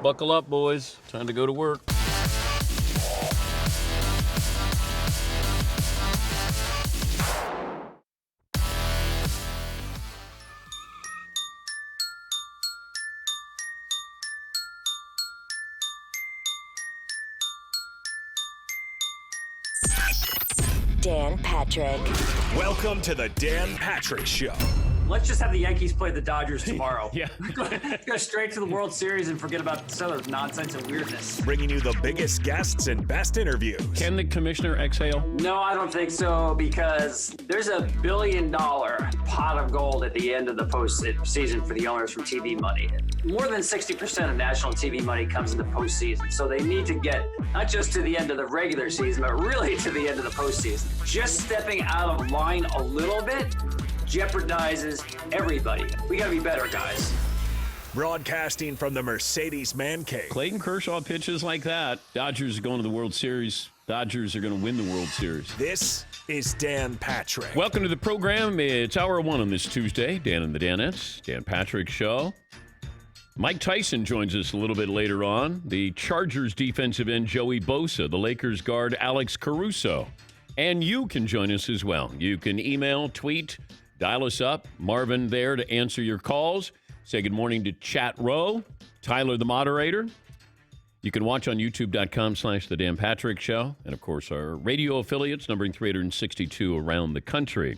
Buckle up, boys. Time to go to work. Dan Patrick. Welcome to the Dan Patrick Show. Let's just have the Yankees play the Dodgers tomorrow. Yeah. Go straight to the World Series and forget about this other nonsense and weirdness. Bringing you the biggest guests and best interviews. Can the commissioner exhale? No, I don't think so, because there's a $1 billion pot of gold at the end of the postseason for the owners from TV money. More than 60% of national TV money comes in the postseason, so they need to get not just to the end of the regular season, but really to the end of the postseason. Just stepping out of line a little bit jeopardizes everybody. We got to be better, guys. Broadcasting from the Mercedes Man Cave. Clayton Kershaw pitches like that. Dodgers are going to the World Series. Dodgers are going to win the World Series. This is Dan Patrick. Welcome to the program. It's hour one on this Tuesday. Dan and the Danettes, Dan Patrick Show. Mike Tyson joins us a little bit later on. The Chargers defensive end Joey Bosa, the Lakers guard Alex Caruso. And you can join us as well. You can email, tweet, dial us up. Marvin there to answer your calls. Say good morning to Chat Row. Tyler, the moderator. You can watch on youtube.com/The Dan Patrick Show. And, of course, our radio affiliates, numbering 362 around the country.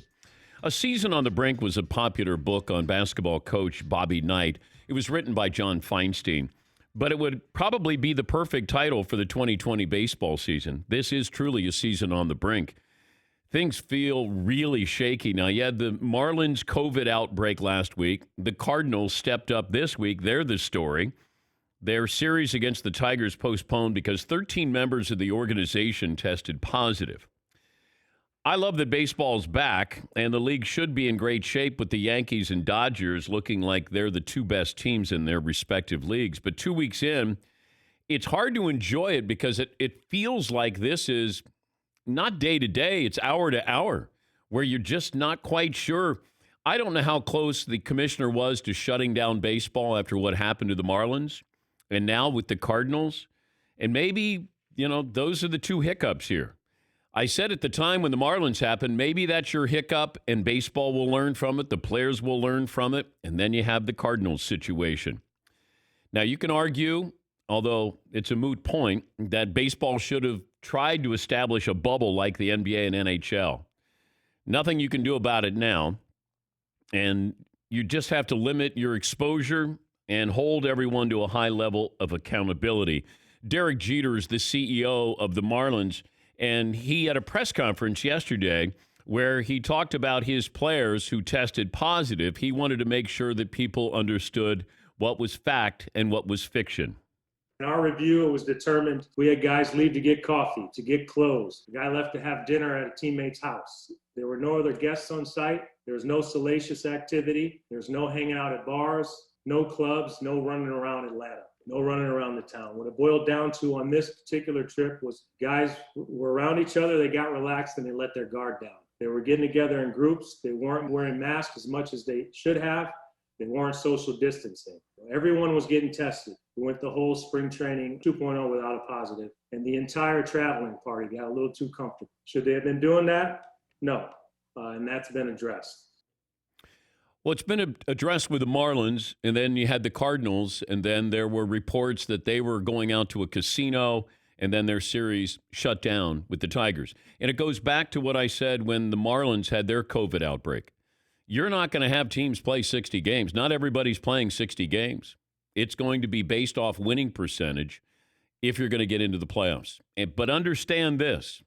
A Season on the Brink was a popular book on basketball coach Bobby Knight. It was written by John Feinstein. But it would probably be the perfect title for the 2020 baseball season. This is truly a season on the brink. Things feel really shaky. Now, you had the Marlins COVID outbreak last week. The Cardinals stepped up this week. They're the story. Their series against the Tigers postponed because 13 members of the organization tested positive. I love that baseball's back, and the league should be in great shape with the Yankees and Dodgers looking like they're the two best teams in their respective leagues. But 2 weeks in, it's hard to enjoy it because it feels like this is not day to day, it's hour to hour, where you're just not quite sure. I don't know how close the commissioner was to shutting down baseball after what happened to the Marlins, and now with the Cardinals. And maybe, those are the two hiccups here. I said at the time when the Marlins happened, maybe that's your hiccup and baseball will learn from it, the players will learn from it, and then you have the Cardinals situation. Now, you can argue, although it's a moot point, that baseball should have tried to establish a bubble like the NBA and NHL. Nothing you can do about it now, and you just have to limit your exposure and hold everyone to a high level of accountability. Derek Jeter is the CEO of the Marlins, and he had a press conference yesterday where he talked about his players who tested positive. He wanted to make sure that people understood what was fact and what was fiction. In our review, it was determined we had guys leave to get coffee, to get clothes. The guy left to have dinner at a teammate's house. There were no other guests on site. There was no salacious activity. There's no hanging out at bars, no clubs, no running around Atlanta, no running around the town. What it boiled down to on this particular trip was guys were around each other, they got relaxed, and they let their guard down. They were getting together in groups. They weren't wearing masks as much as they should have. They weren't social distancing. Everyone was getting tested. We went the whole spring training 2.0 without a positive, and the entire traveling party got a little too comfortable. Should they have been doing that? No, and that's been addressed. Well, it's been addressed with the Marlins, and then you had the Cardinals, and then there were reports that they were going out to a casino, and then their series shut down with the Tigers. And it goes back to what I said when the Marlins had their COVID outbreak. You're not going to have teams play 60 games. Not everybody's playing 60 games. It's going to be based off winning percentage if you're going to get into the playoffs. But understand this.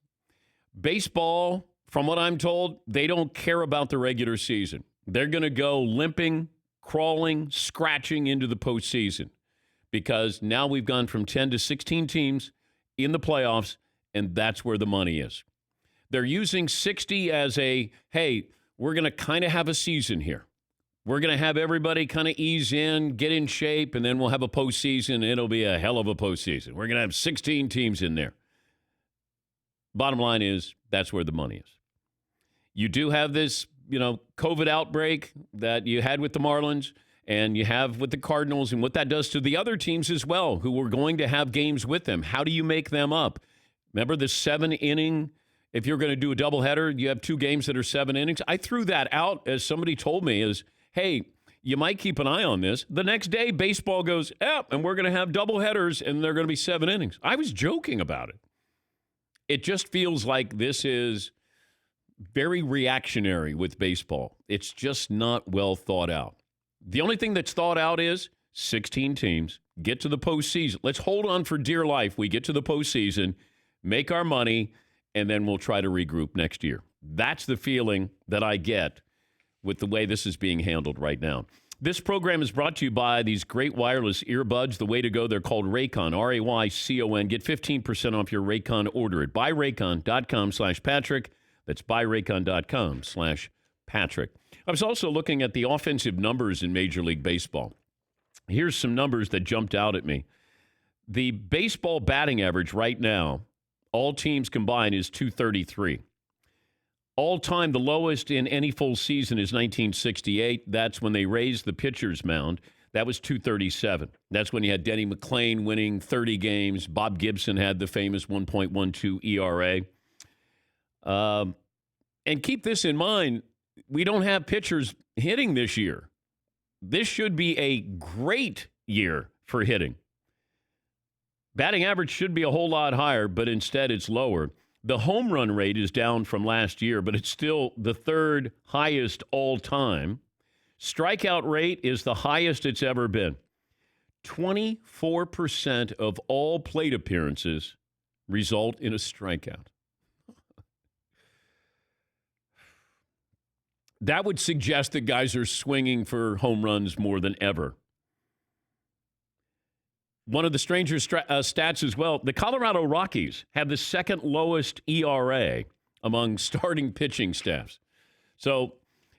Baseball, from what I'm told, they don't care about the regular season. They're going to go limping, crawling, scratching into the postseason because now we've gone from 10 to 16 teams in the playoffs, and that's where the money is. They're using 60 as a, hey, we're going to kind of have a season here. We're going to have everybody kind of ease in, get in shape, and then we'll have a postseason. It'll be a hell of a postseason. We're going to have 16 teams in there. Bottom line is, that's where the money is. You do have this, COVID outbreak that you had with the Marlins, And you have with the Cardinals and what that does to the other teams as well, who are going to have games with them. How do you make them up? Remember the 7-inning? If you're going to do a doubleheader, you have 2 games that are 7 innings. I threw that out as somebody told me is, hey, you might keep an eye on this. The next day, baseball goes, and we're going to have doubleheaders, and they're going to be 7 innings. I was joking about it. It just feels like this is very reactionary with baseball. It's just not well thought out. The only thing that's thought out is 16 teams, get to the postseason. Let's hold on for dear life. We get to the postseason, make our money, and then we'll try to regroup next year. That's the feeling that I get with the way this is being handled right now. This program is brought to you by these great wireless earbuds. The way to go, they're called Raycon, R-A-Y-C-O-N. Get 15% off your Raycon order at buyraycon.com/Patrick. That's buyraycon.com/Patrick. I was also looking at the offensive numbers in Major League Baseball. Here's some numbers that jumped out at me. The baseball batting average right now, all teams combined, is 233. All time, the lowest in any full season is 1968. That's when they raised the pitcher's mound. That was 237. That's when you had Denny McClain winning 30 games. Bob Gibson had the famous 1.12 ERA. And keep this in mind, we don't have pitchers hitting this year. This should be a great year for hitting. Batting average should be a whole lot higher, but instead it's lower. The home run rate is down from last year, but it's still the 3rd highest all time. Strikeout rate is the highest it's ever been. 24% of all plate appearances result in a strikeout. That would suggest that guys are swinging for home runs more than ever. One of the stranger stats as well, the Colorado Rockies have the 2nd lowest ERA among starting pitching staffs. So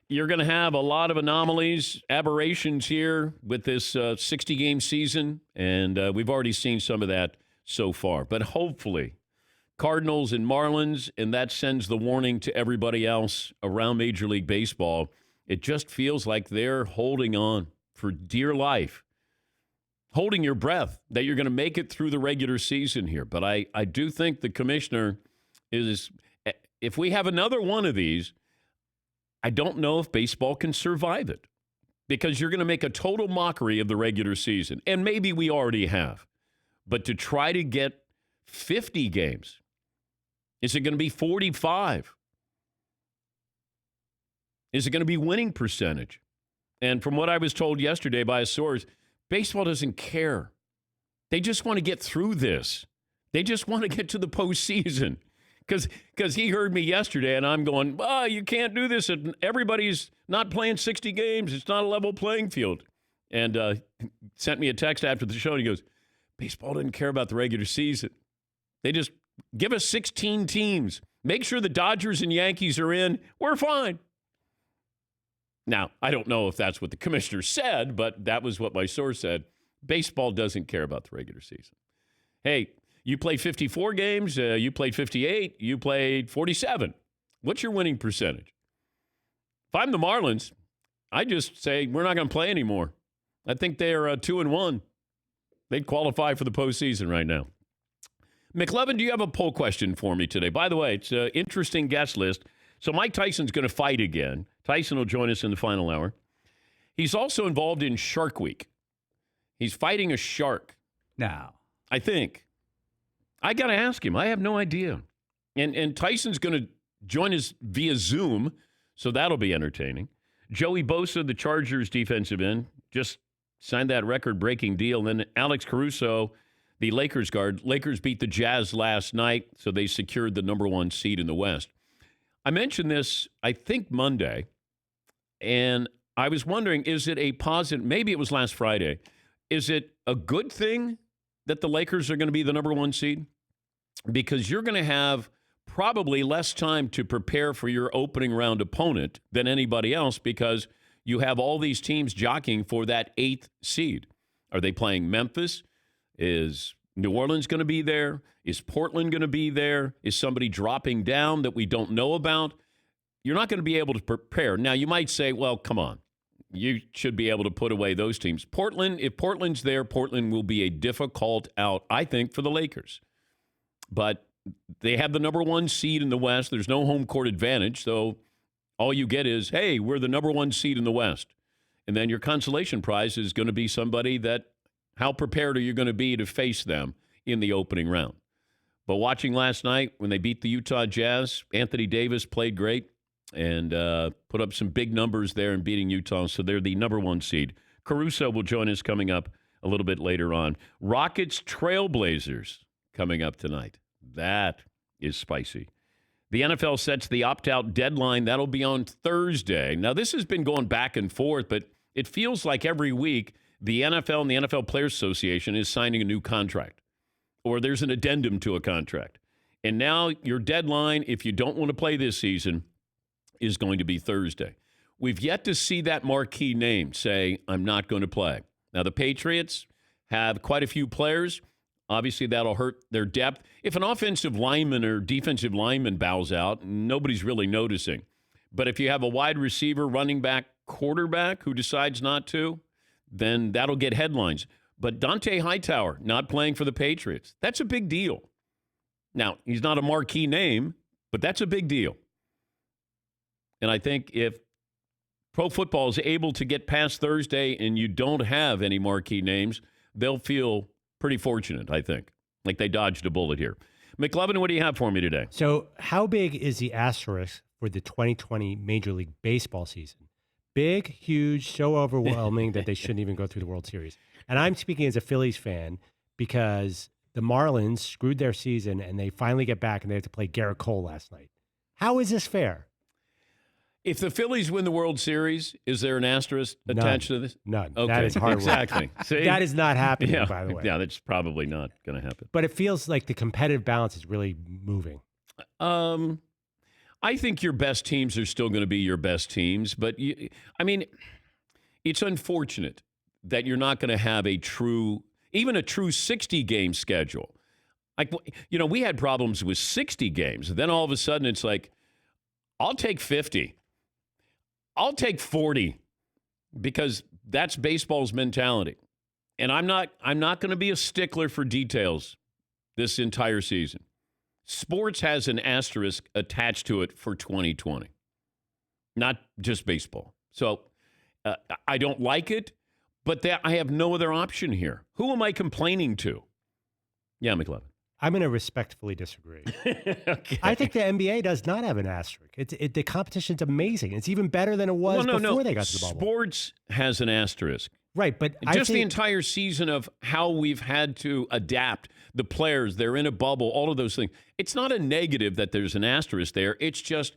you're going to have a lot of anomalies, aberrations here with this 60-game season, and we've already seen some of that so far. But hopefully, Cardinals and Marlins, and that sends the warning to everybody else around Major League Baseball. It just feels like they're holding on for dear life, holding your breath that you're going to make it through the regular season here. But I do think the commissioner is, if we have another one of these, I don't know if baseball can survive it, because you're going to make a total mockery of the regular season. And maybe we already have. But to try to get 50 games, is it going to be 45? Is it going to be winning percentage? And from what I was told yesterday by a source, baseball doesn't care. They just want to get through this. They just want to get to the postseason. Because he heard me yesterday, and I'm going, you can't do this. Everybody's not playing 60 games. It's not a level playing field. And sent me a text after the show, and he goes, baseball doesn't care about the regular season. They just give us 16 teams. Make sure the Dodgers and Yankees are in. We're fine. Now, I don't know if that's what the commissioner said, but that was what my source said. Baseball doesn't care about the regular season. Hey, you played 54 games, you played 58, you played 47. What's your winning percentage? If I'm the Marlins, I just say we're not going to play anymore. I think they are 2-1. They'd qualify for the postseason right now. McLevin, do you have a poll question for me today? By the way, it's an interesting guest list. So Mike Tyson's going to fight again. Tyson will join us in the final hour. He's also involved in Shark Week. He's fighting a shark. Now, I think. I got to ask him. I have no idea. And Tyson's going to join us via Zoom, so that'll be entertaining. Joey Bosa, the Chargers defensive end, just signed that record-breaking deal. Then Alex Caruso, the Lakers guard. Lakers beat the Jazz last night, so they secured the number 1 seed in the West. I mentioned this, I think, Monday, and I was wondering, is it a positive, maybe it was last Friday, is it a good thing that the Lakers are going to be the number 1 seed? Because you're going to have probably less time to prepare for your opening round opponent than anybody else, because you have all these teams jockeying for that 8th seed. Are they playing Memphis? Is New Orleans going to be there? Is Portland going to be there? Is somebody dropping down that we don't know about? You're not going to be able to prepare. Now, you might say, well, come on. you should be able to put away those teams. Portland, if Portland's there, Portland will be a difficult out, I think, for the Lakers. But they have the number 1 seed in the West. There's no home court advantage, so all you get is, hey, we're the number 1 seed in the West. And then your consolation prize is going to be somebody that, how prepared are you going to be to face them in the opening round? But watching last night when they beat the Utah Jazz, Anthony Davis played great and put up some big numbers there in beating Utah, so they're the number 1 seed. Caruso will join us coming up a little bit later on. Rockets Trailblazers coming up tonight. That is spicy. The NFL sets the opt-out deadline. That'll be on Thursday. Now, this has been going back and forth, but it feels like every week the NFL and the NFL Players Association is signing a new contract, or there's an addendum to a contract. And now your deadline, if you don't want to play this season, is going to be Thursday. We've yet to see that marquee name say, I'm not going to play. Now, the Patriots have quite a few players. Obviously, that'll hurt their depth. If an offensive lineman or defensive lineman bows out, nobody's really noticing. But if you have a wide receiver, running back, quarterback who decides not to, then that'll get headlines. But Dante Hightower not playing for the Patriots, that's a big deal. Now, he's not a marquee name, but that's a big deal. And I think if pro football is able to get past Thursday and you don't have any marquee names, they'll feel pretty fortunate, I think. Like they dodged a bullet here. McLovin, what do you have for me today? So how big is the asterisk for the 2020 Major League Baseball season? Big, huge, so overwhelming that they shouldn't even go through the World Series. And I'm speaking as a Phillies fan because the Marlins screwed their season and they finally get back and they have to play Garrett Cole last night. How is this fair? If the Phillies win the World Series, is there an asterisk attached to this? None. Okay. That is hard work. Exactly. See? That is not happening, by the way. Yeah, that's probably not going to happen. But it feels like the competitive balance is really moving. I think your best teams are still going to be your best teams. But, it's unfortunate that you're not going to have even a true 60-game schedule. Like, we had problems with 60 games. Then all of a sudden it's like, I'll take 50. I'll take 40 because that's baseball's mentality. And I'm not going to be a stickler for details this entire season. Sports has an asterisk attached to it for 2020, not just baseball. So I don't like it, but I have no other option here. Who am I complaining to? Yeah, McLovin. I'm going to respectfully disagree. Okay. I think the NBA does not have an asterisk. The competition's amazing. It's even better than it was before they got to the bubble. Sports has an asterisk. Right, but the entire season of how we've had to adapt, the players, they're in a bubble, all of those things. It's not a negative that there's an asterisk there. It's just,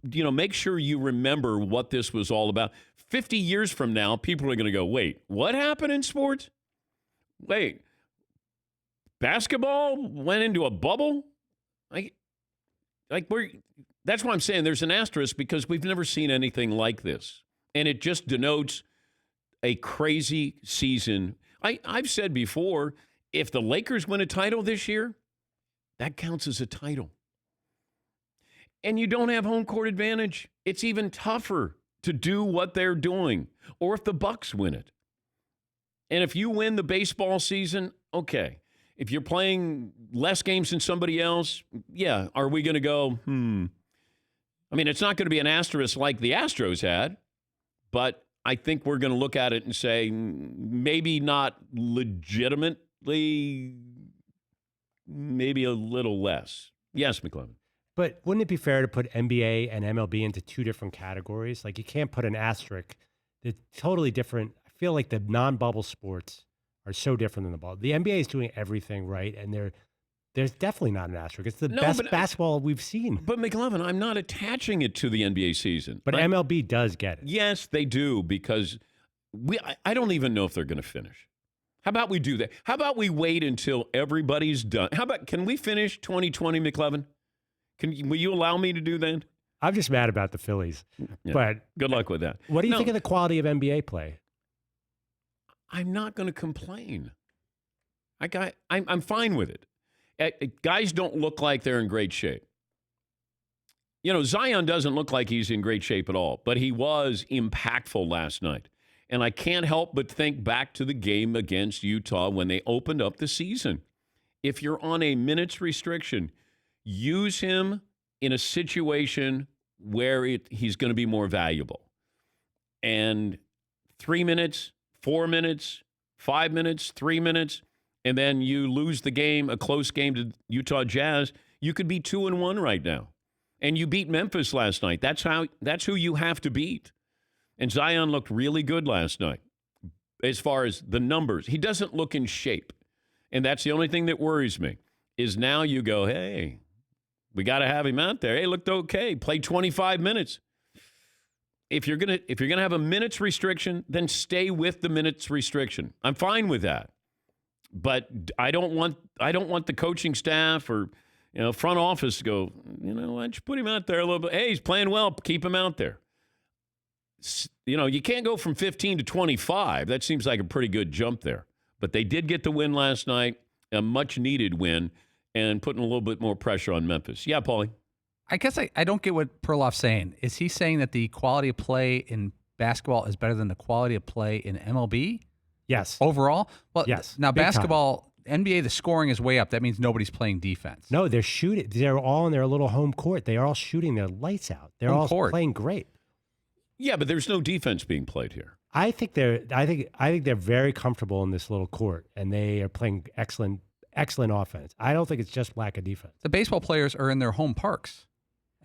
make sure you remember what this was all about. 50 years from now, people are going to go, wait, what happened in sports? Wait. Basketball went into a bubble? That's why I'm saying there's an asterisk because we've never seen anything like this. And it just denotes a crazy season. I've said before, if the Lakers win a title this year, that counts as a title. And you don't have home court advantage. It's even tougher to do what they're doing. Or if the Bucks win it. And if you win the baseball season, okay. If you're playing less games than somebody else, yeah, are we going to go, it's not going to be an asterisk like the Astros had, but I think we're going to look at it and say maybe not legitimately, maybe a little less. Yes, McLovin. But wouldn't it be fair to put NBA and MLB into two different categories? Like you can't put an asterisk. It's totally different. I feel like the non-bubble sports are so different than the ball. The NBA is doing everything right, and there's definitely not an asterisk. It's the best basketball we've seen. But McLovin, I'm not attaching it to the NBA season. But MLB does get it. Yes, they do, because I don't even know if they're going to finish. How about we do that? How about we wait until everybody's done? Can we finish 2020, McLovin? Will you allow me to do that? I'm just mad about the Phillies. Yeah. But good luck with that. What do you think of the quality of NBA play? I'm not going to complain. I'm fine with it. Guys don't look like they're in great shape. Zion doesn't look like he's in great shape at all, but he was impactful last night. And I can't help but think back to the game against Utah when they opened up the season. If you're on a minutes restriction, use him in a situation where he's going to be more valuable. And 3 minutes, 4 minutes, 5 minutes, 3 minutes, and then you lose the game, a close game to Utah Jazz, you could be 2-1 right now. And you beat Memphis last night. That's who you have to beat. And Zion looked really good last night as far as the numbers. He doesn't look in shape. And that's the only thing that worries me is now you go, hey, we got to have him out there. Hey, looked okay. Played 25 minutes. If you're gonna have a minutes restriction, then stay with the minutes restriction. I'm fine with that. But I don't want the coaching staff or front office to go, why don't you put him out there a little bit? Hey, he's playing well. Keep him out there. You can't go from 15 to 25. That seems like a pretty good jump there. But they did get the win last night, a much-needed win, and putting a little bit more pressure on Memphis. Yeah, Paulie? I guess I don't get what Perloff's saying. Is he saying that the quality of play in basketball is better than the quality of play in MLB? Yes. Overall? Well, yes. Now, Big basketball, NBA, the scoring is way up. That means nobody's playing defense. No, they're shooting. They're all in their little home court. They are all shooting their lights out. They're all playing great. Yeah, but there's no defense being played here. I think they're very comfortable in this little court, and they are playing excellent offense. I don't think it's just lack of defense. The baseball players are in their home parks.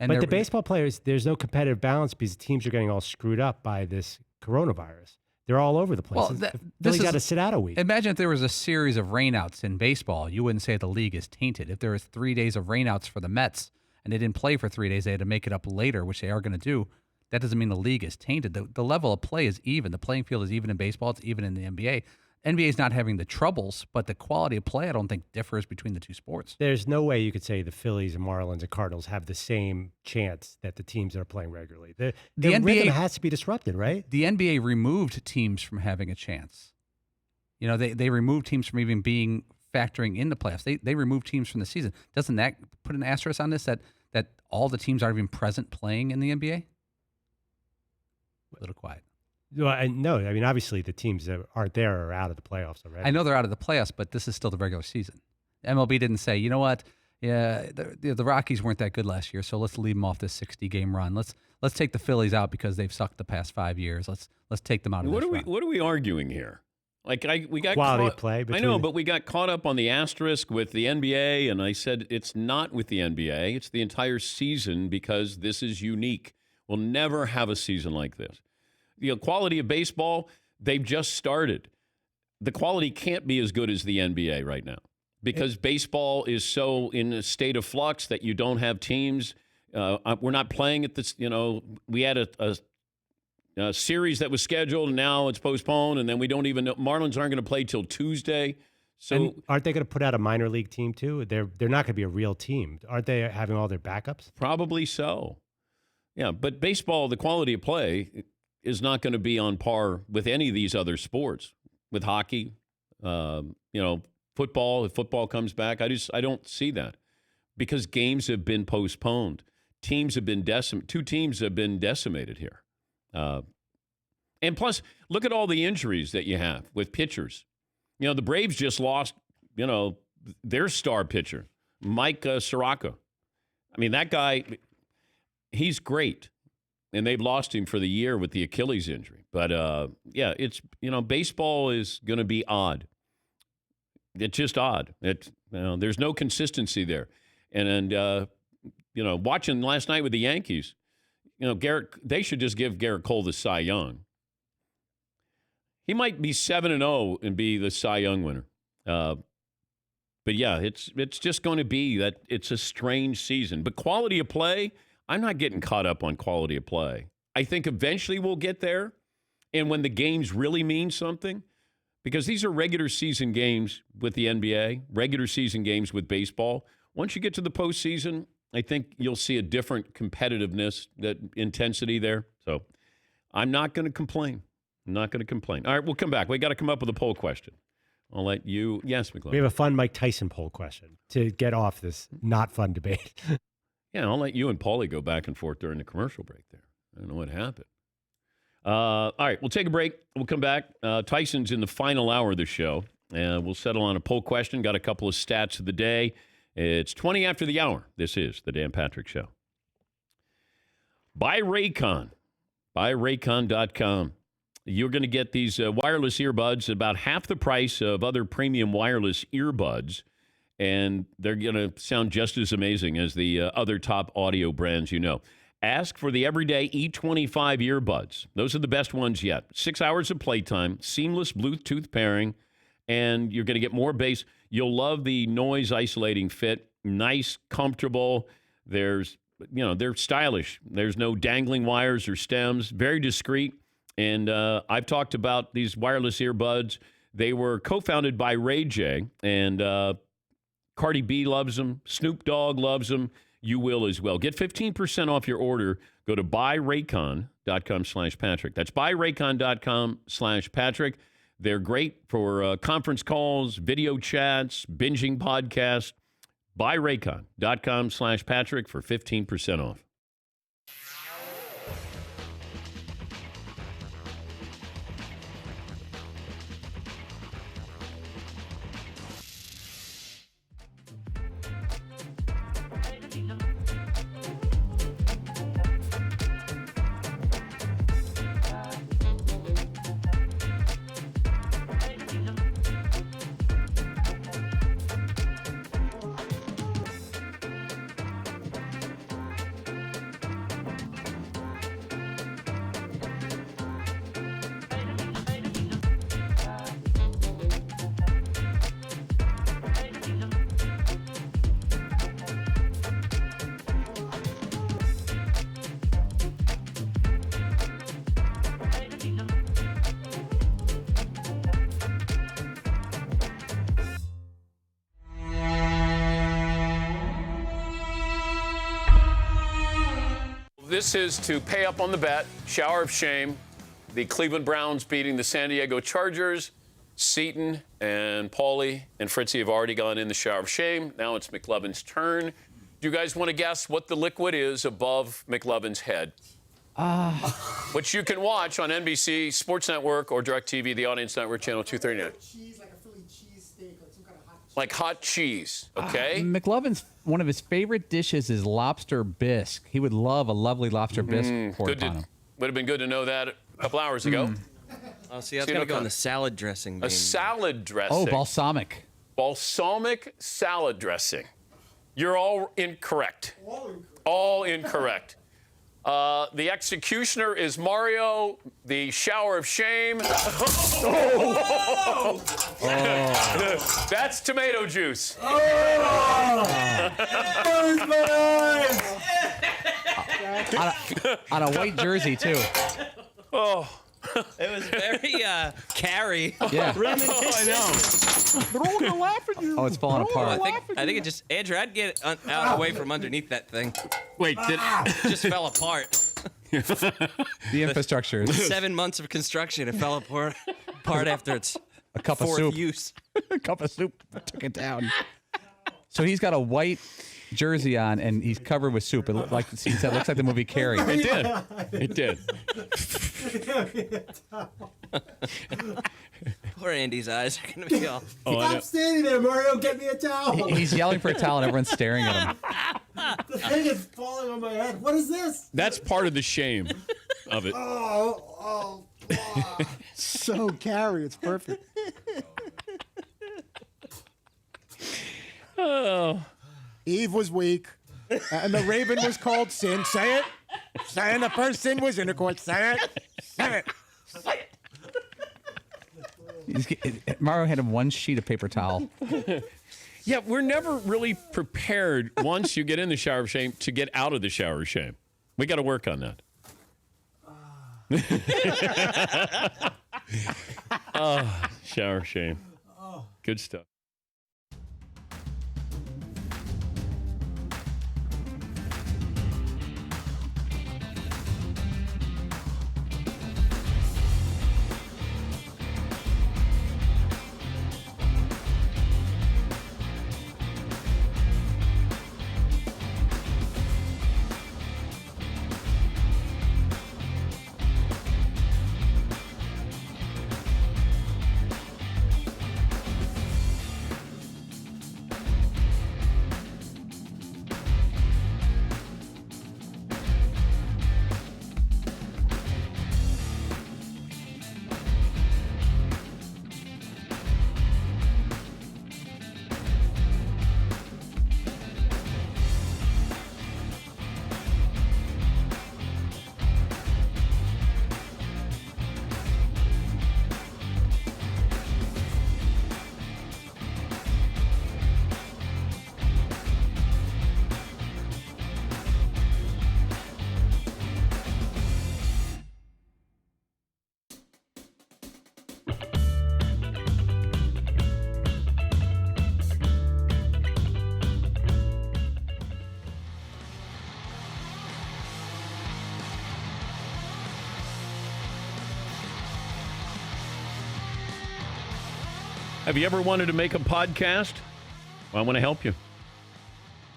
But the baseball players, there's no competitive balance because teams are getting all screwed up by this coronavirus. They're all over the place. Well, Philly got to sit out a week. Imagine if there was a series of rainouts in baseball. You wouldn't say the league is tainted. If there was 3 days of rainouts for the Mets and they didn't play for 3 days, they had to make it up later, which they are going to do. That doesn't mean the league is tainted. The level of play is even. The playing field is even in baseball. It's even in the NBA. NBA is not having the troubles, but the quality of play I don't think differs between the two sports. There's no way you could say the Phillies and Marlins and Cardinals have the same chance that the teams that are playing regularly. The NBA rhythm has to be disrupted, right? The NBA removed teams from having a chance. They removed teams from even factoring in the playoffs. They removed teams from the season. Doesn't that put an asterisk on this that all the teams aren't even present playing in the NBA? A little quiet. Well, no, I mean, obviously the teams that aren't there are out of the playoffs already. I know they're out of the playoffs, but this is still the regular season. MLB didn't say, you know what, the Rockies weren't that good last year, so let's leave them off this 60-game run. Let's take the Phillies out because they've sucked the past 5 years. Let's take them out of this run. What are we arguing here? Like we got quality of play. I know, but we got caught up on the asterisk with the NBA, and I said it's not with the NBA. It's the entire season because this is unique. We'll never have a season like this. Quality of baseball, they've just started. The quality can't be as good as the NBA right now because baseball is so in a state of flux that you don't have teams. We're not playing at this. We had a series that was scheduled, and now it's postponed, and then we don't even know. Marlins aren't going to play till Tuesday. So and aren't they going to put out a minor league team too? They're not going to be a real team. Aren't they having all their backups? Probably so. Yeah, but baseball, the quality of play is not going to be on par with any of these other sports. With hockey, football, if football comes back, I don't see that because games have been postponed. Teams have been two teams have been decimated here. And plus, look at all the injuries that you have with pitchers. The Braves just lost, their star pitcher, Mike Soroka. I mean, that guy, he's great. And they've lost him for the year with the Achilles injury. But, it's, baseball is going to be odd. It's just odd. There's no consistency there. And watching last night with the Yankees, they should just give Garrett Cole the Cy Young. He might be 7-0 and be the Cy Young winner. But, yeah, it's just going to be that it's a strange season. But quality of play, I'm not getting caught up on quality of play. I think eventually we'll get there. And when the games really mean something, because these are regular season games with the NBA, regular season games with baseball. Once you get to the postseason, I think you'll see a different competitiveness, that intensity there. So I'm not going to complain. All right, we'll come back. We got to come up with a poll question. I'll let you. Yes, McLeod. We have a fun Mike Tyson poll question to get off this not fun debate. Yeah, I'll let you and Paulie go back and forth during the commercial break there. I don't know what happened. All right, we'll take a break. We'll come back. Tyson's in the final hour of the show. We'll settle on a poll question. Got a couple of stats of the day. It's 20 after the hour. This is the Dan Patrick Show. Buy Raycon. Buy Raycon.com. You're going to get these wireless earbuds at about half the price of other premium wireless earbuds, and they're going to sound just as amazing as the other top audio brands you know. Ask for the everyday E25 earbuds. Those are the best ones yet. 6 hours of playtime, seamless Bluetooth pairing, and you're going to get more bass. You'll love the noise isolating fit. Nice, comfortable. They're stylish. There's no dangling wires or stems. Very discreet. And I've talked about these wireless earbuds. They were co-founded by Ray J, and Cardi B loves them. Snoop Dogg loves them. You will as well. Get 15% off your order. Go to buyraycon.com/Patrick. That's buyraycon.com/Patrick. They're great for conference calls, video chats, binging podcasts. Buyraycon.com/Patrick for 15% off. This is to pay up on the bet. Shower of shame. The Cleveland Browns beating the San Diego Chargers. Seton and Paulie and Fritzy have already gone in the shower of shame. Now it's McLovin's turn. Do you guys want to guess what the liquid is above McLovin's head? Which you can watch on NBC Sports Network or DirecTV, the Audience Network, channel 239. Cheese, like a Philly cheesesteak, like some kind of hot cheese. Like hot cheese, okay? McLovin's, one of his favorite dishes is lobster bisque. He would love a lovely lobster bisque poured on him. Would have been good to know that a couple hours ago. Oh, see, I was going to go on the salad dressing. A salad dressing. Oh, balsamic. Balsamic salad dressing. You're all incorrect. All incorrect. The executioner is Mario. The shower of shame. That's tomato juice. On a white jersey, too. Oh. It was very carry. Yeah. I know. They're all going to laugh at you. Oh, it's falling apart. I think it just, Andrew, I'd get out away from underneath that thing. Wait, It just fell apart. The infrastructure is 7 months of construction, it fell apart after its a cup of fourth soup. use. A cup of soup took it down. So he's got a white jersey on, and he's covered with soup. It looks like the movie Carrie. It did. It did. Poor Andy's eyes are going to be all... Stop standing there, Mario. Get me a towel. He's yelling for a towel, and everyone's staring at him. The thing is falling on my head. What is this? That's part of the shame of it. So Carrie, it's perfect. Oh. Eve was weak, and the raven was called sin. Say it. Saying the first sin was intercourse. Say it. Say it. Mario had him one sheet of paper towel. Yeah, we're never really prepared once you get in the shower of shame to get out of the shower of shame. We got to work on that. Shower of shame. Good stuff. Have you ever wanted to make a podcast? Well, I want to help you.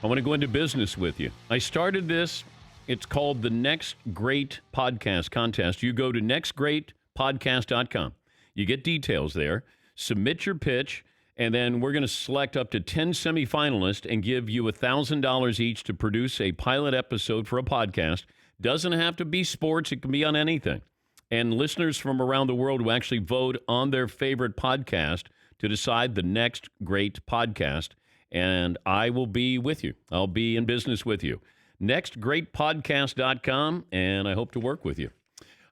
I want to go into business with you. I started this. It's called the Next Great Podcast Contest. You go to nextgreatpodcast.com. You get details there. Submit your pitch, and then we're going to select up to 10 semifinalists and give you $1,000 each to produce a pilot episode for a podcast. Doesn't have to be sports. It can be on anything. And listeners from around the world will actually vote on their favorite podcast to decide the next great podcast. And I will be with you. I'll be in business with you. Nextgreatpodcast.com, and I hope to work with you.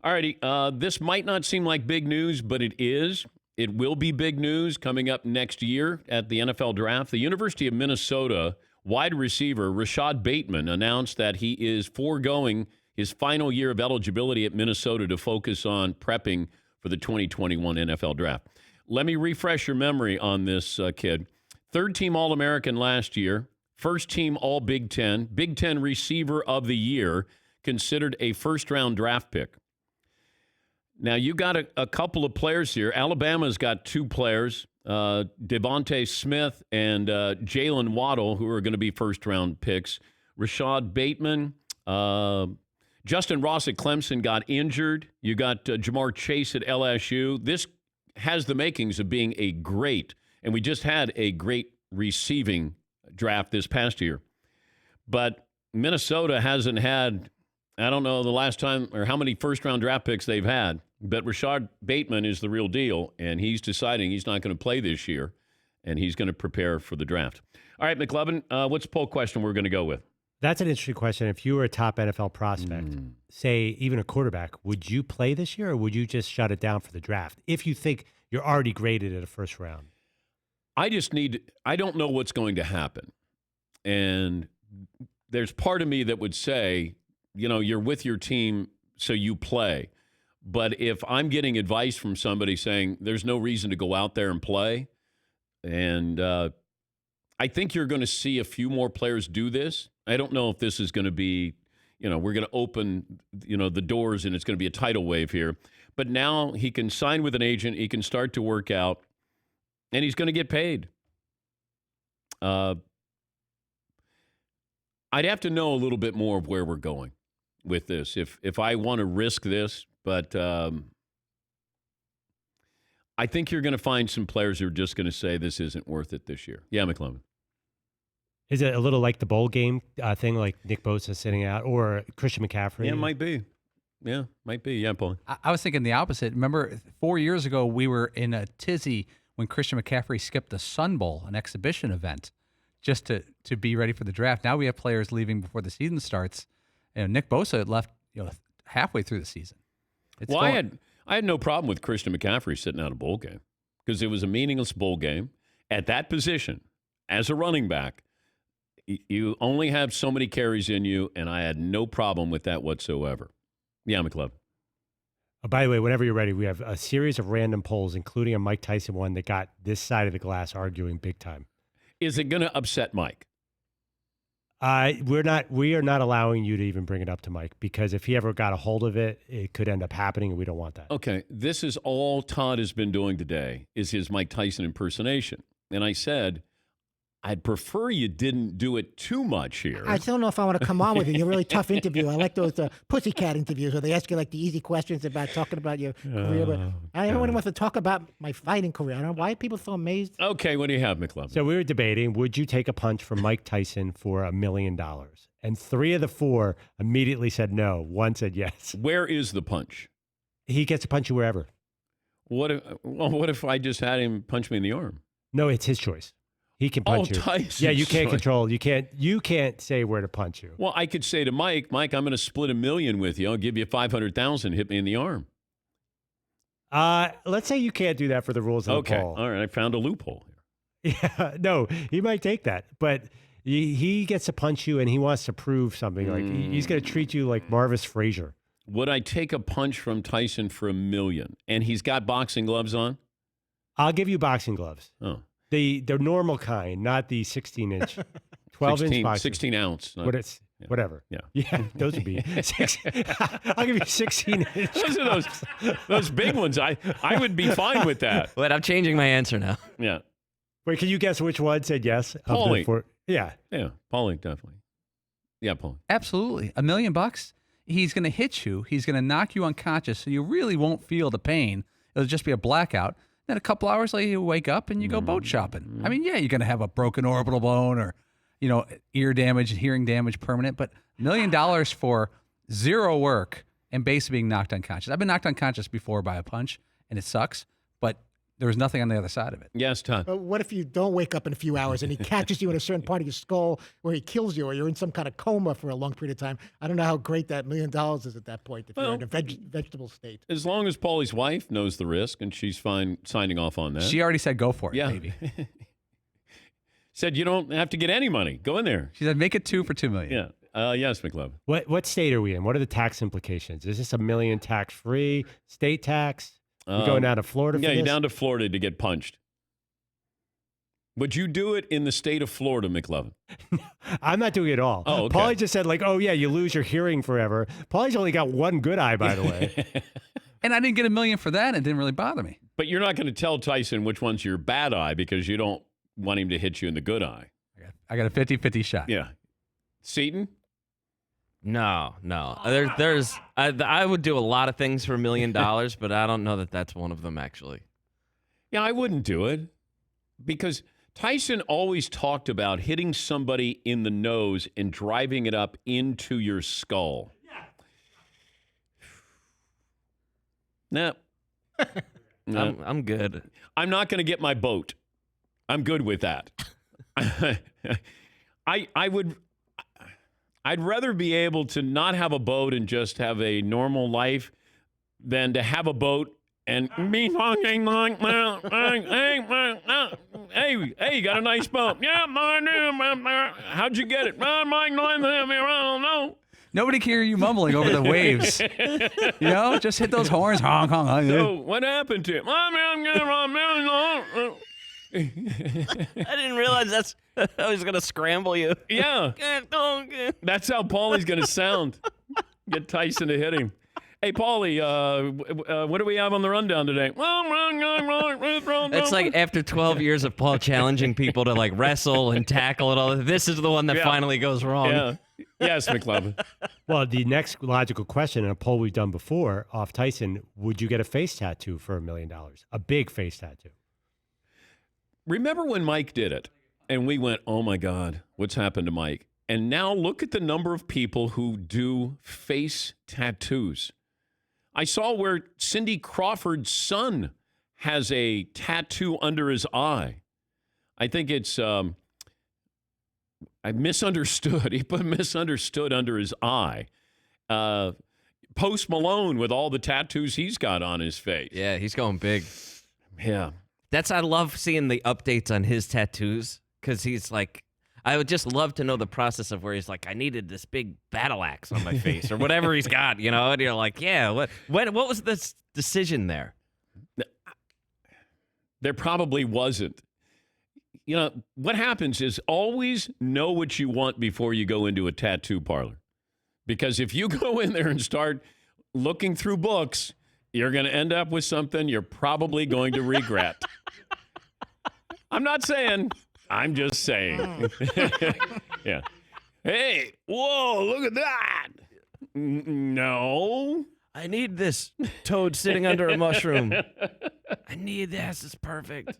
All righty. This might not seem like big news, but it is. It will be big news coming up next year at the NFL Draft. The University of Minnesota wide receiver Rashad Bateman announced that he is foregoing his final year of eligibility at Minnesota to focus on prepping for the 2021 NFL Draft. Let me refresh your memory on this kid. Third-team All-American last year, first-team All-Big Ten, Big Ten Receiver of the Year, considered a first-round draft pick. Now, you got a couple of players here. Alabama's got two players, Devontae Smith and Jalen Waddle, who are going to be first-round picks. Rashad Bateman, Justin Ross at Clemson got injured. You got Jamar Chase at LSU. This has the makings of being a great, and we just had a great receiving draft this past year. But Minnesota hasn't had, I don't know the last time or how many first-round draft picks they've had, but Rashad Bateman is the real deal, and he's deciding he's not going to play this year, and he's going to prepare for the draft. All right, McLovin, what's the poll question we're going to go with? That's an interesting question. If you were a top NFL prospect, say even a quarterback, would you play this year or would you just shut it down for the draft if you think you're already graded at a first round? I don't know what's going to happen. And there's part of me that would say, you're with your team, so you play. But if I'm getting advice from somebody saying there's no reason to go out there and play, and I think you're going to see a few more players do this. I don't know if this is going to be, we're going to open, the doors and it's going to be a tidal wave here. But now he can sign with an agent. He can start to work out, and he's going to get paid. I'd have to know a little bit more of where we're going with this if I want to risk this. But I think you're going to find some players who are just going to say this isn't worth it this year. Yeah, McLovin. Is it a little like the bowl game thing, like Nick Bosa sitting out, or Christian McCaffrey? Yeah, it might be. Yeah, might be. Yeah, Paul. I was thinking the opposite. Remember, 4 years ago, we were in a tizzy when Christian McCaffrey skipped the Sun Bowl, an exhibition event, just to be ready for the draft. Now we have players leaving before the season starts. Nick Bosa left halfway through the season. I had no problem with Christian McCaffrey sitting out a bowl game because it was a meaningless bowl game. At that position, as a running back, you only have so many carries in you, and I had no problem with that whatsoever. Yeah, McLovin. By the way, whenever you're ready, we have a series of random polls, including a Mike Tyson one that got this side of the glass arguing big time. Is it going to upset Mike? We are not allowing you to even bring it up to Mike, because if he ever got a hold of it, it could end up happening, and we don't want that. Okay, this is all Todd has been doing today is his Mike Tyson impersonation. And I said, I'd prefer you didn't do it too much here. I still don't know if I want to come on with you. You're a really tough interview. I like those pussycat interviews where they ask you like the easy questions about talking about your career. But I don't want to talk about my fighting career. I don't know why are people so amazed. Okay, what do you have, McLovin? So we were debating, would you take a punch from Mike Tyson for $1 million? And 3 of the 4 immediately said no. 1 said yes. Where is the punch? He gets to punch you wherever. What if I just had him punch me in the arm? No, it's his choice. He can punch you. Tyson. Yeah, you can't control. You can't say where to punch you. Well, I could say to Mike, I'm going to split $1 million with you. I'll give you $500,000. Hit me in the arm. Let's say you can't do that for the rules of the poll. All right. I found a loophole here. Yeah, no, he might take that, but he gets to punch you, and he wants to prove something. Like he's going to treat you like Marvis Frazier. Would I take a punch from Tyson for $1 million? And he's got boxing gloves on? I'll give you boxing gloves. Oh. The normal kind, not the 16-inch, 12-inch boxing. 16 ounce. What it's whatever. Yeah. Those would be 6. I'll give you 16 inches. Those are those big ones. I would be fine with that. Wait, I'm changing my answer now. Yeah. Wait, can you guess which one said yes? Paulie. Yeah. Yeah, Paulie, definitely. Yeah, Paulie. Absolutely. $1 million. He's going to hit you. He's going to knock you unconscious, so you really won't feel the pain. It'll just be a blackout. Then a couple hours later, you wake up and you go boat shopping. I mean, yeah, you're going to have a broken orbital bone or, ear damage, hearing damage, permanent. But $1 million for zero work and basically being knocked unconscious. I've been knocked unconscious before by a punch, and it sucks. But there was nothing on the other side of it. Yes, Todd. But what if you don't wake up in a few hours and he catches you in a certain part of your skull where he kills you, or you're in some kind of coma for a long period of time? I don't know how great that $1 million is at that point if you're in a vegetable state. As long as Paulie's wife knows the risk and she's fine signing off on that. She already said go for it, baby. Said you don't have to get any money. Go in there. She said make it 2 for $2 million. Yeah. Yes, McLovin. What state are we in? What are the tax implications? Is this $1 million tax-free, state tax? You going down to Florida for Yeah, this? you're down to Florida to get punched. Would you do it in the state of Florida, McLovin? I'm not doing it all. Oh, okay. Paulie just said, you lose your hearing forever. Paulie's only got one good eye, by the way. And I didn't get $1 million for that, and it didn't really bother me. But you're not going to tell Tyson which one's your bad eye because you don't want him to hit you in the good eye. I got a 50-50 shot. Yeah. Seton? No. I would do a lot of things for $1 million, but I don't know that that's one of them, actually. Yeah, I wouldn't do it because Tyson always talked about hitting somebody in the nose and driving it up into your skull. Nah. I'm good. I'm not going to get my boat. I'm good with that. I'd rather be able to not have a boat and just have a normal life than to have a boat and me talking like, hey, you got a nice boat. Yeah, how'd you get it? I don't know. Nobody can hear you mumbling over the waves. Just hit those horns. Honk, honk, honk. So what happened to him? I didn't realize I was going to scramble you. Yeah. That's how Paulie's going to sound. Get Tyson to hit him. Hey, Paulie, what do we have on the rundown today? It's like after 12 years of Paul challenging people to wrestle and tackle and all that, this is the one that finally goes wrong. Yeah. Yes, McLovin. Well, the next logical question in a poll we've done before off Tyson, would you get a face tattoo for $1 million? A big face tattoo. Remember when Mike did it and we went, oh my God, what's happened to Mike? And now look at the number of people who do face tattoos. I saw where Cindy Crawford's son has a tattoo under his eye. I think it's, I misunderstood. He put misunderstood under his eye. Post Malone with all the tattoos he's got on his face. Yeah, he's going big. Yeah. I love seeing the updates on his tattoos because he's like, I would just love to know the process of where he's like, I needed this big battle axe on my face or whatever he's got, and you're like, yeah, what was this decision there? There probably wasn't. What happens is always know what you want before you go into a tattoo parlor. Because if you go in there and start looking through books, you're going to end up with something you're probably going to regret. I'm not saying, I'm just saying. Yeah. Hey, whoa, look at that. No. I need this toad sitting under a mushroom. I need this. It's perfect.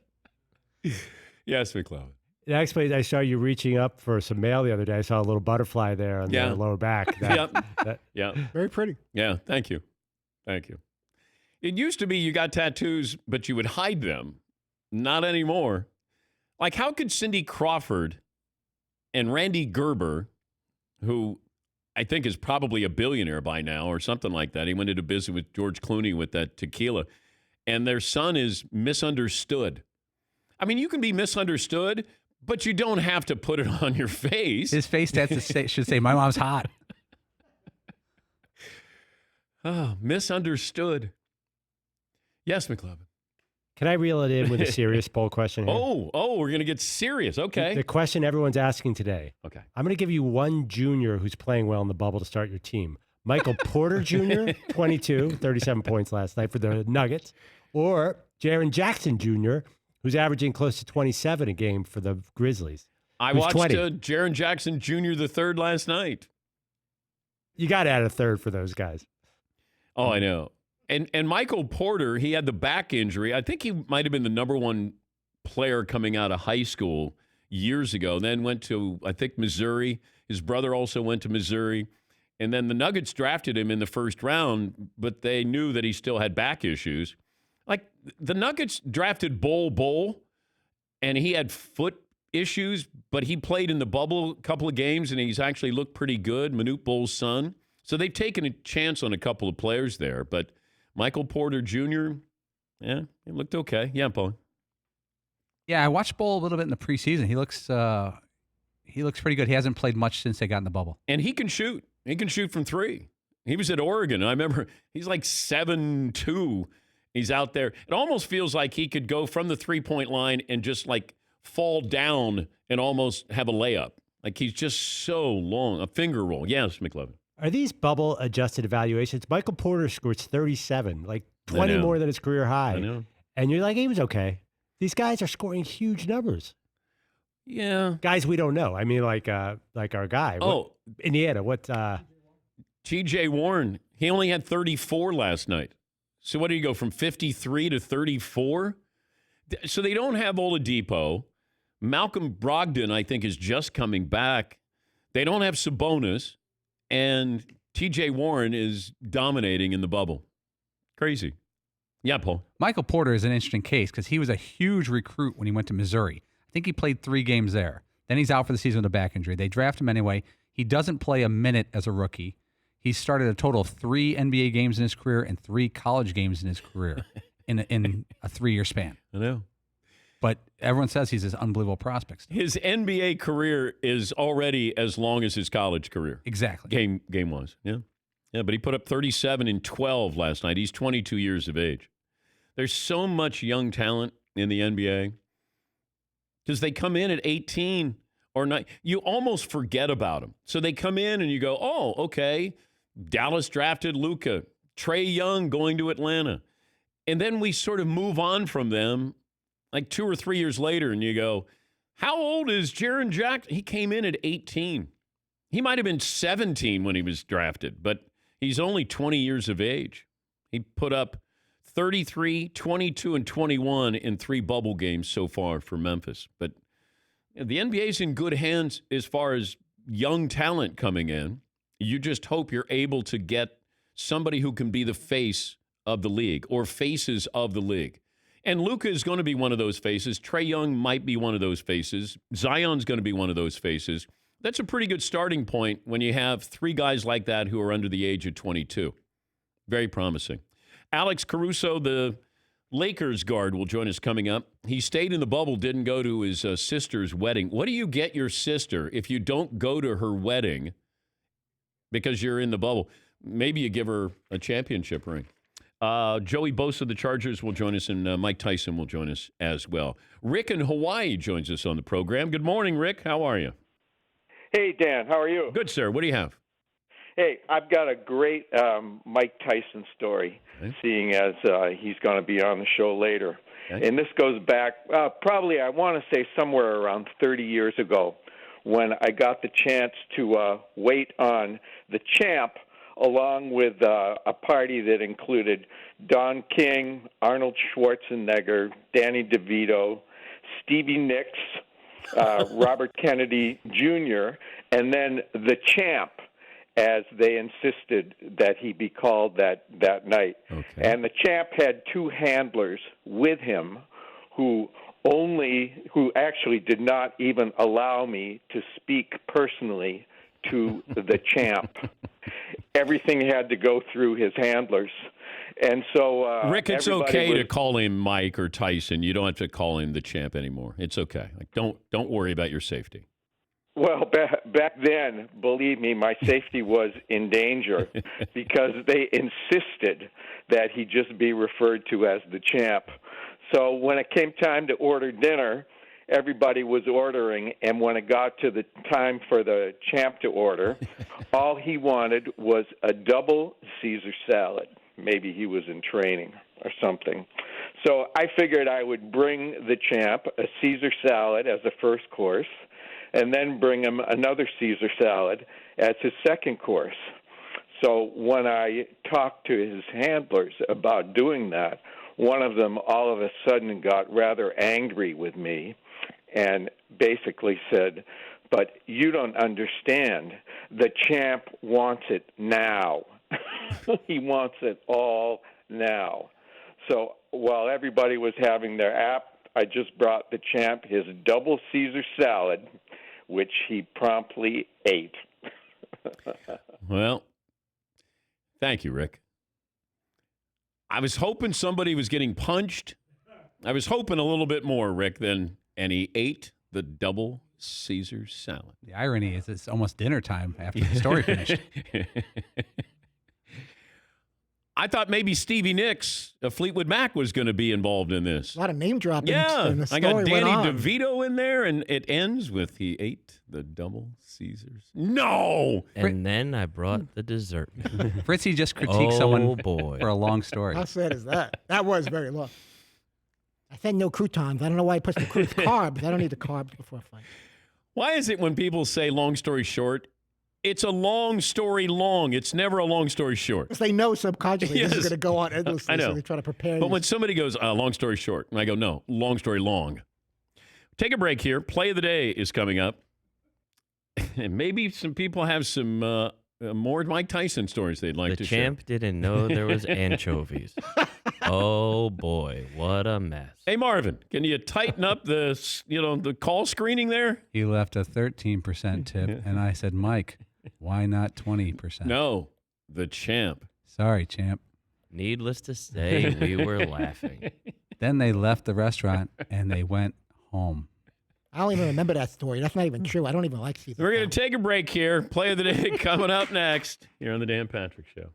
Yes, McLeod. The next place I saw you reaching up for some mail the other day. I saw a little butterfly there on the lower back. Yeah. Very pretty. Yeah, thank you. Thank you. It used to be you got tattoos, but you would hide them. Not anymore. Like, how could Cindy Crawford and Randy Gerber, who I think is probably a billionaire by now or something like that, he went into business with George Clooney with that tequila, and their son is misunderstood. I mean, you can be misunderstood, but you don't have to put it on your face. His face tattoo should say, my mom's hot. Oh, misunderstood. Yes, McLovin. Can I reel it in with a serious bowl question here? Oh, we're going to get serious. Okay. The question everyone's asking today. Okay. I'm going to give you one junior who's playing well in the bubble to start your team. Michael Porter Jr., 22, 37 points last night for the Nuggets. Or Jaren Jackson Jr., who's averaging close to 27 a game for the Grizzlies. I watched Jaren Jackson Jr. the third last night. You got to add a third for those guys. Oh, I know. And Michael Porter, he had the back injury. I think he might have been the number one player coming out of high school years ago. Then went to, I think, Missouri. His brother also went to Missouri. And then the Nuggets drafted him in the first round, but they knew that he still had back issues. Like, the Nuggets drafted Bull, and he had foot issues, but he played in the bubble a couple of games, and he's actually looked pretty good, Manute Bol's son. So they've taken a chance on a couple of players there. But Michael Porter Jr., yeah, he looked okay. Yeah, Paul. Yeah, I watched Bull a little bit in the preseason. He looks pretty good. He hasn't played much since they got in the bubble. And he can shoot. He can shoot from three. He was at Oregon. I remember he's like 7'2". He's out there. It almost feels like he could go from the three-point line and just like fall down and almost have a layup. Like he's just so long. A finger roll. Yes, McLovin. Are these bubble adjusted evaluations? Michael Porter scores 37, like 20 more than his career high. I know. And you're like, he was okay. These guys are scoring huge numbers. Yeah. Guys we don't know. I mean, like our guy. Oh. Indiana. TJ Warren, he only had 34 last night. So what do you go from 53 to 34? So they don't have Oladipo. Malcolm Brogdon, I think, is just coming back. They don't have Sabonis. And TJ Warren is dominating in the bubble. Crazy. Yeah, Paul. Michael Porter is an interesting case because he was a huge recruit when he went to Missouri. I think he played 3 games there. Then he's out for the season with a back injury. They draft him anyway. He doesn't play a minute as a rookie. He started a total of 3 NBA games in his career and 3 college games in his career in a 3-year span. I know. But everyone says he's this unbelievable prospect. His NBA career is already as long as his college career. Exactly. Game was. Yeah. Yeah, but he put up 37 in 12 last night. He's 22 years of age. There's so much young talent in the NBA because they come in at 18 or 9. You almost forget about them. So they come in and you go, oh, okay, Dallas drafted Luka, Trae Young going to Atlanta. And then we sort of move on from them like 2 or 3 years later, and you go, how old is Jaren Jackson? He came in at 18. He might have been 17 when he was drafted, but he's only 20 years of age. He put up 33, 22, and 21 in 3 bubble games so far for Memphis. But the NBA's in good hands as far as young talent coming in. You just hope you're able to get somebody who can be the face of the league or faces of the league. And Luka is going to be one of those faces. Trae Young might be one of those faces. Zion's going to be one of those faces. That's a pretty good starting point when you have 3 guys like that who are under the age of 22. Very promising. Alex Caruso, the Lakers guard, will join us coming up. He stayed in the bubble, didn't go to his sister's wedding. What do you get your sister if you don't go to her wedding because you're in the bubble? Maybe you give her a championship ring. Joey Bosa, the Chargers, will join us, and Mike Tyson will join us as well. Rick in Hawaii joins us on the program. Good morning, Rick. How are you? Hey, Dan. How are you? Good, sir. What do you have? Hey, I've got a great Mike Tyson story, seeing as he's going to be on the show later. Okay. And this goes back probably, I want to say, somewhere around 30 years ago when I got the chance to wait on the champ along with a party that included Don King, Arnold Schwarzenegger, Danny DeVito, Stevie Nicks, Robert Kennedy Jr., and then the champ, as they insisted that he be called that night. Okay. And the champ had 2 handlers with him who actually did not even allow me to speak personally to the champ. Everything had to go through his handlers. And so Rick, it's okay to call him Mike or Tyson. You don't have to call him the champ anymore. It's okay. Like, don't worry about your safety. Well, back then, believe me, my safety was in danger because they insisted that he just be referred to as the champ. So when it came time to order dinner, everybody was ordering, and when it got to the time for the champ to order, all he wanted was a double Caesar salad. Maybe he was in training or something. So I figured I would bring the champ a Caesar salad as a first course, and then bring him another Caesar salad as his second course. So when I talked to his handlers about doing that, one of them all of a sudden got rather angry with me and basically said, "But you don't understand. The champ wants it now." He wants it all now. So while everybody was having their app, I just brought the champ his double Caesar salad, which he promptly ate. Well, thank you, Rick. I was hoping somebody was getting punched. I was hoping a little bit more, Rick, and he ate the double Caesar salad. The irony is it's almost dinner time after the story finished. I thought maybe Stevie Nicks of Fleetwood Mac was going to be involved in this. A lot of name dropping. Yeah, and the story I got went Danny on. DeVito in there, and it ends with he ate the double Caesars. No! And then I brought the dessert. Fritzy just critiqued someone boy. for a long story. How sad is that? That was very long. I said no croutons. I don't know why he puts the carbs. I don't need the carbs before a fight. Why is it when people say long story short, it's a long story long. It's never a long story short. Because they know subconsciously this is Yes. going to go on endlessly, I know. so they try to prepare But you. when somebody goes, long story short, and I go, no, long story long. Take a break here. Play of the day is coming up. And maybe some people have some more Mike Tyson stories they'd like to The share. champ didn't know there was anchovies. Oh, boy. What a mess. Hey, Marvin, can you tighten up the call screening there? He left a 13% tip, and I said, Mike, why not 20%? No, the champ. Sorry, champ. Needless to say, we were laughing. Then they left the restaurant, and they went home. I don't even remember that story. That's not even true. I don't even like Caesar. We're going to take a break here. Play of the day coming up next here on the Dan Patrick Show.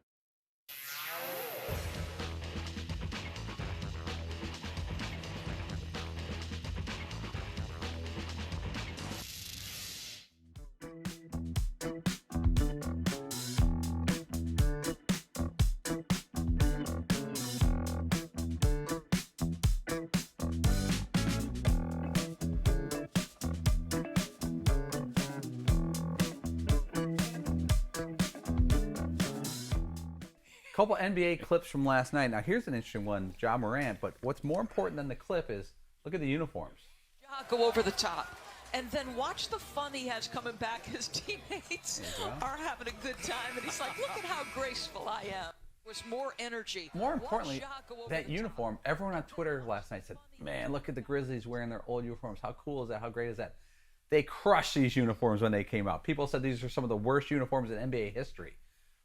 Couple NBA clips from last night. Now, here's an interesting one, Ja Morant, but what's more important than the clip is look at the uniforms. Go over the top. And then watch the fun he has coming back. His teammates are having a good time. And he's like, look at how graceful I am. With more energy. More importantly, that uniform, everyone on Twitter last night said, man, look at the Grizzlies wearing their old uniforms. How cool is that? How great is that? They crushed these uniforms when they came out. People said these are some of the worst uniforms in NBA history.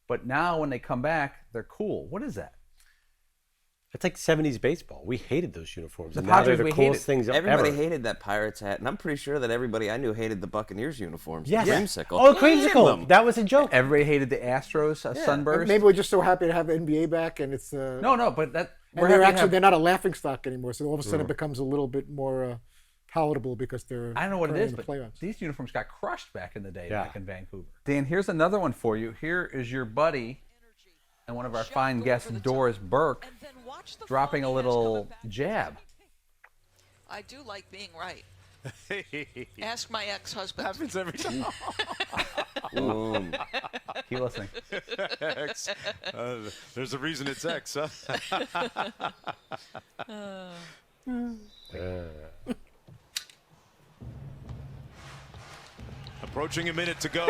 But now when they come back, they're cool. What is that? It's like 70s baseball. We hated those uniforms. The And now they're Padres, the we coolest things Everybody ever. hated that Pirates hat, and I'm pretty sure that everybody I knew hated the Buccaneers uniforms. Yes. The creamsicle. Oh, Hated creamsicle. them. That was a joke. Everybody hated the Astros sunburst. Maybe we're just so happy to have the NBA back, and it's No, but that and they're not a laughing stock anymore. So all of a sudden Mhm. it becomes a little bit more palatable because they're I don't know what it currently is, in the but playoffs. these uniforms got crushed back in the day, Yeah. back in Vancouver. Dan, here's another one for you. Here is your buddy and one of our fine guests, Doris Burke, dropping a little jab. I do like being right. Ask my ex-husband. Happens every time. Boom. Keep listening. X. There's a reason it's X, huh? Approaching a minute to go.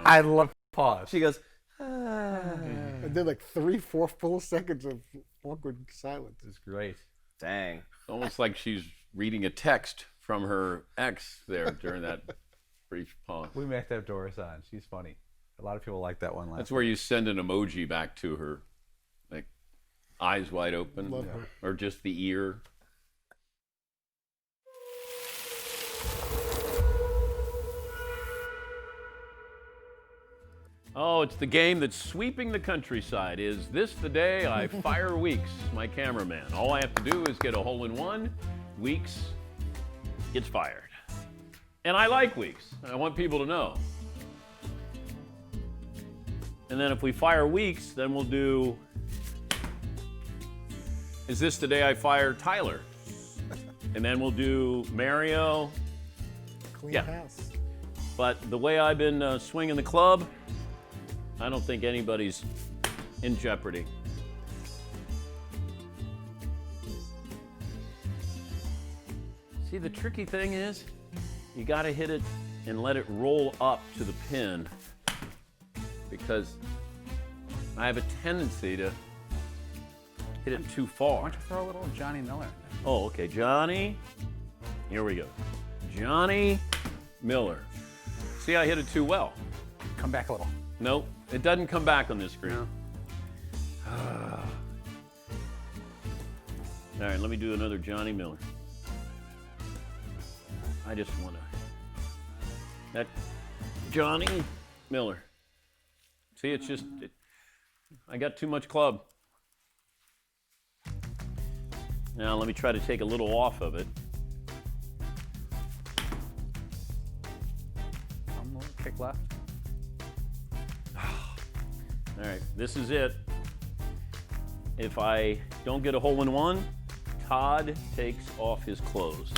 I love pause. She goes, And then like 3-4 full seconds of awkward silence. It's great. Dang. It's almost like she's reading a text from her ex there during that brief pause. We may have to have Doris on. She's funny. A lot of people like that one last That's where you send an emoji back to her, like eyes wide open, Love her. or just the ear. Oh, it's the game that's sweeping the countryside. Is this the day I fire Weeks, my cameraman? All I have to do is get a hole-in-one. Weeks gets fired. And I like Weeks. I want people to know. And then if we fire Weeks, then we'll do, is this the day I fire Tyler? And then we'll do Mario. Clean house. But the way I've been swinging the club, I don't think anybody's in jeopardy. See, the tricky thing is you got to hit it and let it roll up to the pin, because I have a tendency to hit it too far. Why don't you throw a little Johnny Miller? Oh, okay. Johnny. Here we go. Johnny Miller. See, I hit it too well. Come back a little. Nope, it doesn't come back on this screen. No. All right, let me do another Johnny Miller. I just want to. That Johnny Miller. See, it's just, I got too much club. Now let me try to take a little off of it. One more kick left. All right, this is it. If I don't get a hole-in-one, Todd takes off his clothes.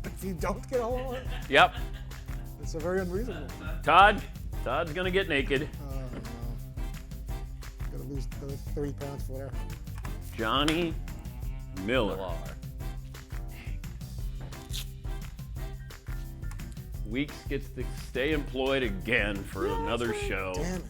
If you don't get a hole in, Yep. it's a very unreasonable. Todd's gonna get naked. Gotta lose 30 pounds for whatever. Johnny Miller. Weeks gets to stay employed again for another show. Damn it.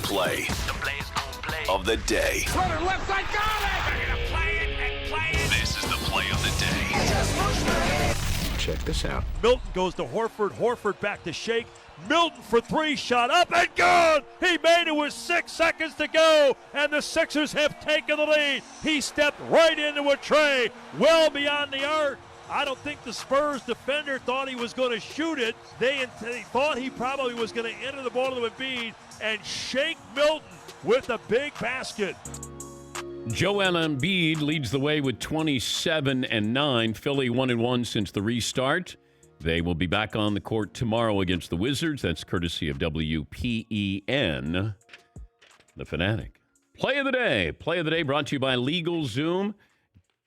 Play of the day. Left side, got it! They're gonna play it and play it. This is the play of the day. Check this out. Milton goes to Horford. Horford back to Shake. Milton for three, shot up and gone. He made it with 6 seconds to go, and the Sixers have taken the lead. He stepped right into a tray, well beyond the arc. I don't think the Spurs defender thought he was going to shoot it. They thought he probably was going to enter the ball to Embiid and shake Milton with a big basket. Joel Embiid leads the way with 27-9. Philly 1-1 since the restart. They will be back on the court tomorrow against the Wizards. That's courtesy of WPEN, The Fanatic. Play of the day. Play of the day brought to you by LegalZoom.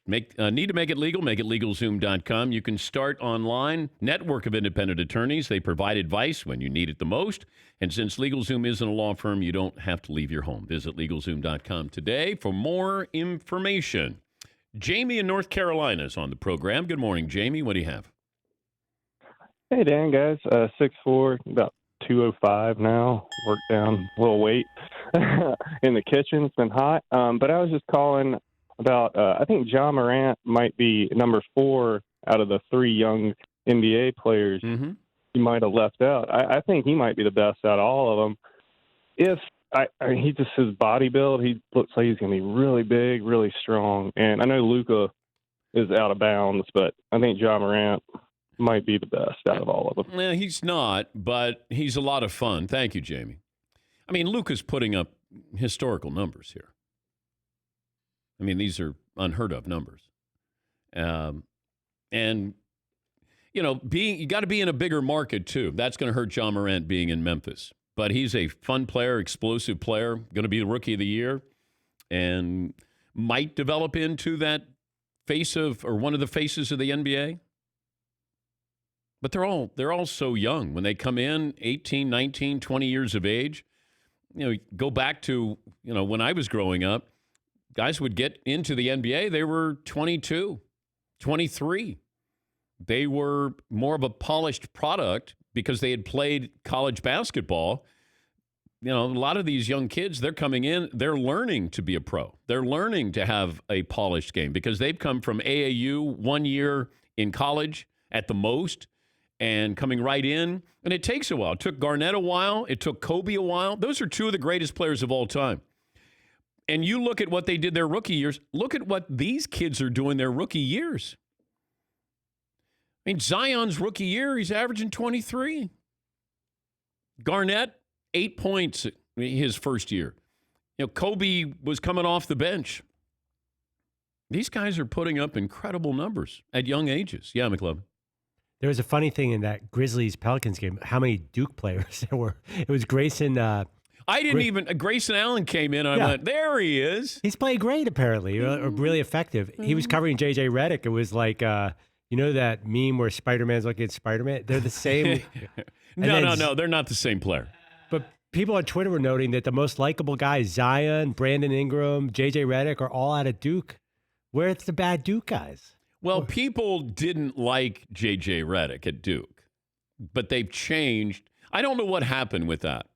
Need to make it legal? Make it LegalZoom.com. You can start online. Network of independent attorneys. They provide advice when you need it the most. And since LegalZoom isn't a law firm, you don't have to leave your home. Visit LegalZoom.com today for more information. Jamie in North Carolina is on the program. Good morning, Jamie. What do you have? Hey, Dan, guys. 6'4", about 205 now. Worked down a little weight in the kitchen. It's been hot. But I was just calling about, I think Ja Morant might be number 4 out of the 3 young NBA players he might have left out. I think he might be the best out of all of them. He just, his body build, he looks like he's going to be really big, really strong. And I know Luka is out of bounds, but I think Ja Morant might be the best out of all of them. Nah, he's not, but he's a lot of fun. Thank you, Jamie. I mean, Luka's putting up historical numbers here. I mean, these are unheard of numbers. And, you know, you got to be in a bigger market, too. That's going to hurt John Morant being in Memphis. But he's a fun player, explosive player, going to be the Rookie of the Year, and might develop into that one of the faces of the NBA. But they're all so young. When they come in, 18, 19, 20 years of age, you know, go back to, you know, when I was growing up, guys would get into the NBA, they were 22, 23. They were more of a polished product because they had played college basketball. You know, a lot of these young kids, they're coming in, they're learning to be a pro. They're learning to have a polished game because they've come from AAU 1 year in college at the most and coming right in. And it takes a while. It took Garnett a while. It took Kobe a while. Those are two of the greatest players of all time. And you look at what they did their rookie years. Look at what these kids are doing their rookie years. I mean, Zion's rookie year, he's averaging 23. Garnett, 8 points his first year. You know, Kobe was coming off the bench. These guys are putting up incredible numbers at young ages. Yeah, McLovin. There was a funny thing in that Grizzlies-Pelicans game, how many Duke players there were. It was Grayson. Grayson Allen came in, and I went, there he is. He's played great, apparently, really effective. He was covering J.J. Redick. It was like, you know that meme where Spider-Man's looking at Spider-Man? They're the same. No, they're not the same player. But people on Twitter were noting that the most likable guys, Zion, Brandon Ingram, J.J. Redick, are all out of Duke. Where's the bad Duke guys? Well, people didn't like J.J. Redick at Duke, but they've changed. I don't know what happened with that.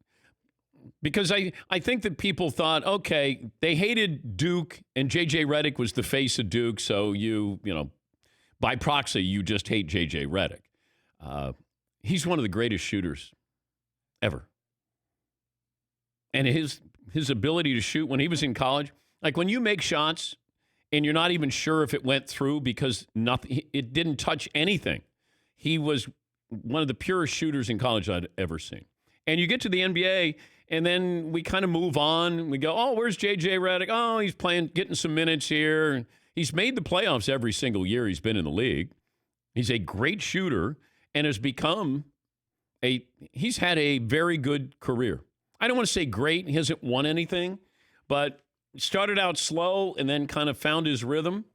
Because I think that people thought, okay, they hated Duke, and J.J. Redick was the face of Duke, so you know, by proxy, you just hate J.J. Redick. He's one of the greatest shooters ever. And his ability to shoot when he was in college, like when you make shots and you're not even sure if it went through because it didn't touch anything. He was one of the purest shooters in college I'd ever seen. And you get to the NBA, and then we kind of move on. We go, oh, where's J.J. Redick? Oh, he's getting some minutes here. He's made the playoffs every single year he's been in the league. He's a great shooter and has become he's had a very good career. I don't want to say great. He hasn't won anything, but started out slow and then kind of found his rhythm.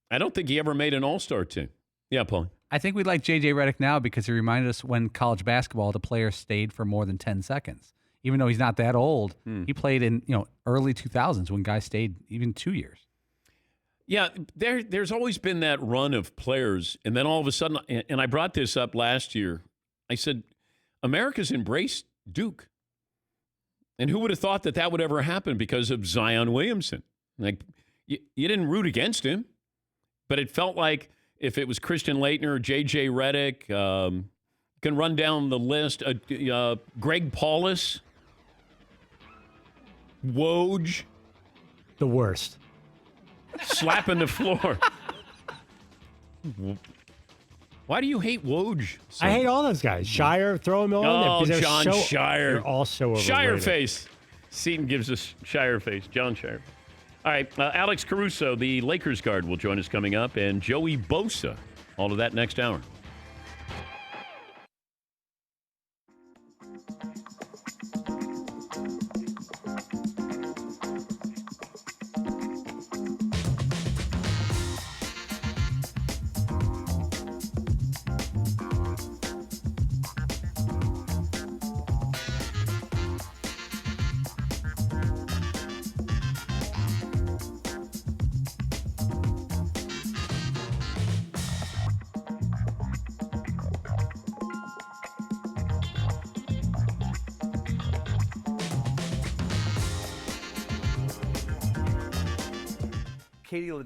I don't think he ever made an all-star team. Yeah, Paul. I think we like J.J. Redick now because he reminded us when college basketball, the player stayed for more than 10 seconds. Even though he's not that old, he played in early 2000s when guys stayed even 2 years. Yeah, there's always been that run of players, and then all of a sudden, and I brought this up last year, I said, America's embraced Duke. And who would have thought that would ever happen because of Zion Williamson? Like, you didn't root against him, but it felt like if it was Christian Laettner, J.J. Redick, can run down the list, Greg Paulus, Woj. The worst. Slapping the floor. Why do you hate Woj? I hate all those guys. Shire, throw them all in there. John Shire. They're all so overrated. Shire face. Seton gives us Shire face. John Shire. All right, Alex Caruso, the Lakers guard, will join us coming up, and Joey Bosa. All of that next hour.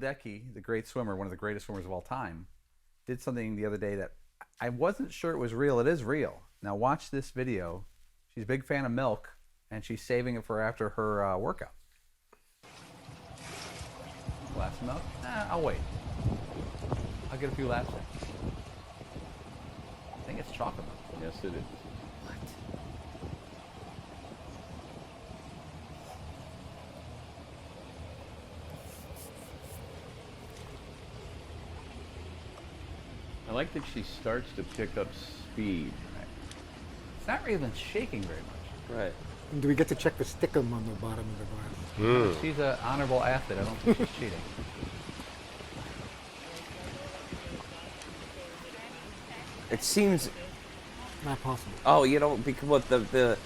Ledecky, the great swimmer, one of the greatest swimmers of all time, did something the other day that I wasn't sure it was real. It is real. Now watch this video. She's a big fan of milk, and she's saving it for after her workout. Glass of milk? I'll wait. I'll get a few laps in. think it's chocolate. Yes, it is. I like that she starts to pick up speed. It's not even shaking very much. Right. And do we get to check the stickum on the bottom of the glass? She's an honorable athlete. I don't think she's cheating. It seems Not possible. Oh, you know, because what the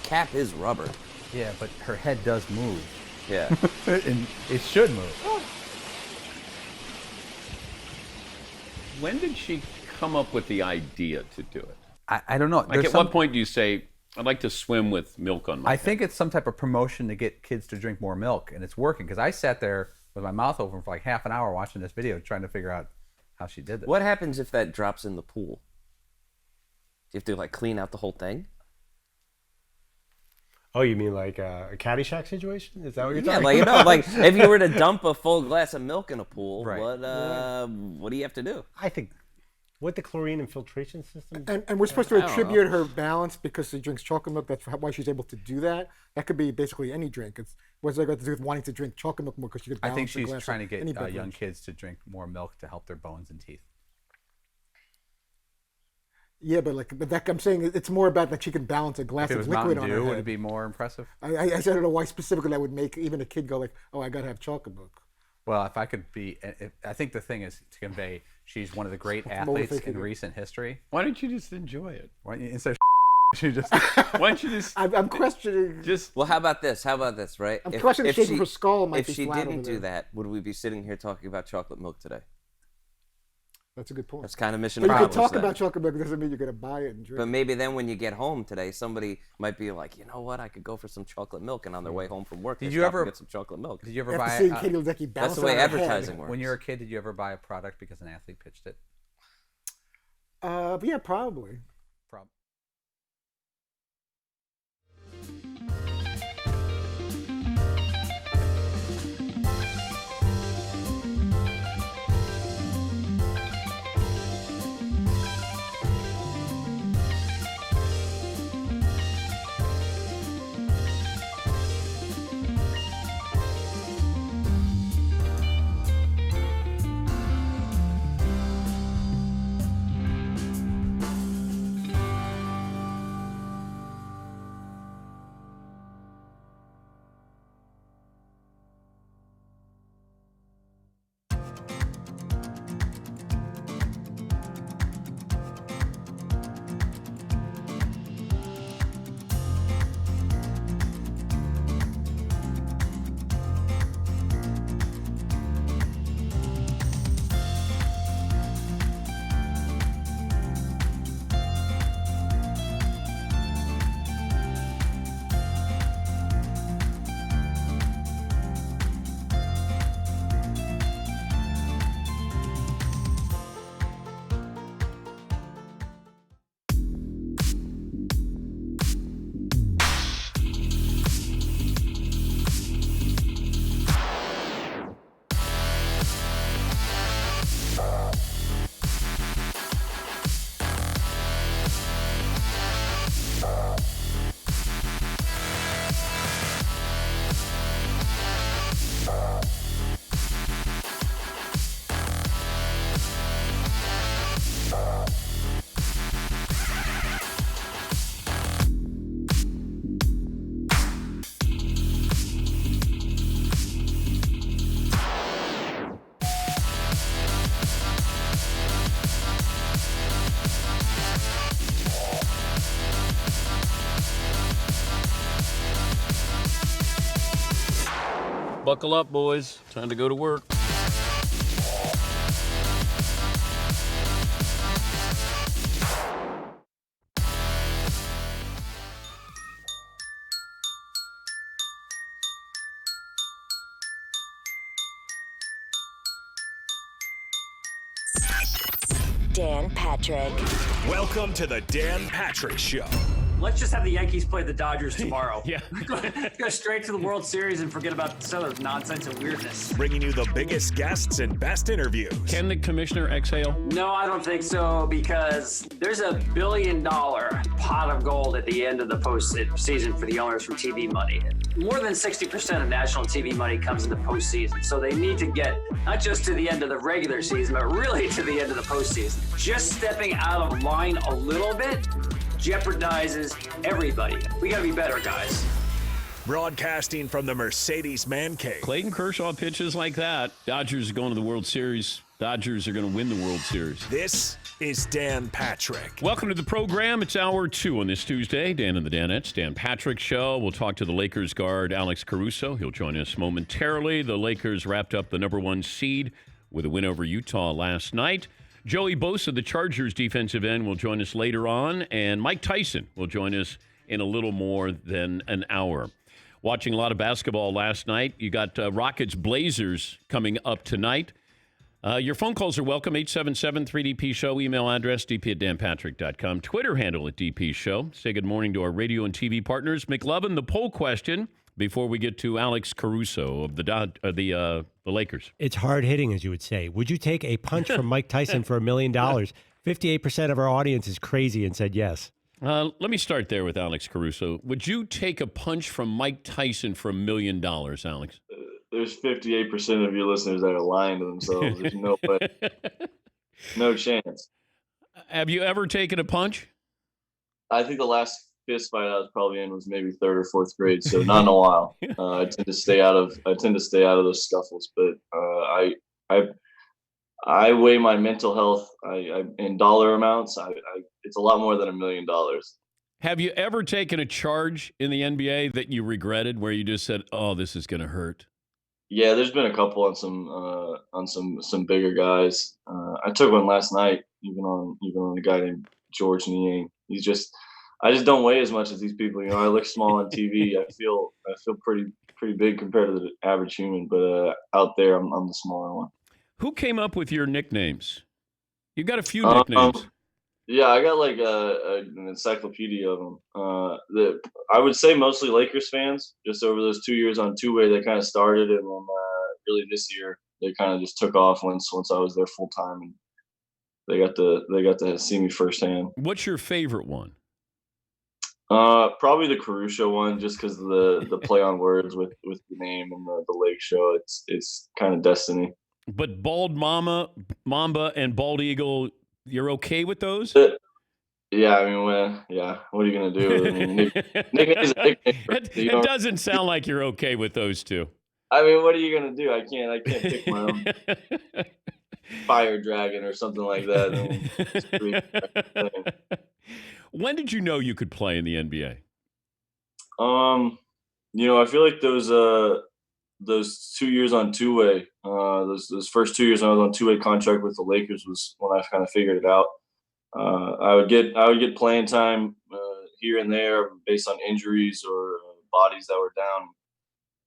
cap is rubber. Yeah, but her head does move. Yeah. And it should move. When did she come up with the idea to do it? I don't know. Like, at what point do you say, I'd like to swim with milk on my I think it's some type of promotion to get kids to drink more milk, and it's working. Because I sat there with my mouth open for like half an hour watching this video, trying to figure out how she did this. What happens if that drops in the pool? Do you have to like clean out the whole thing? Oh, you mean like a Caddyshack situation? Is that what you're Yeah, talking like, you about? know, like if you were to dump a full glass of milk in a pool, Right. what do you have to do? I think what the chlorine infiltration system. And we're supposed to attribute her balance because she drinks chocolate milk. That's why she's able to do that. That could be basically any drink. What's that got to do with wanting to drink chocolate milk more because she could balance I think the she's glass trying to of get any young beverage. kids to drink more milk to help their bones and teeth. Yeah, but that, I'm saying it's more about that she can balance a glass If it of was liquid Mountain on her Dew, head. would it be more impressive? I said I don't know why specifically that would make even a kid go like, oh, I got to have chocolate milk. Well, if I could be, I think the thing is to convey she's one of the great athletes in thinking. recent history. Why don't you just enjoy it? Why, instead of she just. Why don't you just? I'm questioning. Just Well, how about this? Right? I'm questioning the shape of her skull might If be she flat didn't over do there. that, would we be sitting here talking about chocolate milk today? That's a good point. That's kind of mission But you can accomplished. talk then. about chocolate milk doesn't mean you're going to buy it and drink But it. maybe then when you get home today, somebody might be like, you know what, I could go for some chocolate milk, and on their way home from work, Did they you stop ever and get some chocolate milk? Did you ever After buy? seeing Katie Ledecky That's bounce the way on her head. advertising works. When you were a kid, did you ever buy a product because an athlete pitched it? Yeah, probably. buckle up, boys. Time to go to work. Dan Patrick. Welcome to the Dan Patrick Show. Let's just have the Yankees play the Dodgers tomorrow. Yeah. Go straight to the World Series and forget about this other nonsense and weirdness. Bringing you the biggest guests and best interviews. Can the commissioner exhale? No, I don't think so, because there's a $1 billion pot of gold at the end of the postseason for the owners from TV money. More than 60% of national TV money comes in the postseason, so they need to get not just to the end of the regular season, but really to the end of the postseason. Just stepping out of line a little bit jeopardizes everybody. We got to be better, guys. Broadcasting from the Mercedes Man Cave. Clayton Kershaw pitches like that. Dodgers are going to the World Series. Dodgers are going to win the World Series. This is Dan Patrick. Welcome to the program. It's hour 2 on this Tuesday. Dan and the Danettes, Dan Patrick Show. We'll talk to the Lakers guard, Alex Caruso. He'll join us momentarily. The Lakers wrapped up the #1 seed with a win over Utah last night. Joey Bosa, the Chargers defensive end, will join us later on. And Mike Tyson will join us in a little more than an hour. Watching a lot of basketball last night. You got Rockets-Blazers coming up tonight. Your phone calls are welcome, 877-3DP-SHOW, email address, dp@danpatrick.com, Twitter handle @DP-SHOW. Say good morning to our radio and TV partners. McLovin, the poll question before we get to Alex Caruso of the Lakers. It's hard hitting, as you would say. Would you take a punch from Mike Tyson for $1 million? 58% of our audience is crazy and said yes. Let me start there with Alex Caruso. Would you take a punch from Mike Tyson for $1 million, Alex? There's 58% of your listeners that are lying to themselves. There's no way. No chance. Have you ever taken a punch? I think the last fist fight I was probably in was maybe 3rd or 4th grade, so not in a while. I tend to stay out of those scuffles, but I weigh my mental health in dollar amounts. It's a lot more than $1 million. Have you ever taken a charge in the NBA that you regretted, where you just said, "Oh, this is going to hurt"? Yeah, there's been a couple on some bigger guys. I took one last night, even on a guy named George Niang. I just don't weigh as much as these people. You know, I look small on TV. I feel pretty big compared to the average human, but out there, I'm the smaller one. Who came up with your nicknames? You got a few nicknames. Yeah, I got like an encyclopedia of them. I would say mostly Lakers fans. Just over those 2 years on two-way, they kind of started, and then really this year they kind of just took off once I was there full time, and they got to see me firsthand. What's your favorite one? Probably the Caruso one, just because of the play on words with the name and the lake show. It's kind of destiny. But Bald Mamba, and Bald Eagle, you're okay with those? Yeah, I mean, what are you gonna do? I mean, nickname's a nickname. It doesn't sound like you're okay with those two. I mean, what are you gonna do? I can't pick my own. Fire Dragon or something like that. When did you know you could play in the NBA? I feel like those 2 years on two-way, those first 2 years I was on two-way contract with the Lakers was when I kind of figured it out. I would get playing time here and there based on injuries or bodies that were down.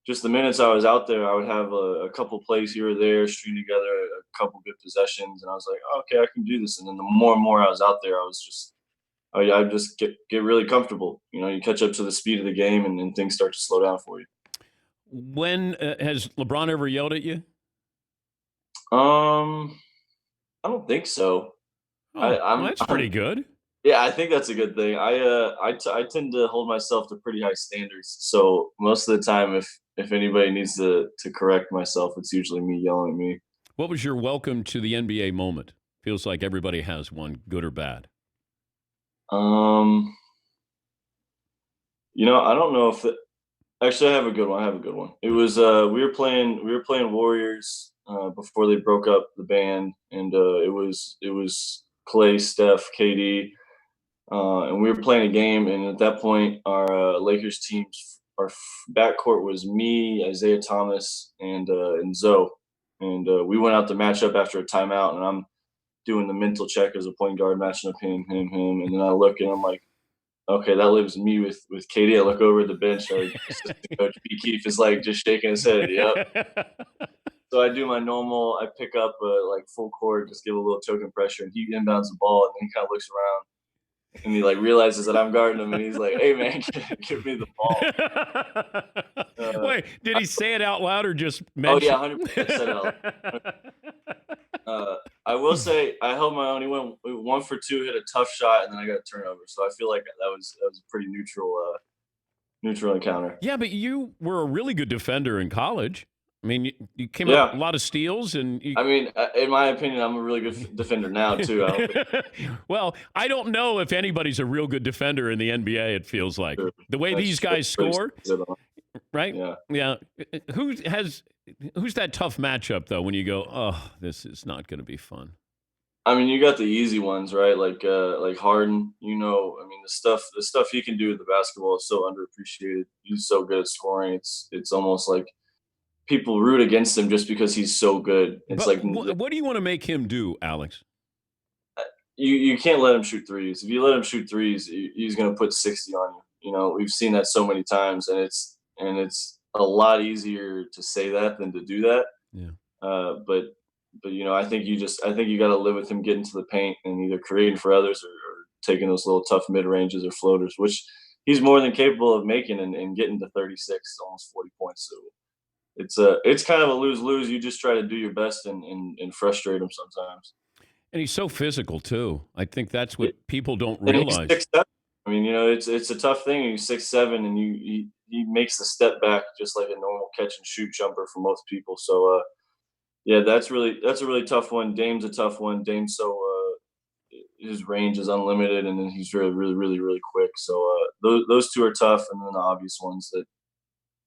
Just the minutes I was out there, I would have a couple plays here or there, string together a couple good possessions, and I was like, oh, okay, I can do this. And then the more and more I was out there, I just get really comfortable. You know, you catch up to the speed of the game, and then things start to slow down for you. When has LeBron ever yelled at you? I don't think so. Oh, that's pretty good. Yeah, I think that's a good thing. I tend to hold myself to pretty high standards. So most of the time, if anybody needs to correct myself, it's usually me yelling at me. What was your welcome to the NBA moment? Feels like everybody has one, good or bad. I don't know if actually I have a good one. It was we were playing Warriors before they broke up the band, and it was Clay, Steph, KD, and we were playing a game. And at that point, our Lakers teams, our backcourt was me, Isaiah Thomas, and Zoe, and we went out to match up after a timeout, and I'm doing the mental check as a point guard, matching up him, and then I look and I'm like, okay, that leaves me with KD. I look over at the bench. Assistant coach B. Keefe is like just shaking his head. Yep. So I do my normal. I pick up like full court, just give a little token pressure, and he inbounds the ball, and then he kind of looks around, and he like realizes that I'm guarding him, and he's like, "Hey man, give me the ball." Wait, did he say it out loud or just Oh mention? yeah, 100% said it out. I will say I held my own. He went 1 for 2, hit a tough shot, and then I got a turnover. So I feel like that was a pretty neutral encounter. Yeah, but you were a really good defender in college. I mean, you came up a lot of steals, and I mean, in my opinion, I'm a really good defender now too. Well, I don't know if anybody's a real good defender in the NBA. It feels like the way these guys score, right? Yeah. Who's that tough matchup though? When you go, oh, this is not going to be fun. I mean, you got the easy ones, right? Like Harden. I mean, the stuff he can do with the basketball is so underappreciated. He's so good at scoring. It's almost like people root against him just because he's so good. It's but what do you want to make him do, Alex? You can't let him shoot threes. If you let him shoot threes, he's going to put 60 on you. We've seen that so many times, and it's a lot easier to say that than to do that. Yeah. But I think you got to live with him getting to the paint and either creating for others or taking those little tough mid ranges or floaters, which he's more than capable of making and getting to 36, almost 40 points. So it's kind of a lose-lose. You just try to do your best and frustrate him sometimes. And he's so physical too. I think that's what people don't realize. He's 6'7". I mean, it's a tough thing. He's 6'7", and he makes the step back just like a normal catch and shoot jumper for most people. So yeah, that's a really tough one. Dame's a tough one. Dame's his range is unlimited, and then he's really, really, really, really quick. So those two are tough, and then the obvious ones that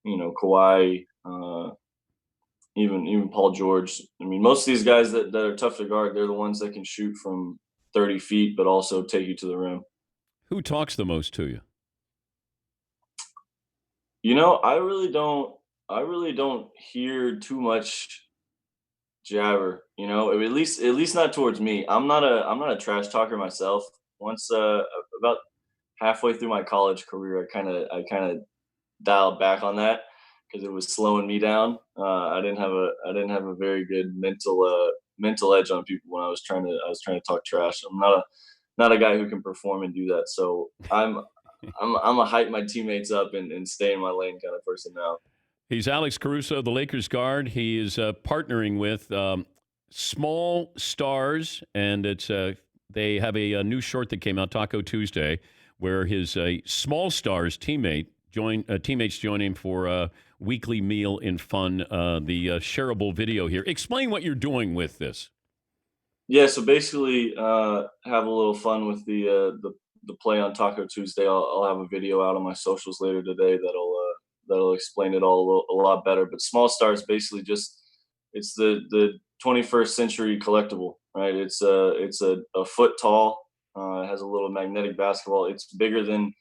Kawhi. Even Paul George. I mean, most of these guys that are tough to guard, they're the ones that can shoot from 30 feet, but also take you to the rim. Who talks the most to you? I really don't hear too much jabber. At least not towards me. I'm not a trash talker myself. Once about halfway through my college career, I kind of dialed back on that, because it was slowing me down. I didn't have a very good mental edge on people when I was trying to talk trash. I'm not a guy who can perform and do that. So I'm a hype my teammates up and stay in my lane kind of person now. He's Alex Caruso, the Lakers guard. He is partnering with Small Stars, and it's they have a new short that came out, Taco Tuesday, where his Small Stars teammates join him for a weekly meal in fun. The shareable video here. Explain what you're doing with this. Yeah, so basically, have a little fun with the play on Taco Tuesday. I'll have a video out on my socials later today that'll explain it all a lot better. But Small Stars basically it's the 21st century collectible, right? It's a foot tall. It has a little magnetic basketball. It's bigger than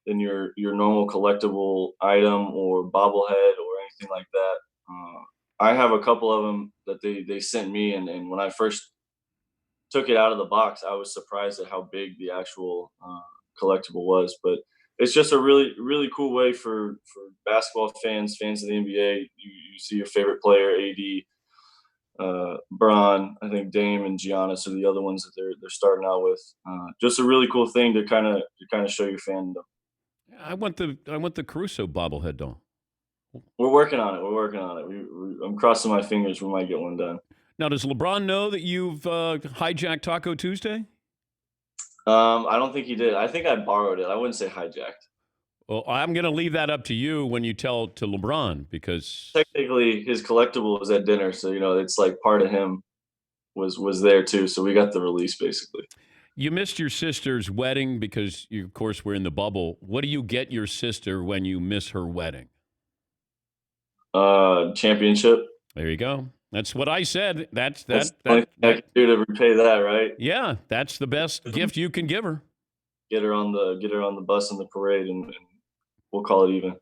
your normal collectible item or bobblehead or anything like that. I have a couple of them that they sent me, and when I first took it out of the box, I was surprised at how big the actual collectible was. But it's just a really, really cool way for basketball fans of the NBA. You see your favorite player, AD, Bron, I think Dame and Giannis are the other ones that they're starting out with. Just a really cool thing to kind of show your fandom. I want the Caruso bobblehead doll. We're working on it. I'm crossing my fingers. We might get one done. Now, does LeBron know that you've hijacked Taco Tuesday? I don't think he did. I think I borrowed it. I wouldn't say hijacked. Well, I'm going to leave that up to you when you tell to LeBron, because technically his collectible was at dinner, so it's like part of him was there too. So we got the release basically. You missed your sister's wedding because you, of course, were in the bubble. What do you get your sister when you miss her wedding? Championship. There you go. That's what I said. That's the only thing I can do to repay that, right? Yeah, that's the best gift you can give her. Get her on the bus and the parade, and we'll call it even.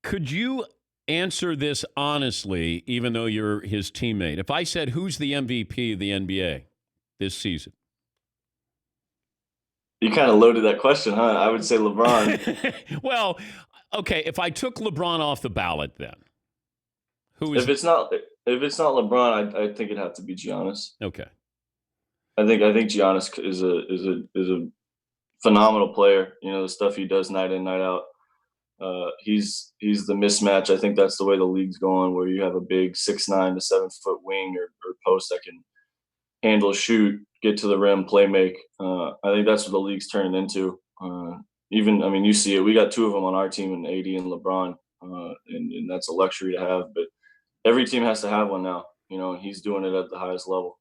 Could you answer this honestly, even though you're his teammate? If I said, who's the MVP of the NBA this season? You kind of loaded that question, huh? I would say LeBron. Well, okay, if I took LeBron off the ballot, then who is? If it's not LeBron, I think it'd have to be Giannis. Okay. I think Giannis is a phenomenal player. You know, the stuff he does night in, night out. He's the mismatch. I think that's the way the league's going, where you have a big 6'9" to 7 foot wing or post that can handle, shoot, get to the rim, play make. I think that's what the league's turning into. You see it. We got two of them on our team, in AD and LeBron, and that's a luxury to have. But every team has to have one now. You know, and he's doing it at the highest level.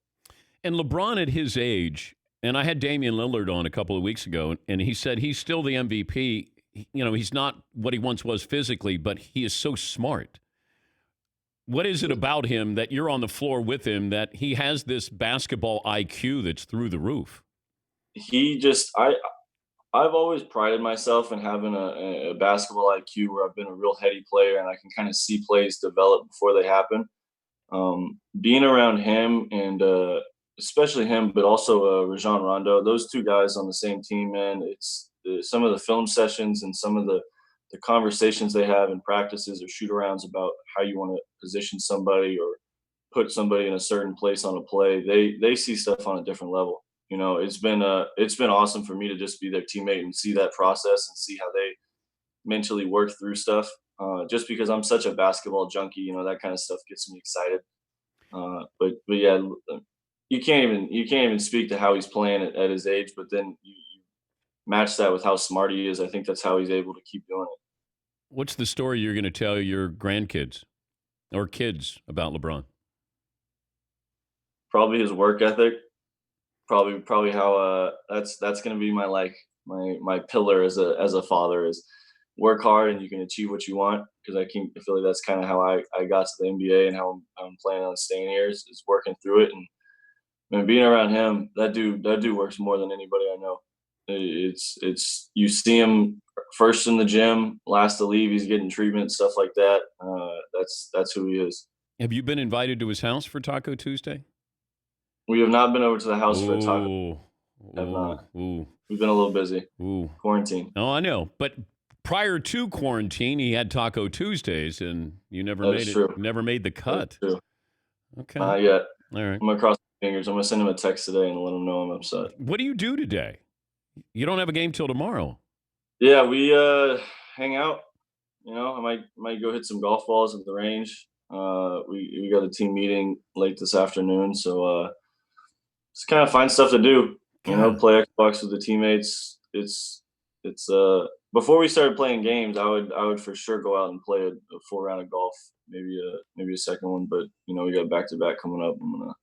And LeBron at his age, and I had Damian Lillard on a couple of weeks ago, and he said he's still the MVP. You know, he's not what he once was physically, but he is so smart. What is it about him that you're on the floor with him that he has this basketball IQ that's through the roof? I've always prided myself in having a basketball IQ where I've been a real heady player and I can kind of see plays develop before they happen. Being around him and especially him, but also Rajon Rondo, those two guys on the same team, man, it's some of the film sessions and some of the conversations they have in practices or shoot-arounds about how you want to position somebody or put somebody in a certain place on a play. They see stuff on a different level. You know, it's been awesome for me to just be their teammate and see that process and see how they mentally work through stuff. Just because I'm such a basketball junkie, you know, that kind of stuff gets me excited. But yeah, you can't even speak to how he's playing at his age. But then you match that with how smart he is. I think that's how he's able to keep doing it. What's the story you're going to tell your grandkids or kids about LeBron? Probably his work ethic. Probably how that's going to be my pillar as a father is work hard and you can achieve what you want, because I feel like that's kind of how I got to the NBA and how I'm planning on staying here is working through it. And being around him, that dude works more than anybody I know. It's you see him first in the gym, last to leave, he's getting treatment, stuff like that. That's who he is. Have you been invited to his house for Taco Tuesday? We have not been over to the house for a taco. Have not. We've been a little busy. Quarantine. Oh, I know. But prior to quarantine, he had Taco Tuesdays, and you never made the cut. True. Okay. Not yet. All right. I'm gonna cross my fingers. I'm gonna send him a text today and let him know I'm upset. What do you do today? You don't have a game till tomorrow. Yeah, we hang out. You know, I might go hit some golf balls at the range. We got a team meeting late this afternoon, so just kind of find stuff to do. You know, play Xbox with the teammates. It's before we started playing games, I would for sure go out and play a full round of golf, maybe a second one. But you know, we got back to back coming up. I'm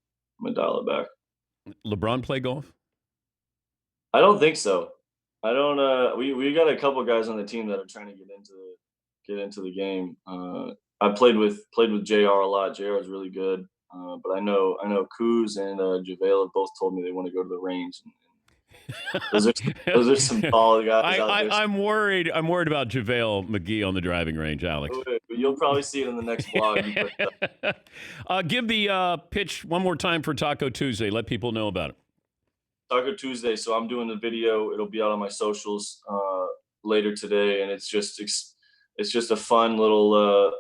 gonna dial it back. LeBron play golf? I don't think so. I don't. We got a couple guys on the team that are trying to get into the game. I played with JR a lot. JR is really good. But I know Kuz and JaVale have both told me they want to go to the range. Those are some tall guys out there. I'm worried about JaVale McGee on the driving range, Alex. You'll probably see it in the next vlog. Give the pitch one more time for Taco Tuesday. Let people know about it. Taco Tuesday. So I'm doing the video. It'll be out on my socials later today, and it's just a fun little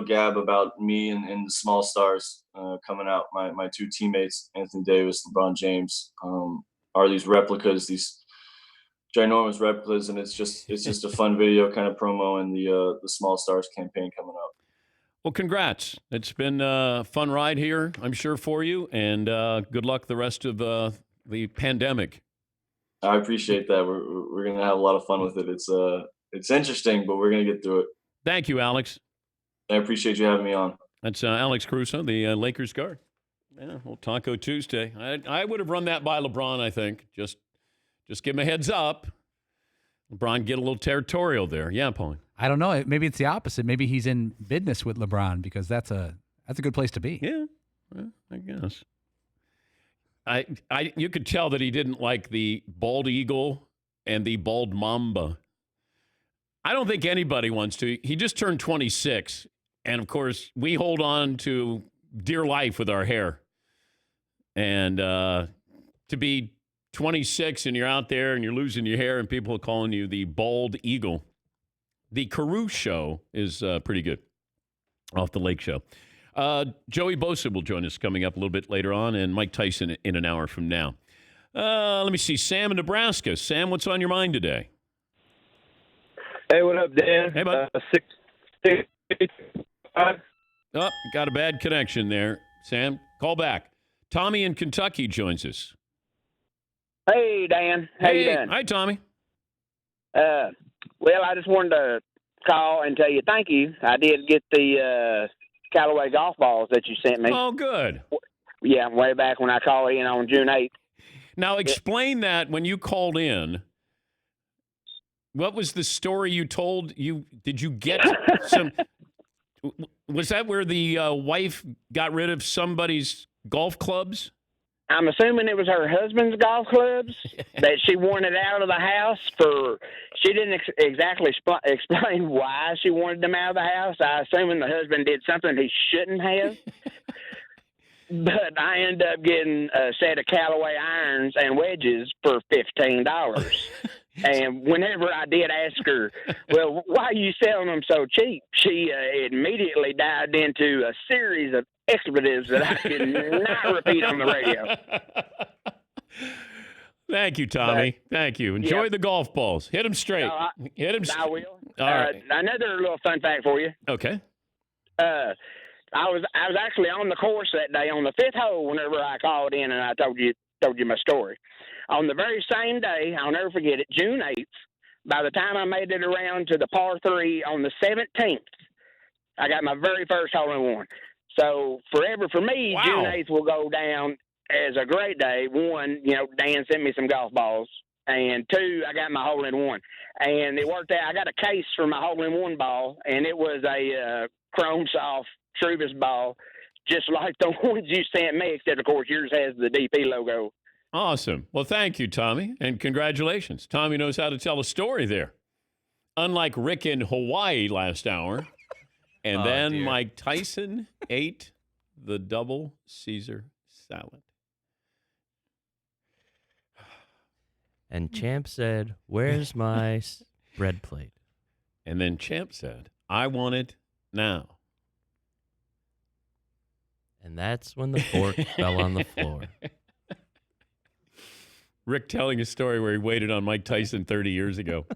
gab about me and the small stars coming out. My two teammates, Anthony Davis, LeBron James, are these replicas, these ginormous replicas, and it's just a fun video kind of promo in the Small Stars campaign coming up. Well, congrats. It's been a fun ride here, I'm sure, for you, and good luck the rest of the pandemic. I appreciate that. We're gonna have a lot of fun with it. It's interesting, but we're gonna get through it. Thank you, Alex. I appreciate you having me on. That's Alex Caruso, the Lakers guard. Yeah, well, Taco Tuesday. I would have run that by LeBron, I think. Just give him a heads up. LeBron get a little territorial there. Yeah, Pauline. I don't know. Maybe it's the opposite. Maybe he's in business with LeBron because that's a good place to be. Yeah, well, I guess. You could tell that he didn't like the bald eagle and the bald mamba. I don't think anybody wants to. He just turned 26. And, of course, we hold on to dear life with our hair. And to be 26 and you're out there and you're losing your hair and people are calling you the bald eagle. The Caruso is pretty good off the Lake Show. Joey Bosa will join us coming up a little bit later on, and Mike Tyson in an hour from now. Let me see. Sam in Nebraska. Sam, what's on your mind today? Hey, what up, Dan? Hey, bud. 6-5. Oh, got a bad connection there, Sam. Call back. Tommy in Kentucky joins us. Hey, Dan. How you doing? Hi, Tommy. Well, I just wanted to call and tell you thank you. I did get the Callaway golf balls that you sent me. Oh, good. Yeah, way back when I called in on June 8th. Now, explain that when you called in. What was the story you told? Did you get some? Was that where the wife got rid of somebody's golf clubs? I'm assuming it was her husband's golf clubs that she wanted out of the house for. She didn't exactly explain why she wanted them out of the house. I assuming the husband did something he shouldn't have. But I ended up getting a set of Callaway irons and wedges for $15. And whenever I did ask her, well, why are you selling them so cheap? She immediately dived into a series of expletives that I can not repeat on the radio. Thank you, Tommy. Thank you. Enjoy the golf balls. Hit them straight. Hit them. I will. All right. Another little fun fact for you. Okay. I was actually on the course that day on the 5th hole whenever I called in and I told you my story. On the very same day, I'll never forget it, June 8th, by the time I made it around to the par 3 on the 17th, I got my very first hole-in-one. So forever for me, wow. June 8th will go down as a great day. One, Dan sent me some golf balls. And two, I got my hole-in-one. And it worked out. I got a case for my hole-in-one ball, and it was a chrome soft Trouba's ball, just like the ones you sent me, except, of course, yours has the DP logo. Awesome. Well, thank you, Tommy, and congratulations. Tommy knows how to tell a story there. Unlike Rick in Hawaii last hour. And then Mike Tyson ate the double Caesar salad. And Champ said, "Where's my bread plate?" And then Champ said, "I want it now." And that's when the fork fell on the floor. Rick telling a story where he waited on Mike Tyson 30 years ago.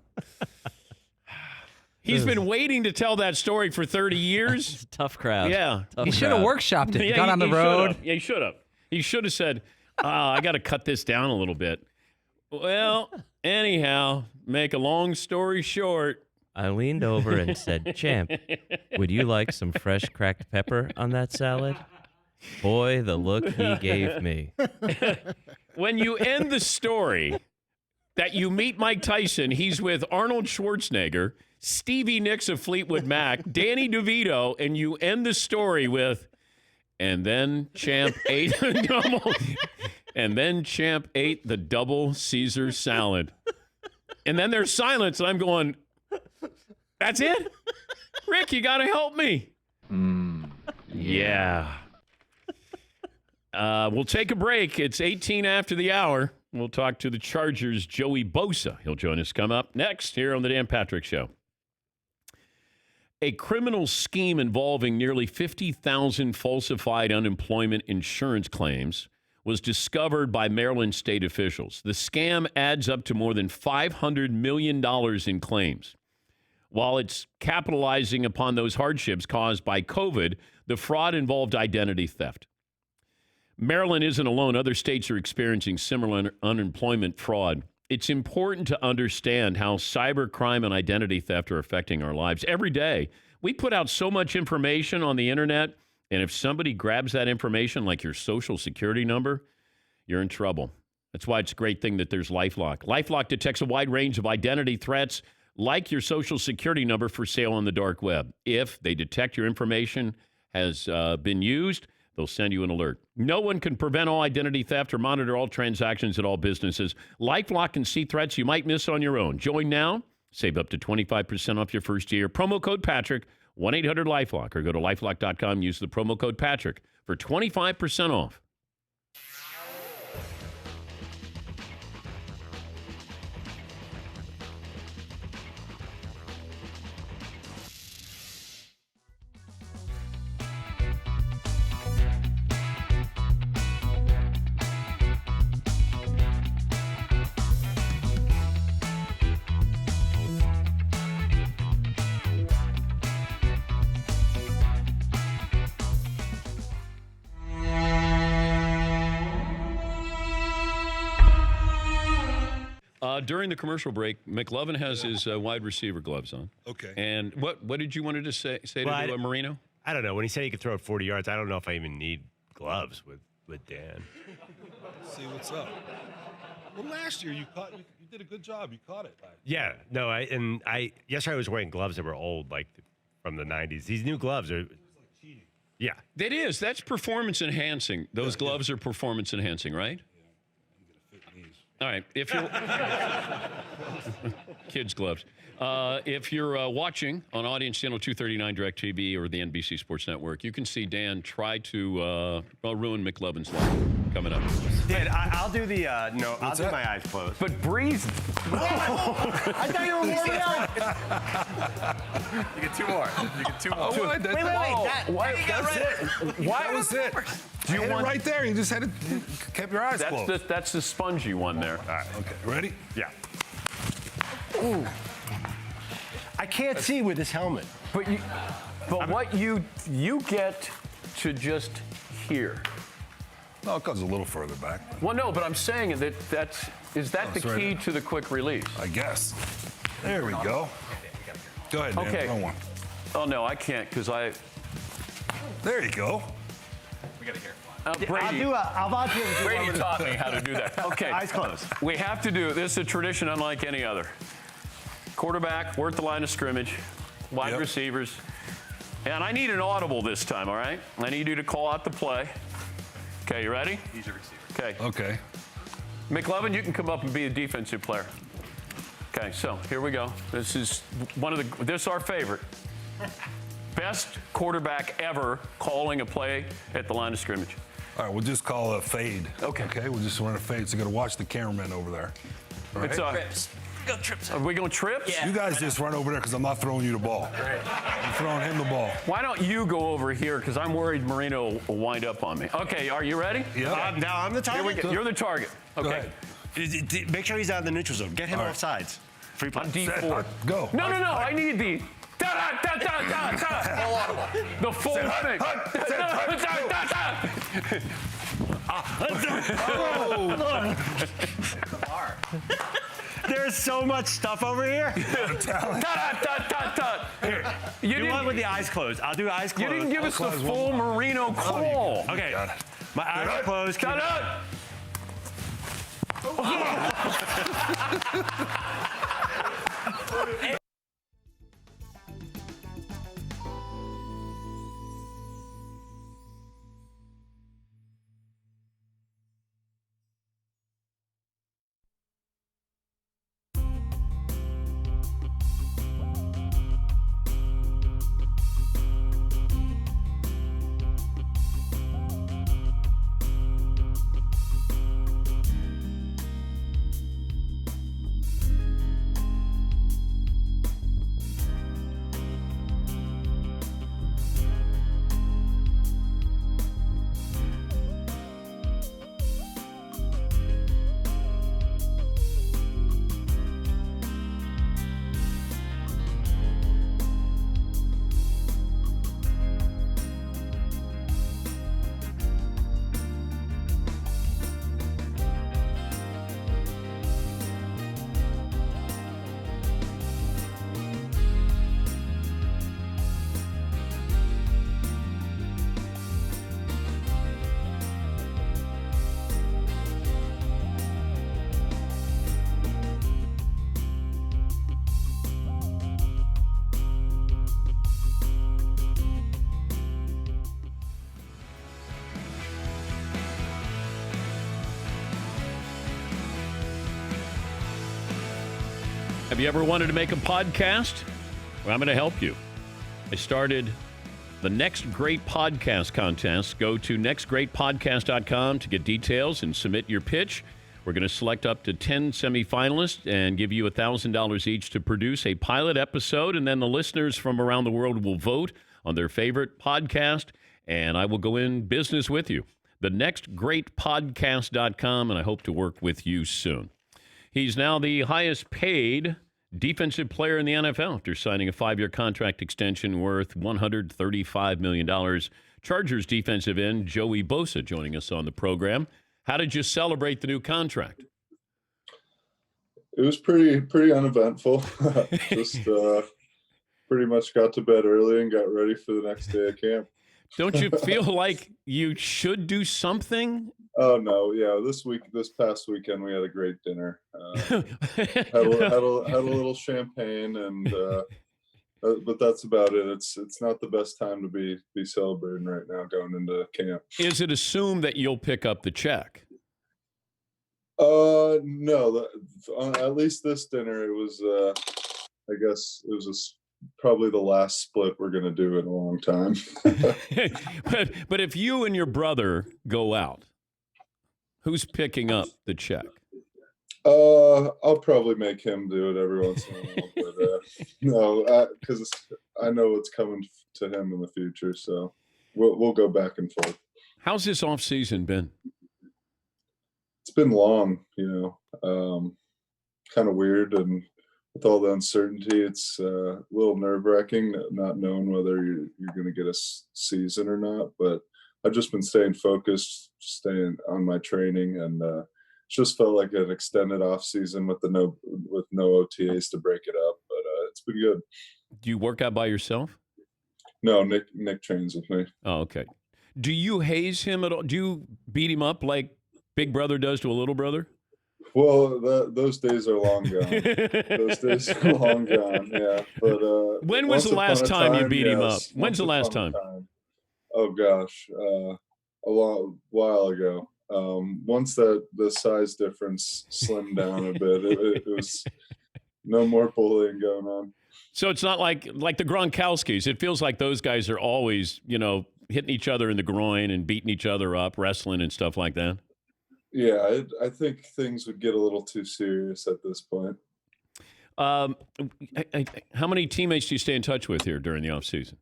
He's been waiting to tell that story for 30 years. It's a tough crowd. Yeah. He should have workshopped it. Yeah, Got on the road. Yeah, he should have. He should have said, I got to cut this down a little bit. Well, anyhow, make a long story short. I leaned over and said, "Champ, would you like some fresh cracked pepper on that salad?" Boy, the look he gave me. When you end the story that you meet Mike Tyson, he's with Arnold Schwarzenegger, Stevie Nicks of Fleetwood Mac, Danny DeVito, and you end the story with, and then Champ ate the double Caesar salad. And then there's silence, and I'm going, that's it? Rick, you got to help me. Yeah. We'll take a break. It's 18 after the hour. We'll talk to the Chargers' Joey Bosa. He'll join us come up next here on the Dan Patrick Show. A criminal scheme involving nearly 50,000 falsified unemployment insurance claims was discovered by Maryland state officials. The scam adds up to more than $500 million in claims. While it's capitalizing upon those hardships caused by COVID, the fraud involved identity theft. Maryland isn't alone. Other states are experiencing similar unemployment fraud. It's important to understand how cybercrime and identity theft are affecting our lives. Every day, we put out so much information on the internet, and if somebody grabs that information, like your social security number, you're in trouble. That's why it's a great thing that there's LifeLock. LifeLock detects a wide range of identity threats, like your social security number for sale on the dark web. If they detect your information has been used, they'll send you an alert. No one can prevent all identity theft or monitor all transactions at all businesses. LifeLock can see threats you might miss on your own. Join now. Save up to 25% off your first year. Promo code Patrick, 1-800-LifeLock, or go to LifeLock.com. Use the promo code Patrick for 25% off. during the commercial break, McLovin has his wide receiver gloves on. Okay. And what did you wanted to say to Marino? I don't know. When he said he could throw it 40 yards, I don't know if I even need gloves with Dan. See what's up. Well, last year you did a good job. You caught it. Yeah. No, yesterday I was wearing gloves that were old, like from the 90s. These new gloves are. Yeah. That is. That's performance enhancing. Those gloves are performance enhancing, right? All right. If you're kids' gloves. If you're watching on Audience Channel 239 DirecTV or the NBC Sports Network, you can see Dan try to ruin McLovin's life coming up. Dan, I'll do the I'll do my eyes closed. But breathe. I thought you were warming up. You get two more. Wait. That's it. Why was it? Do you want right there? You just had to keep your eyes closed. That's the spongy one there. All right. Okay. Ready? Yeah. Ooh. I can't see with this helmet. But what you get to just hear. No, it goes a little further back. Well, no, but I'm saying is that the key to the quick release? I guess. There we go. Go ahead, Dan. Okay. Throw one. Oh no, I can't because I. There you go. We got to hear. Brady, I'll volunteer to do Brady taught me how to do that. Okay. Eyes closed. We have to do this. Is a tradition unlike any other. Quarterback, we're at the line of scrimmage, wide receivers. And I need an audible this time, all right? I need you to call out the play. Okay, you ready? He's your receiver. Okay. Okay. McLovin, you can come up and be a defensive player. Okay, so here we go. This is this is our favorite. Best quarterback ever calling a play at the line of scrimmage. All right, we'll just call a fade. Okay. Okay, we'll just run a fade. So you got to watch the cameraman over there. All right? It's Trips. Go trips. Are we going trips? Yeah. You guys just run over there because I'm not throwing you the ball. Right. I'm throwing him the ball. Why don't you go over here? Because I'm worried Marino will wind up on me. Okay, are you ready? Yeah. Now I'm the Here we target. go. You're the target. Okay. Go ahead. Make sure he's out of the neutral zone. Get him All right. off sides. Free play. On D4. Go. No. I need the da-da-da-da-da-da. The full thing. There's so much stuff over here. Here. You want with the eyes closed. I'll do eyes You closed. didn't give us the full Marino call. Okay. My eyes are closed. Cut out. Have you ever wanted to make a podcast? Well, I'm going to help you. I started the Next Great Podcast contest. Go to nextgreatpodcast.com to get details and submit your pitch. We're going to select up to 10 semifinalists and give you $1,000 each to produce a pilot episode. And then the listeners from around the world will vote on their favorite podcast. And I will go in business with you. The nextgreatpodcast.com, and I hope to work with you soon. He's now the highest paid defensive player in the NFL after signing a 5-year contract extension worth $135 million. Chargers defensive end Joey Bosa joining us on the program. How did you celebrate the new contract? It was pretty uneventful. Just pretty much got to bed early and got ready for the next day of camp. Don't you feel like you should do something? Oh no, yeah. This past weekend, we had a great dinner. Had a little champagne, and but that's about it. It's not the best time to be celebrating right now going into camp. Is it assumed that you'll pick up the check? No. At least this dinner, it was. I guess it was probably the last split we're gonna do in a long time. but if you and your brother go out, who's picking up the check? I'll probably make him do it every once in a while, but no, because I know what's coming to him in the future, so we'll go back and forth. How's this off season been? It's been long, kind of weird, and with all the uncertainty, it's a little nerve-wracking not knowing whether you're going to get a season or not. But I've just been staying focused, staying on my training, and just felt like an extended off season with no OTAs to break it up. But it's been good. Do you work out by yourself? No, Nick trains with me. Oh, okay. Do you haze him at all? Do you beat him up like big brother does to a little brother? Well, those days are long gone. Those days are long gone, yeah. But when was the last time you beat him up? When's the last time? Oh gosh, a while ago. Once the size difference slimmed down a bit, it was no more bullying going on. So it's not like the Gronkowskis. It feels like those guys are always, hitting each other in the groin and beating each other up, wrestling and stuff like that. Yeah, I think things would get a little too serious at this point. How many teammates do you stay in touch with here during the off season?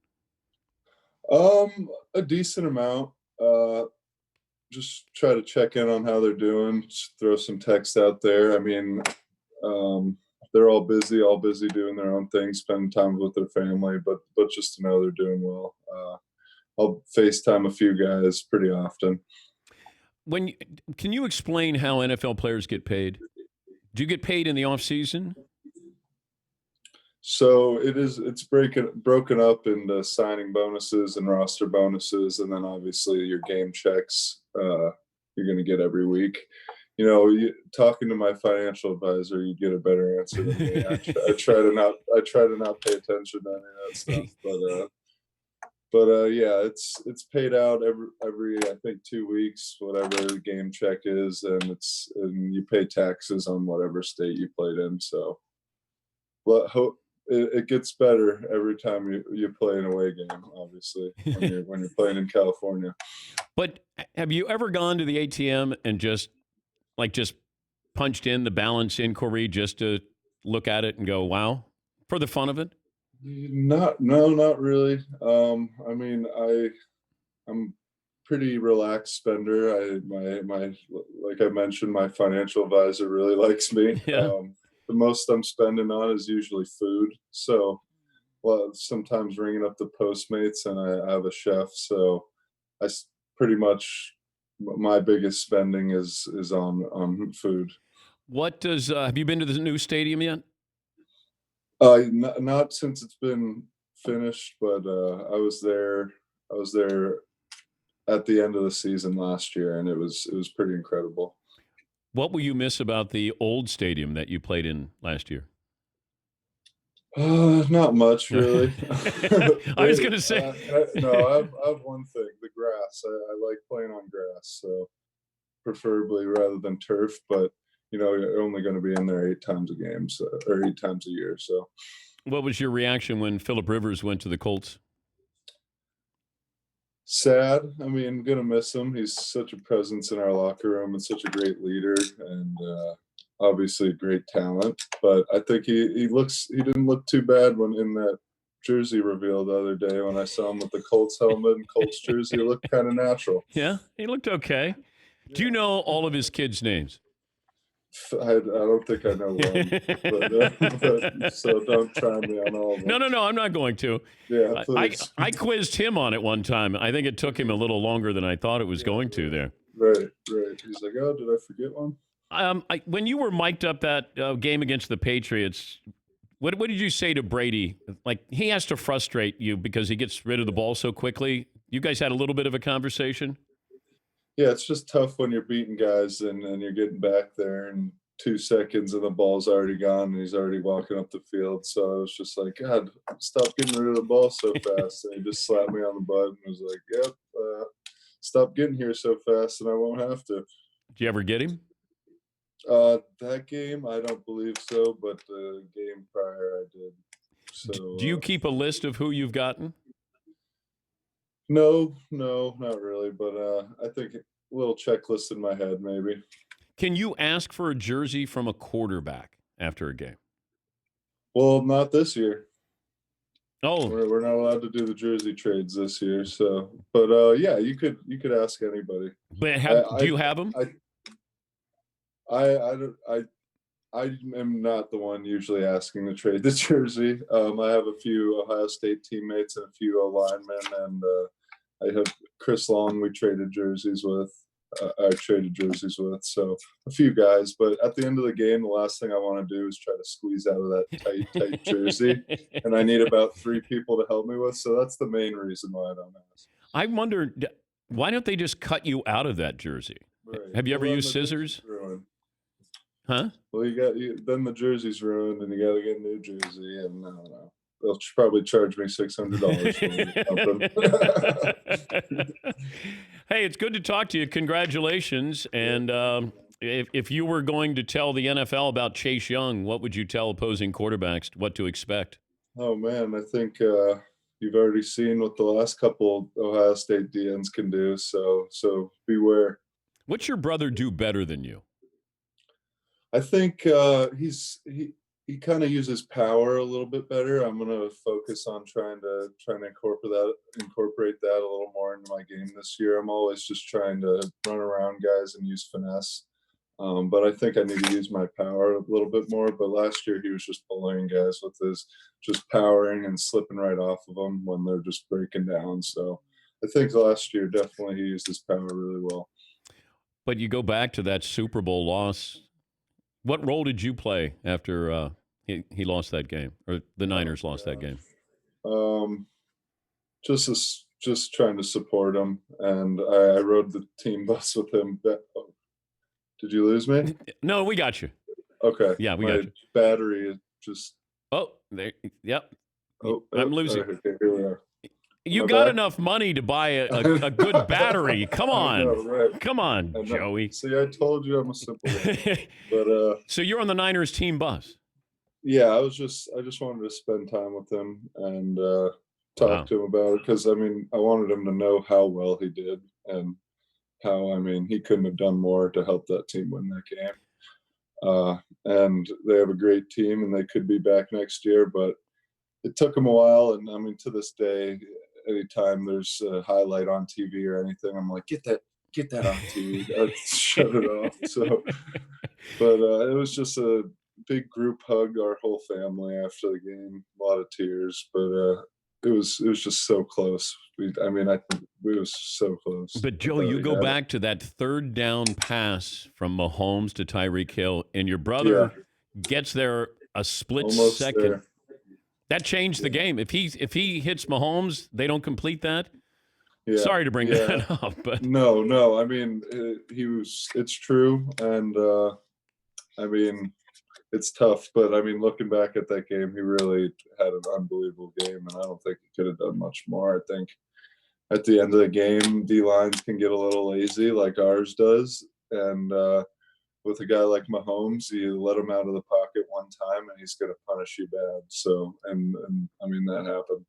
A decent amount. Just try to check in on how they're doing. Just throw some text out there. I mean, they're all busy doing their own thing, spending time with their family, but just to know they're doing well. I'll FaceTime a few guys pretty often. Can you explain how NFL players get paid? Do you get paid in the off season? So it's broken up into signing bonuses and roster bonuses, and then obviously your game checks you're going to get every week. Talking to my financial advisor, you get a better answer than me. I try to not pay attention to any of that stuff, but yeah, it's paid out every I think 2 weeks, whatever the game check is, and you pay taxes on whatever state you played in. So, it gets better every time you play an away game, obviously, when you're playing in California. But have you ever gone to the ATM and just punched in the balance inquiry just to look at it and go, wow, for the fun of it? Not really. I mean, I'm pretty relaxed spender. Like I mentioned, my financial advisor really likes me. Yeah. The most I'm spending on is usually food. So, sometimes ringing up the Postmates, and I have a chef. So, pretty much my biggest spending is on food. What does have you been to the new stadium yet? Not since it's been finished, but I was there at the end of the season last year, and it was pretty incredible. What will you miss about the old stadium that you played in last year? Not much, really. I was going to say. I have one thing: the grass. I like playing on grass, so preferably rather than turf. But you're only going to be in there 8 times a game, or 8 times a year. So, what was your reaction when Phillip Rivers went to the Colts? Sad. I mean, gonna miss him. He's such a presence in our locker room and such a great leader, and obviously great talent. But I think he didn't look too bad when in that jersey reveal the other day when I saw him with the Colts helmet and Colts jersey. It looked kind of natural. Yeah, he looked okay. Do you know all of his kids' names? I don't think I know one, but so don't try me on all of them. No, I'm not going to. Yeah, please. I quizzed him on it one time. I think it took him a little longer than I thought it was going to there. Right. He's like, oh, did I forget one? When you were mic'd up that game against the Patriots, what did you say to Brady? Like, he has to frustrate you because he gets rid of the ball so quickly. You guys had a little bit of a conversation? Yeah, it's just tough when you're beating guys and you're getting back there in 2 seconds and the ball's already gone and he's already walking up the field. So I was just like, God, stop getting rid of the ball so fast. And he just slapped me on the butt and was like, yep, stop getting here so fast and I won't have to. Did you ever get him? That game, I don't believe so, but the game prior I did. So, do you keep a list of who you've gotten? No, not really. But I think a little checklist in my head, maybe. Can you ask for a jersey from a quarterback after a game? Well, not this year. Oh, we're not allowed to do the jersey trades this year. So, but yeah, you could ask anybody. But do you have them? I am not the one usually asking to trade the jersey. I have a few Ohio State teammates and a few linemen, and I have Chris Long. We traded jerseys with. I traded jerseys with, so a few guys. But at the end of the game, the last thing I want to do is try to squeeze out of that tight jersey, and I need about 3 people to help me with. So that's the main reason why I don't ask. I wonder, why don't they just cut you out of that jersey? Right. Have you ever used scissors? Huh? Well, then the jersey's ruined, and you got to get a new jersey, and I don't know. They'll probably charge me $600 for something. Hey, it's good to talk to you. Congratulations. And if you were going to tell the NFL about Chase Young, what would you tell opposing quarterbacks what to expect? Oh, man, I think you've already seen what the last couple Ohio State DNs can do, so beware. What's your brother do better than you? I think he kind of uses power a little bit better. I'm going to focus on trying to incorporate that a little more into my game this year. I'm always just trying to run around guys and use finesse. But I think I need to use my power a little bit more. But last year he was just bullying guys with his just powering and slipping right off of them when they're just breaking down. So I think last year definitely he used his power really well. But you go back to that Super Bowl loss. What role did you play after he lost that game, or the Niners lost that game? Just trying to support him, and I rode the team bus with him. Did you lose me? No, we got you. Okay. Yeah, we got you. Battery is just. Oh, there. Yep. Oh, I'm losing. Okay, here we are. You got enough money to buy a good battery. Come on. Know, right? Come on, Joey. See, I told you I'm a simple man. But so you're on the Niners team bus? Yeah, I just wanted to spend time with him and talk to him about it, because I wanted him to know how well he did and how he couldn't have done more to help that team win that game. And they have a great team and they could be back next year, but it took them a while. And to this day, anytime there's a highlight on TV or anything, I'm like, get that on TV. Shut it off. So, but it was just a big group hug, our whole family after the game. A lot of tears, but it was just so close. We was so close. But Joe, you go back to that third down pass from Mahomes to Tyreek Hill, and your brother gets there a split second. There. That changed the game. If he hits Mahomes, they don't complete that. Yeah, sorry to bring that up, but no. It's true, and it's tough. But looking back at that game, he really had an unbelievable game, and I don't think he could have done much more. I think at the end of the game, D lines can get a little lazy, like ours does, and with a guy like Mahomes, you let him out of the pocket one time and he's going to punish you bad. So, and that happened.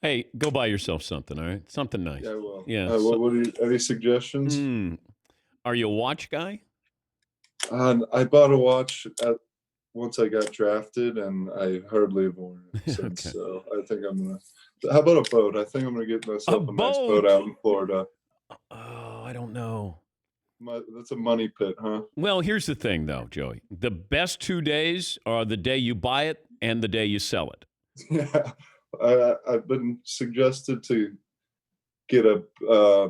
Hey, go buy yourself something, all right? Something nice. Yeah, I will. Yeah. What any suggestions? Are you a watch guy? I bought a watch once I got drafted, and I hardly have worn it since. Okay. So I think I'm going to. How about a boat? I think I'm going to get myself a nice boat out in Florida. Oh, I don't know. That's a money pit, huh? Well, here's the thing, though, Joey. The best 2 days are the day you buy it and the day you sell it. Yeah, I've been suggested to get a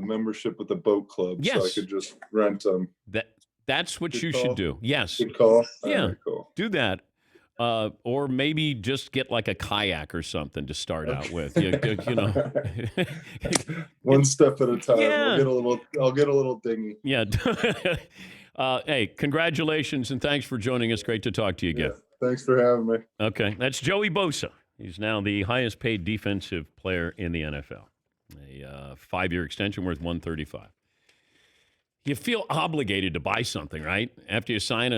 membership with the boat club, so I could just rent them. That's what Good you call. should do. Yes. Good call. Yeah. All right, cool. Do that. Or maybe just get like a kayak or something to start out with. You know. One step at a time. Yeah. I'll get a little dinghy. Yeah. Hey, congratulations and thanks for joining us. Great to talk to you again. Yeah, thanks for having me. Okay, that's Joey Bosa. He's now the highest paid defensive player in the NFL. A 5-year extension worth $135. You feel obligated to buy something, right? After you sign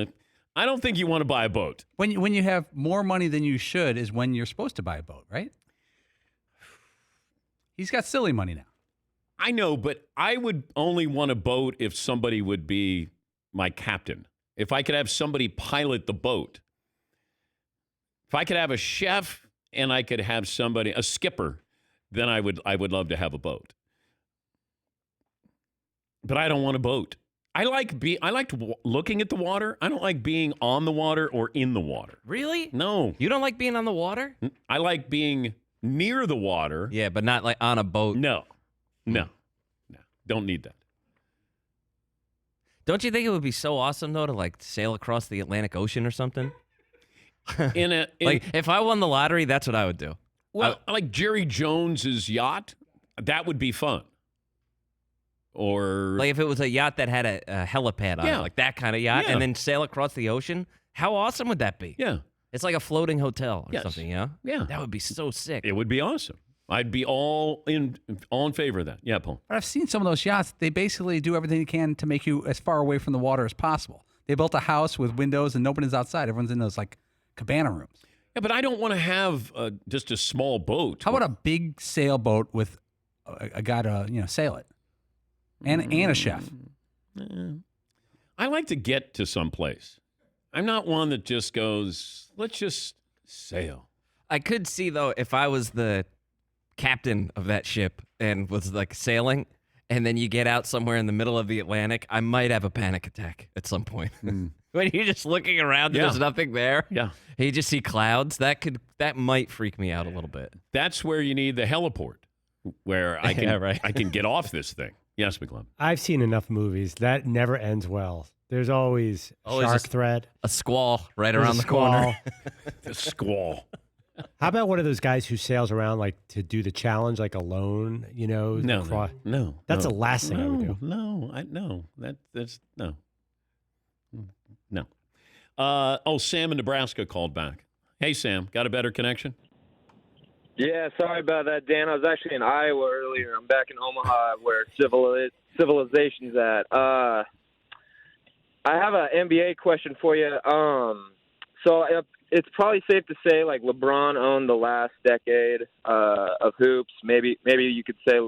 I don't think you want to buy a boat. When you have more money than you should is when you're supposed to buy a boat, right? He's got silly money now. I know, but I would only want a boat if somebody would be my captain. If I could have somebody pilot the boat. If I could have a chef and I could have a skipper, then I would love to have a boat. But I don't want a boat. I like looking at the water. I don't like being on the water or in the water. Really? No. You don't like being on the water? I like being near the water. Yeah, but not like on a boat. No. Don't need that. Don't you think it would be so awesome though to like sail across the Atlantic Ocean or something? Like if I won the lottery, that's what I would do. Well, like Jerry Jones's yacht, that would be fun. Or like if it was a yacht that had a helipad on it, like that kind of yacht, Yeah. and then sail across the ocean. How awesome would that be? Yeah. It's like a floating hotel or Yes. something, yeah? Yeah. That would be so sick. It would be awesome. I'd be all in favor of that. Yeah, Paul. But I've seen some of those yachts. They basically do everything they can to make you as far away from the water as possible. They built a house with windows and nobody's outside. Everyone's in those like cabana rooms. Yeah, but I don't want to have just a small boat. How about a big sailboat with a guy to sail it, and a chef? I like to get to some place. I'm not one that just goes, let's just sail. I could see though if I was the captain of that ship and was like sailing, and then you get out somewhere in the middle of the Atlantic, I might have a panic attack at some point. When you're just looking around and there's nothing there. Yeah. You just see clouds. That might freak me out a little bit. That's where you need the heliport, where I can Yeah, right. I can get off this thing. Yes, McClellan. I've seen enough movies. That never ends well. There's always Always shark a- threat. A squall right There's around a the corner. The squall. How about one of those guys who sails around like to do the challenge like alone? No. That's no. the last thing I would do. No. That's no. Sam in Nebraska called back. Hey, Sam, got a better connection? Yeah, sorry about that, Dan. I was actually in Iowa earlier. I'm back in Omaha where civilization's at. I have an NBA question for you. So it's probably safe to say like LeBron owned the last decade of hoops. Maybe you could say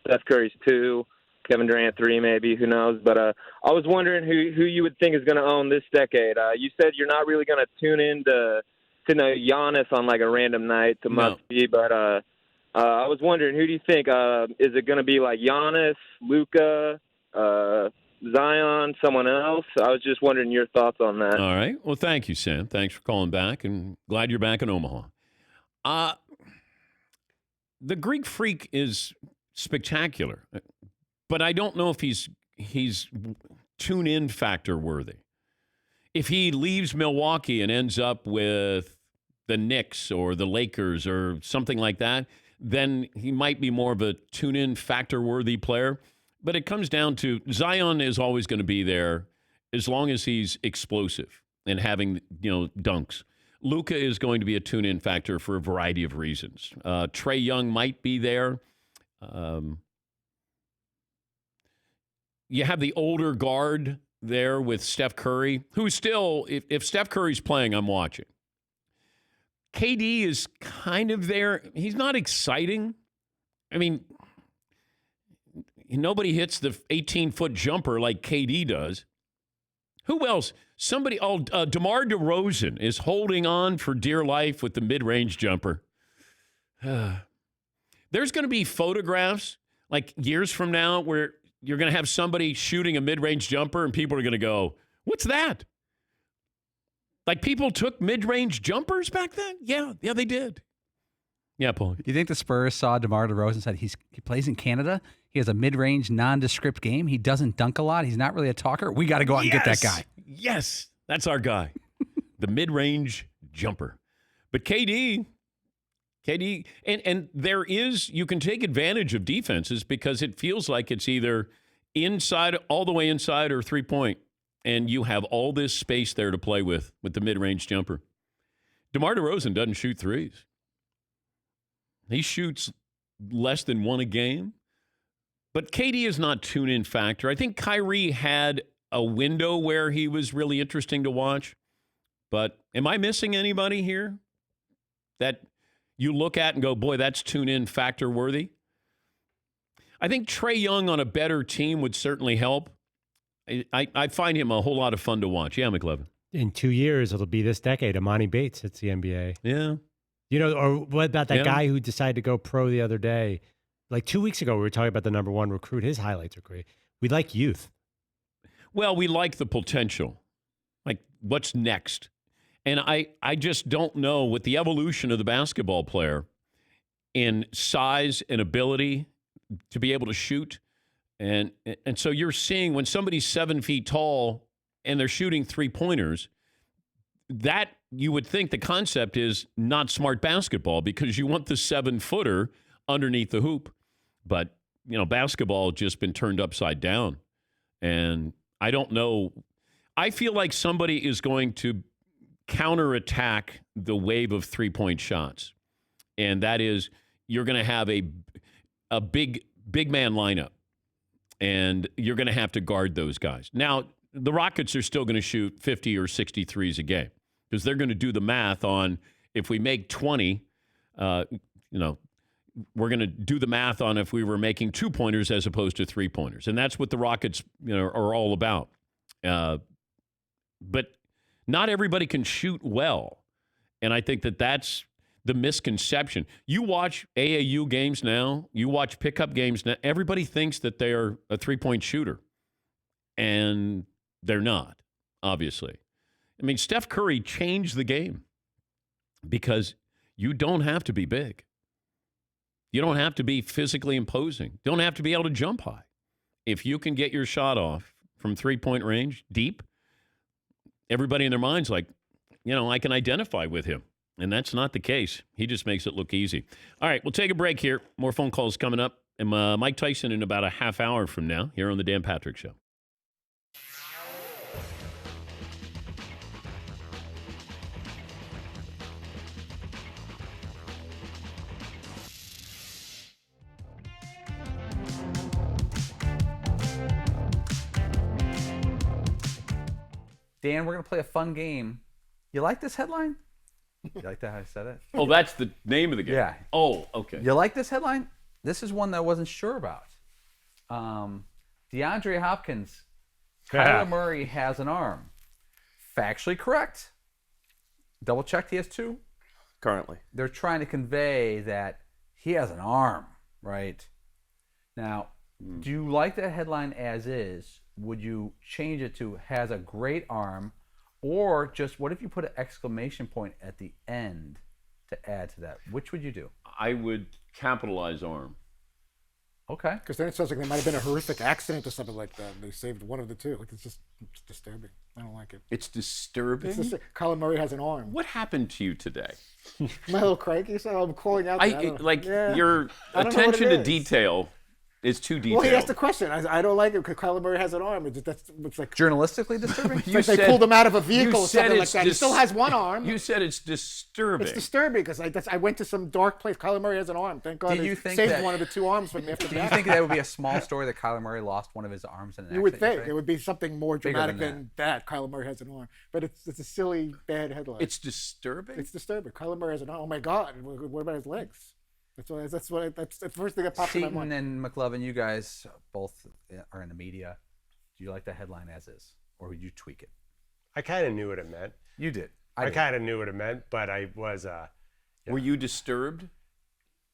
Steph Curry's 2, Kevin Durant 3, maybe, who knows. But I was wondering who you would think is going to own this decade. You said you're not really going to tune in to know Giannis on like a random night to must see, but I was wondering, who do you think? Is it going to be like Giannis, Luka, Zion, someone else? I was just wondering your thoughts on that. All right. Well, thank you, Sam. Thanks for calling back, and glad you're back in Omaha. The Greek Freak is spectacular, but I don't know if he's tune-in factor worthy. If he leaves Milwaukee and ends up with the Knicks or the Lakers or something like that, then he might be more of a tune-in factor worthy player. But it comes down to Zion is always going to be there as long as he's explosive and having, dunks. Luka is going to be a tune-in factor for a variety of reasons. Trae Young might be there. You have the older guard there with Steph Curry, who still, if Steph Curry's playing, I'm watching. KD is kind of there. He's not exciting. I mean, nobody hits the 18-foot jumper like KD does. Who else? DeMar DeRozan is holding on for dear life with the mid-range jumper. There's going to be photographs like years from now where you're going to have somebody shooting a mid-range jumper and people are going to go, what's that? Like people took mid-range jumpers back then? Yeah, they did. Yeah, Paul. You think the Spurs saw DeMar DeRozan and said he plays in Canada? He has a mid-range, nondescript game. He doesn't dunk a lot. He's not really a talker. We got to go out and get that guy. Yes, that's our guy. The mid-range jumper. But KD, and there is, you can take advantage of defenses because it feels like it's either inside, all the way inside, or three-point. And you have all this space there to play with the mid-range jumper. DeMar DeRozan doesn't shoot threes. He shoots less than one a game. But KD is not tune-in factor. I think Kyrie had a window where he was really interesting to watch. But am I missing anybody here that you look at and go, boy, that's tune-in factor worthy? I think Trae Young on a better team would certainly help. I find him a whole lot of fun to watch. Yeah, McLevin. In 2 years, it'll be this decade. Amani Bates hits the NBA. Yeah. You know, or what about that guy who decided to go pro the other day? Like 2 weeks ago, we were talking about the number one recruit. His highlights are great. We like youth. Well, we like the potential. Like, what's next? And I just don't know with the evolution of the basketball player in size and ability to be able to shoot. And so you're seeing when somebody's 7 feet tall and they're shooting three-pointers, that you would think the concept is not smart basketball because you want the 7-footer underneath the hoop. But, you know, basketball has just been turned upside down. And I don't know. I feel like somebody is going to counterattack the wave of three-point shots. And that is you're going to have a big man lineup. And you're going to have to guard those guys. Now, the Rockets are still going to shoot 50 or 60 threes a game because they're going to do the math on if we make 20, we're going to do the math on if we were making 2-pointers as opposed to 3-pointers. And that's what the Rockets are all about. But not everybody can shoot well. And I think that's the misconception. You watch AAU games now, you watch pickup games now, everybody thinks that they're a 3-point shooter. And they're not, obviously. I mean, Steph Curry changed the game because you don't have to be big. You don't have to be physically imposing. Don't have to be able to jump high. If you can get your shot off from 3-point range, deep, everybody in their mind's like, I can identify with him. And that's not the case. He just makes it look easy. All right, we'll take a break here. More phone calls coming up. And Mike Tyson in about a half hour from now here on the Dan Patrick Show. Dan, we're going to play a fun game. You like this headline? You like that how I said it? Oh, that's the name of the game? Yeah. Oh, okay. You like this headline? This is one that I wasn't sure about. DeAndre Hopkins, Kyler Murray has an arm. Factually correct. Double checked, he has 2? Currently. They're trying to convey that he has an arm, right? Now, do you like that headline as is? Would you change it to has a great arm? Or just what if you put an exclamation point at the end to add to that? Which would you do? I would capitalize arm. Okay. Because then it sounds like there might have been a horrific accident or something like that. They saved one of the two. It's disturbing. I don't like it. It's disturbing? Kyler Murray has an arm. What happened to you today? Am I a little cranky? So I'm calling out. Your attention to detail is too detailed. Well, he asked the question. I don't like it because Kyler Murray has an arm. It's like journalistically disturbing. It's like they pulled him out of a vehicle or something like that. He still has one arm. You said it's disturbing. It's disturbing because I went to some dark place. Kyler Murray has an arm. Thank God he saved one of the 2 arms from me after that. Do you think that would be a small story that Kyler Murray lost one of his arms in an accident? You would think it would be something more dramatic Bigger than that. Kyler Murray has an arm, but it's a silly, bad headline. It's disturbing. It's disturbing. Kyler Murray has an arm. Oh my God! What about his legs? That's the first thing that popped in my mind. Seton and McLovin, you guys both are in the media. Do you like the headline as is, or would you tweak it? I kind of knew what it meant. You did. I kind of knew what it meant, but I was. Were you disturbed?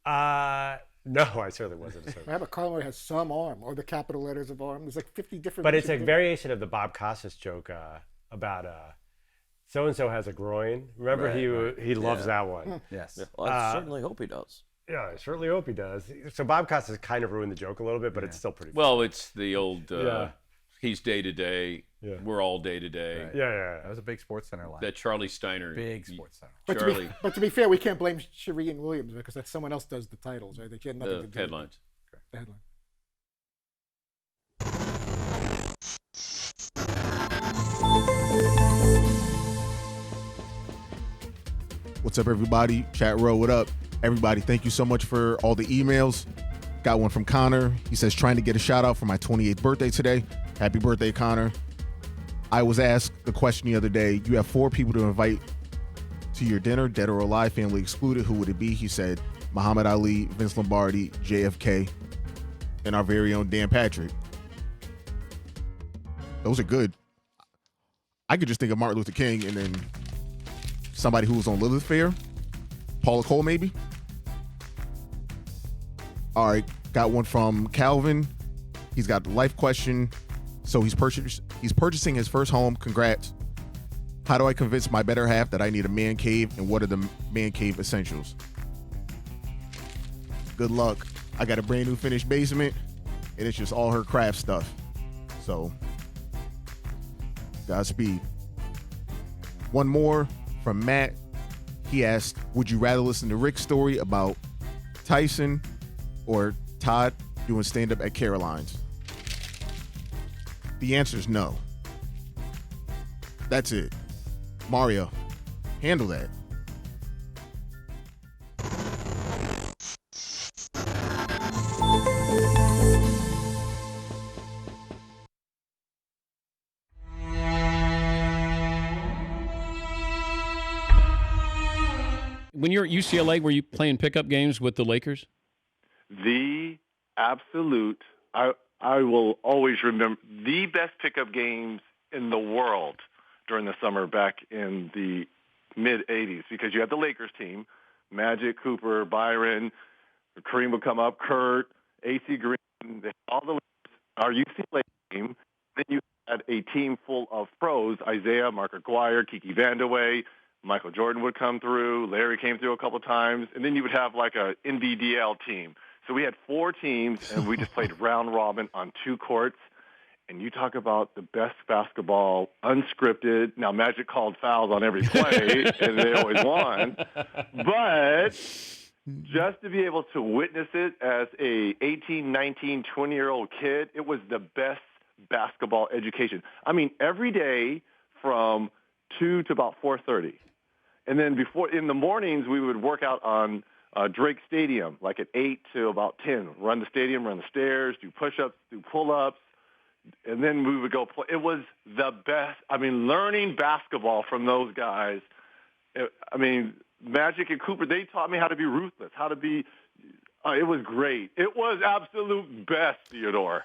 No, I certainly wasn't disturbed. I have a Kyler Murray has some arm, or the capital letters of arm. There's like 50 different. But it's a variation of the Bob Costas joke about So and so has a groin. Remember, Right, he loves that one. Yes. Yeah, well, I certainly hope he does. Yeah, I certainly hope he does. So Bob Costas kind of ruined the joke a little bit, but it's still pretty. Well, it's the old. Yeah. He's day to day. We're all day to day. Right. Yeah. That was a big Sports Center line. That Charlie Steiner. Big Sports Center. But to be fair, we can't blame Shereen Williams because that's someone else does the titles, right? They had nothing to do headlines. with the headline. What's up, everybody? Chat row, what up? Everybody, thank you so much for all the emails. Got one from Connor. He says, trying to get a shout out for my 28th birthday today. Happy birthday, Connor. I was asked the question the other day, you have 4 people to invite to your dinner, dead or alive, family excluded. Who would it be? He said, Muhammad Ali, Vince Lombardi, JFK, and our very own Dan Patrick. Those are good. I could just think of Martin Luther King and then somebody who was on Lilith Fair. Paula Cole, maybe? All right, got one from Calvin. He's got the life question. So he's purchasing his first home. Congrats. How do I convince my better half that I need a man cave, and what are the man cave essentials? Good luck. I got a brand new finished basement, and it's just all her craft stuff. So, Godspeed. One more from Matt. He asked, would you rather listen to Rick's story about Tyson or Todd doing stand-up at Caroline's? The answer is no. That's it. Mario, handle that. When you're at UCLA, were you playing pickup games with the Lakers? The absolute, I will always remember the best pickup games in the world during the summer back in the mid-'80s, because you had the Lakers team, Magic, Cooper, Byron, Kareem would come up, Kurt, A.C. Green, all the our UCLA team. Then you had a team full of pros, Isaiah, Mark Aguirre, Kiki Vandeweghe, Michael Jordan would come through, Larry came through a couple of times, and then you would have like a NBDL team. So we had 4 teams, and we just played round robin on 2 courts. And you talk about the best basketball, unscripted. Now, Magic called fouls on every play, and they always won. But just to be able to witness it as a 18, 19, 20-year-old kid, it was the best basketball education. I mean, every day from 2 to about 4:30. And then in the mornings, we would work out on Drake Stadium, like at 8 to about 10. Run the stadium, run the stairs, do push-ups, do pull-ups. And then we would go play. It was the best. I mean, learning basketball from those guys. I mean, Magic and Cooper, they taught me how to be ruthless, how to be it was great. It was absolute best, Theodore.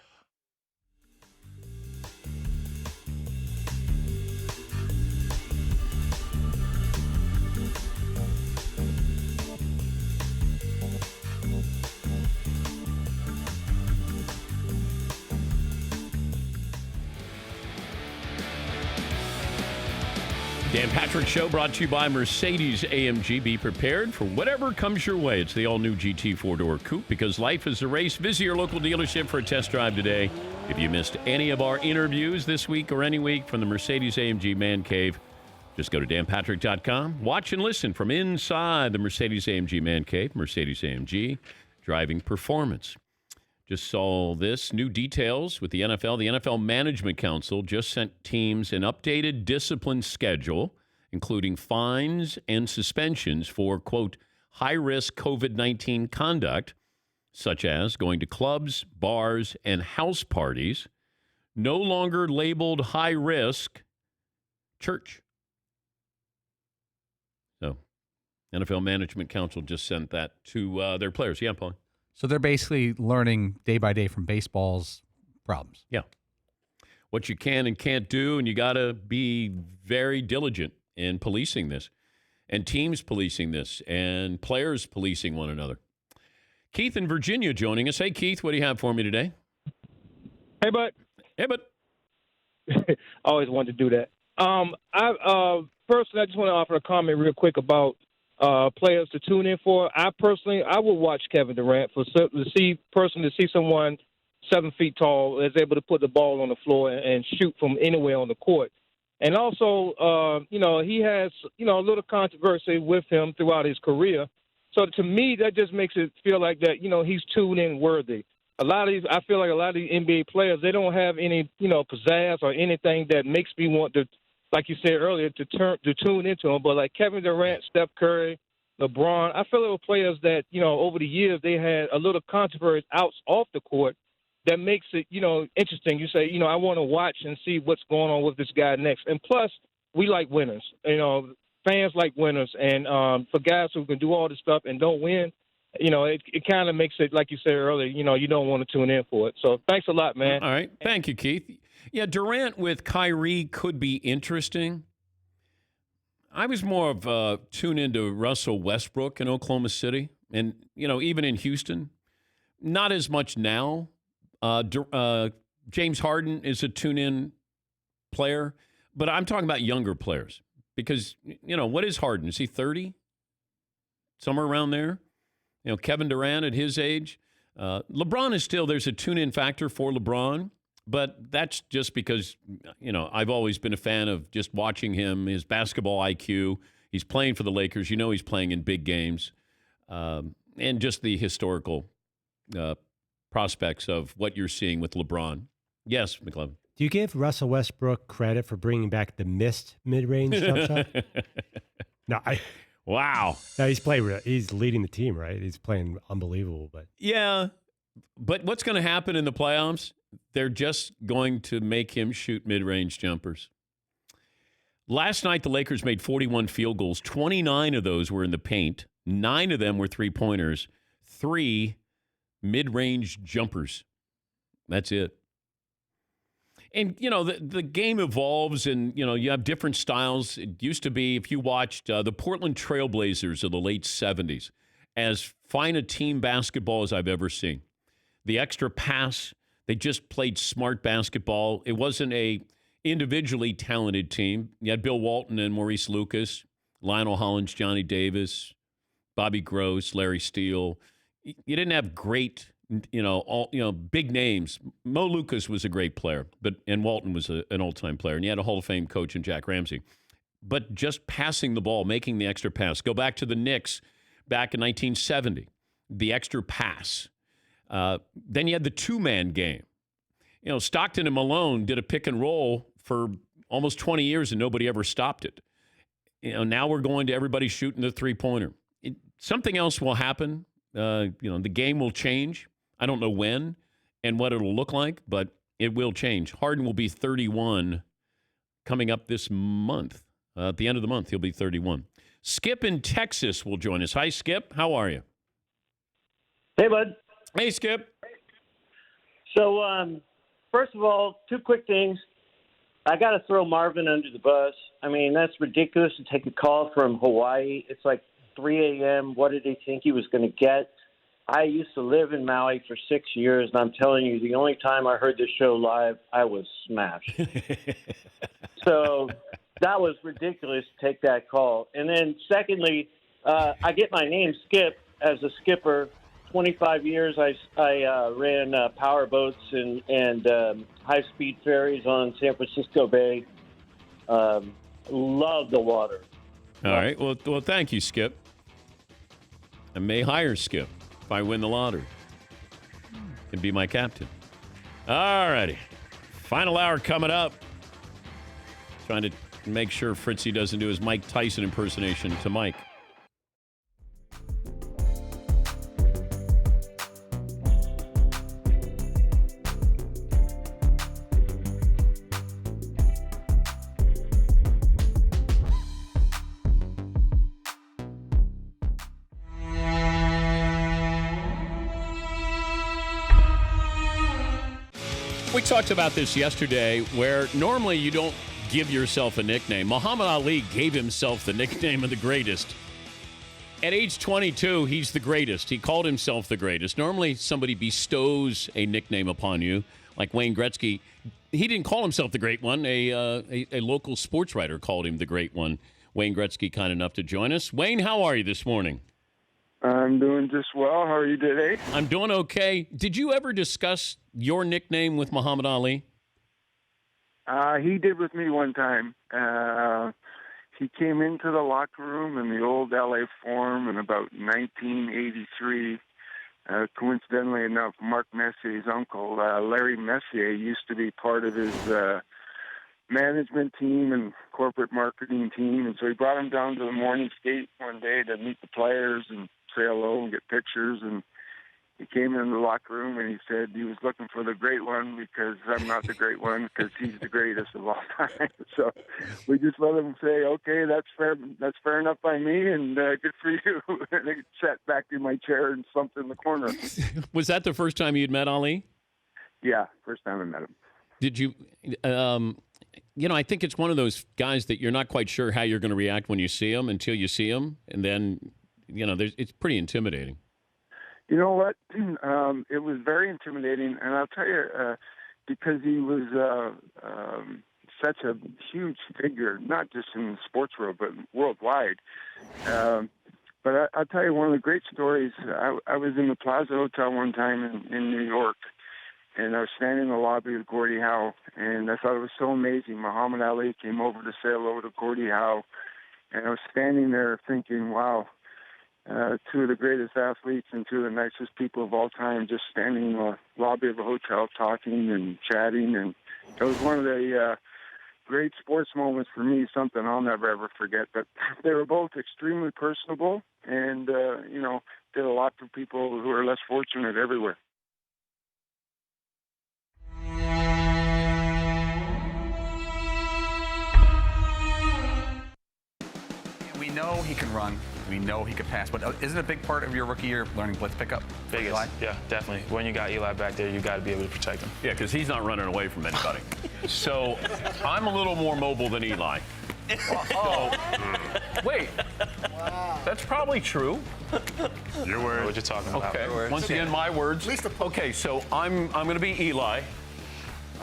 Dan Patrick Show brought to you by Mercedes-AMG. Be prepared for whatever comes your way. It's the all-new GT 4-door coupe, because life is a race. Visit your local dealership for a test drive today. If you missed any of our interviews this week or any week from the Mercedes-AMG Man Cave, just go to danpatrick.com. Watch and listen from inside the Mercedes-AMG Man Cave. Mercedes-AMG, driving performance. Just saw this. New details with the NFL. The NFL Management Council just sent teams an updated discipline schedule, including fines and suspensions for, quote, high-risk COVID-19 conduct, such as going to clubs, bars, and house parties, no longer labeled high-risk church. So, NFL Management Council just sent that to their players. Yeah, Paul. So they're basically learning day by day from baseball's problems. Yeah. What you can and can't do, and you got to be very diligent in policing this, and teams policing this, and players policing one another. Keith in Virginia joining us. Hey, Keith, what do you have for me today? Hey, bud. Hey, bud. I always wanted to do that. Personally, I just want to offer a comment real quick about players to tune in for. I would watch Kevin Durant to see someone 7 feet tall that's able to put the ball on the floor and shoot from anywhere on the court. And also, he has, a little controversy with him throughout his career. So to me, that just makes it feel like that, he's tuned in worthy. I feel like a lot of these NBA players, they don't have any, pizzazz or anything that makes me want to, like you said earlier, to tune into them. But like Kevin Durant, Steph Curry, LeBron, I feel like players that, over the years they had a little controversy off the court that makes it, interesting. You say, I want to watch and see what's going on with this guy next. And plus, we like winners. Fans like winners. And for guys who can do all this stuff and don't win, it kind of makes it, like you said earlier, you don't want to tune in for it. So thanks a lot, man. All right. Thank you, Keith. Yeah, Durant with Kyrie could be interesting. I was more of tune into Russell Westbrook in Oklahoma City. And, even in Houston, not as much now. James Harden is a tune-in player, but I'm talking about younger players because, what is Harden? Is he 30? Somewhere around there? Kevin Durant at his age. LeBron is still, there's a tune-in factor for LeBron, but that's just because, I've always been a fan of just watching him, his basketball IQ. He's playing for the Lakers. He's playing in big games. And just the historical prospects of what you're seeing with LeBron. Yes, McLevin. Do you give Russell Westbrook credit for bringing back the missed mid-range jump shot? No, Wow. No, he's leading the team, right? He's playing unbelievable, but yeah. But what's going to happen in the playoffs? They're just going to make him shoot mid-range jumpers. Last night, the Lakers made 41 field goals. 29 of those were in the paint. 9 of them were three-pointers. 3 mid-range jumpers. That's it. And, the game evolves and, you have different styles. It used to be, if you watched the Portland Trailblazers of the late 70s, as fine a team basketball as I've ever seen. The extra pass, they just played smart basketball. It wasn't a individually talented team. You had Bill Walton and Maurice Lucas, Lionel Hollins, Johnny Davis, Bobby Gross, Larry Steele. You didn't have great, big names. Mo Lucas was a great player, and Walton was an all-time player, and you had a Hall of Fame coach in Jack Ramsey. But just passing the ball, making the extra pass. Go back to the Knicks back in 1970, the extra pass. Then you had the two-man game. Stockton and Malone did a pick and roll for almost 20 years, and nobody ever stopped it. Now we're going to everybody shooting the three-pointer. Something else will happen. The game will change. I don't know when and what it'll look like, but it will change. Harden will be 31 coming up this month. At the end of the month, he'll be 31. Skip in Texas will join us. Hi, Skip. How are you? Hey, bud. Hey, Skip. So, first of all, 2 quick things. I got to throw Marvin under the bus. I mean, that's ridiculous to take a call from Hawaii. It's like 3 a.m. What did he think he was going to get? I used to live in Maui for 6 years, and I'm telling you, the only time I heard this show live, I was smashed. So that was ridiculous to take that call. And then secondly, I get my name Skip as a skipper. 25 years I ran power boats and high-speed ferries on San Francisco Bay. Love the water. All right. Well, thank you, Skip. I may hire Skip if I win the lottery. Can be my captain. All righty. Final hour coming up. Trying to make sure Fritzy doesn't do his Mike Tyson impersonation to Mike. We talked about this yesterday, where normally you don't give yourself a nickname. Muhammad Ali gave himself the nickname of the greatest. At age 22, he's the greatest. He called himself the greatest. Normally, somebody bestows a nickname upon you, like Wayne Gretzky. He didn't call himself the great one. A local sports writer called him the great one. Wayne Gretzky, kind enough to join us. Wayne, how are you this morning? I'm doing just well. How are you today? I'm doing okay. Did you ever discuss your nickname with Muhammad Ali? He did with me one time. He came into the locker room in the old LA Forum in about 1983. Coincidentally enough, Mark Messier's uncle, Larry Messier, used to be part of his management team and corporate marketing team. And so he brought him down to the morning skate one day to meet the players and say hello and get pictures. And he came in the locker room and he said he was looking for the great one because I'm not the great one because he's the greatest of all time. So we just let him say, okay, that's fair enough by me, and good for you. And I sat back in my chair and slumped in the corner. Was that the first time you'd met Ali? Yeah, first time I met him. Did you, I think it's one of those guys that you're not quite sure how you're going to react when you see him until you see him. And then, it's pretty intimidating. You know what? It was very intimidating, and I'll tell you, because he was such a huge figure, not just in the sports world, but worldwide. But I'll tell you one of the great stories. I was in the Plaza Hotel one time in New York, and I was standing in the lobby with Gordie Howe, and I thought it was so amazing. Muhammad Ali came over to say hello to Gordie Howe, and I was standing there thinking, wow, two of the greatest athletes and two of the nicest people of all time just standing in the lobby of a hotel talking and chatting. And it was one of the great sports moments for me, something I'll never, ever forget. But they were both extremely personable and, did a lot for people who are less fortunate everywhere. We know he can run. We know he can pass. But isn't a big part of your rookie year learning blitz pickup? Biggest, yeah, definitely. When you got Eli back there, you got to be able to protect him. Yeah, because he's not running away from anybody. So I'm a little more mobile than Eli. Wait. Wow. That's probably true. Your word. What you're talking about. Okay. Once again, my words. Okay, so I'm going to be Eli,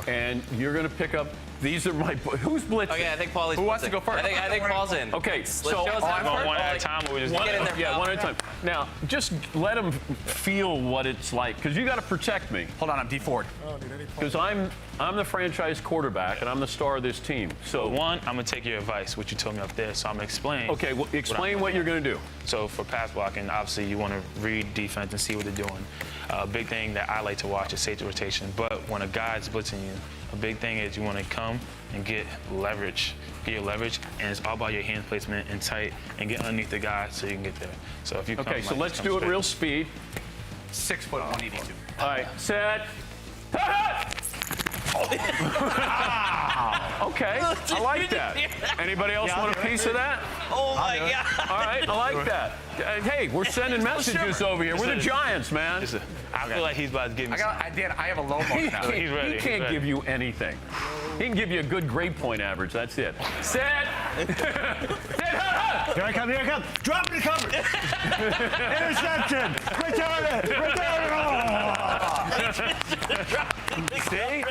and you're going to pick up. These are my. Who's blitzing? Okay, I think Paulie's. Who wants to go first? I think Paul's in. Okay, so I'm going one at a time. Or we just get in there. Yeah, one at a time. Now, just let them feel what it's like, because you got to protect me. Hold on, I'm D Ford. Because I'm the franchise quarterback and I'm the star of this team. So one, I'm gonna take your advice, what you told me up there. So I'm gonna explain. Okay, well, explain what you're gonna do. So for pass blocking, obviously you want to read defense and see what they're doing. A big thing that I like to watch is safety rotation. But when a guy's blitzing you, a big thing is you want to come and get leverage. Get your leverage, and it's all about your hand placement and tight, and get underneath the guy so you can get there. So if you come, okay, so let's do it real speed. 6 foot 182. All right, set. Okay, I like that. Anybody else want a piece of that? Oh my God! All right, I like that. Hey, we're sending messages over here. We're the Giants, man. I feel like he's about to give me. Dan, I have a low mark now. He's ready. He can't give you anything. He can give you a good grade point average. That's it. Set. Here I come, here I come. Drop in the cover. Interception. Return it. See?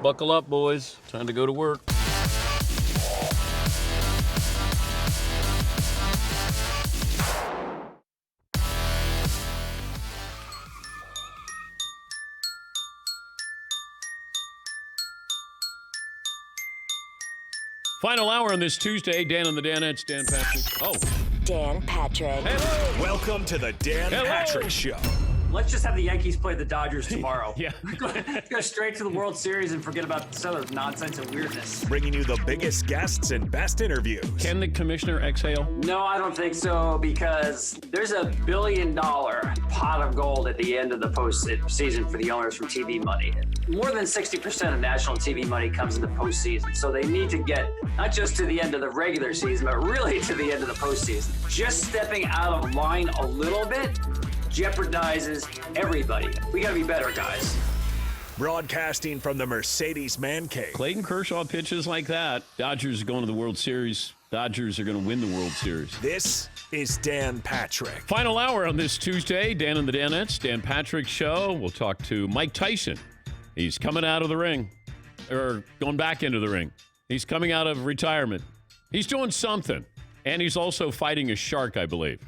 Buckle up, boys. Time to go to work. Final hour on this Tuesday. Dan and the Danettes. Dan Patrick. Oh. Dan Patrick. Welcome to the Dan Patrick Show. Let's just have the Yankees play the Dodgers tomorrow. Yeah. Go straight to the World Series and forget about some of the nonsense and weirdness. Bringing you the biggest guests and best interviews. Can the commissioner exhale? No, I don't think so, because there's a $1 billion pot of gold at the end of the postseason for the owners from TV money. More than 60% of national TV money comes in the postseason, so they need to get not just to the end of the regular season, but really to the end of the postseason. Just stepping out of line a little bit jeopardizes everybody. We got to be better, guys. Broadcasting from the Mercedes Man Cave. Clayton Kershaw pitches like that. Dodgers are going to the World Series. Dodgers are going to win the World Series. This is Dan Patrick. Final hour on this Tuesday. Dan and the Danettes. Dan Patrick Show. We'll talk to Mike Tyson. He's coming out of the ring, or going back into the ring. He's coming out of retirement. He's doing something. And he's also fighting a shark, I believe.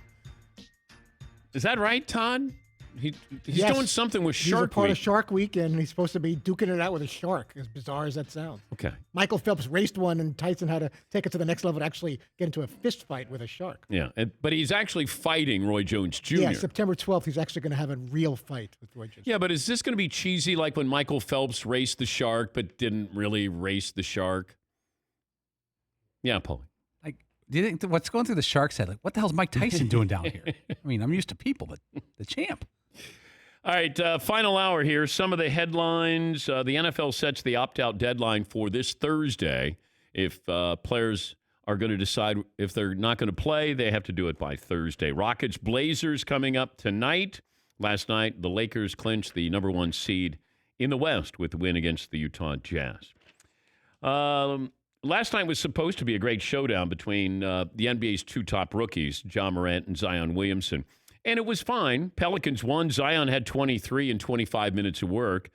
Is that right, Todd? He's doing something with Shark He's a part Week. of Shark Week, and he's supposed to be duking it out with a shark, as bizarre as that sounds. Okay. Michael Phelps raced one, and Tyson had to take it to the next level to actually get into a fist fight with a shark. Yeah, but he's actually fighting Roy Jones Jr. Yeah, September 12th, he's actually going to have a real fight with Roy Jones. Yeah, but is this going to be cheesy like when Michael Phelps raced the shark but didn't really race the shark? Yeah, Paulie. Do you think what's going through the Shark's head? Like, what the hell's Mike Tyson doing down here? I mean, I'm used to people, but the champ. All right, final hour here. Some of the headlines. The NFL sets the opt-out deadline for this Thursday. If players are going to decide if they're not going to play, they have to do it by Thursday. Rockets Blazers coming up tonight. Last night, the Lakers clinched the number 1 seed in the West with the win against the Utah Jazz. Last night was supposed to be a great showdown between the NBA's 2 top rookies, Ja Morant and Zion Williamson. And it was fine. Pelicans won. Zion had 23 and 25 minutes of work.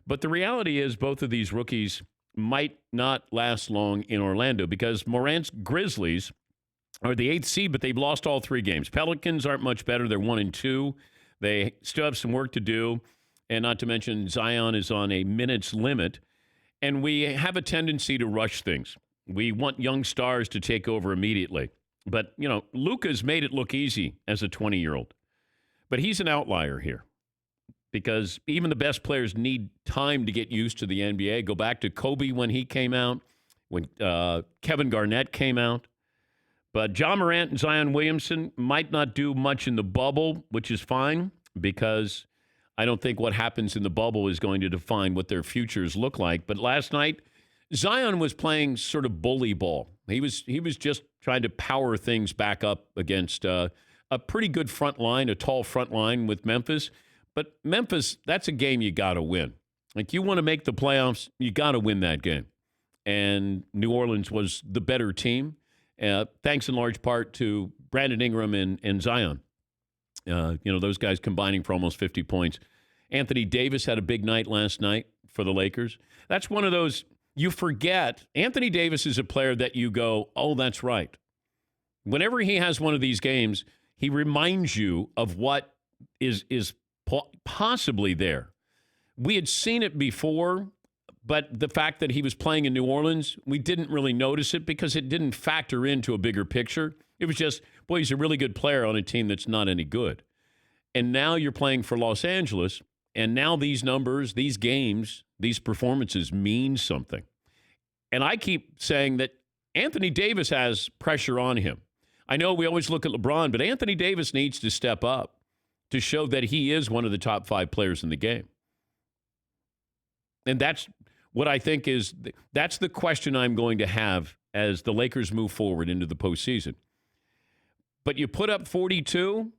But the reality is both of these rookies might not last long in Orlando because Morant's Grizzlies are the 8th seed, but they've lost all 3 games. Pelicans aren't much better. They're 1-2. They still have some work to do. And not to mention Zion is on a minutes limit. And we have a tendency to rush things. We want young stars to take over immediately. But, you know, Luka's made it look easy as a 20-year-old. But he's an outlier here because even the best players need time to get used to the NBA. Go back to Kobe when he came out, when Kevin Garnett came out. But Ja Morant and Zion Williamson might not do much in the bubble, which is fine because I don't think what happens in the bubble is going to define what their futures look like. But last night, Zion was playing sort of bully ball. He was just trying to power things back up against a pretty good front line, a tall front line with Memphis. But Memphis, that's a game you got to win. Like, you want to make the playoffs, you got to win that game. And New Orleans was the better team, thanks in large part to Brandon Ingram and Zion. Those guys combining for almost 50 points. Anthony Davis had a big night last night for the Lakers. That's one of those you forget. Anthony Davis is a player that you go, oh, that's right. Whenever he has one of these games, he reminds you of what is possibly there. We had seen it before, but the fact that he was playing in New Orleans, we didn't really notice it because it didn't factor into a bigger picture. It was just, boy, he's a really good player on a team that's not any good. And now you're playing for Los Angeles, and now these numbers, these games, these performances mean something. And I keep saying that Anthony Davis has pressure on him. I know we always look at LeBron, but Anthony Davis needs to step up to show that he is one of the top 5 players in the game. And that's what I think that's the question I'm going to have as the Lakers move forward into the postseason. But you put up 42,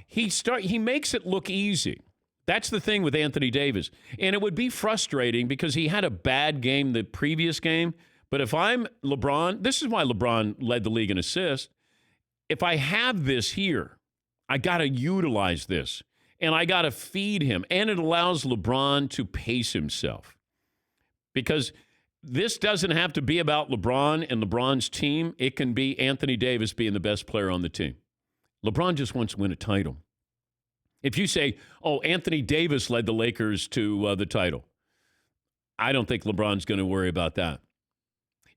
he makes it look easy. That's the thing with Anthony Davis. And it would be frustrating because he had a bad game the previous game. But if I'm LeBron, this is why LeBron led the league in assists. If I have this here, I got to utilize this. And I got to feed him. And it allows LeBron to pace himself. Because this doesn't have to be about LeBron and LeBron's team. It can be Anthony Davis being the best player on the team. LeBron just wants to win a title. If you say, oh, Anthony Davis led the Lakers to the title, I don't think LeBron's going to worry about that.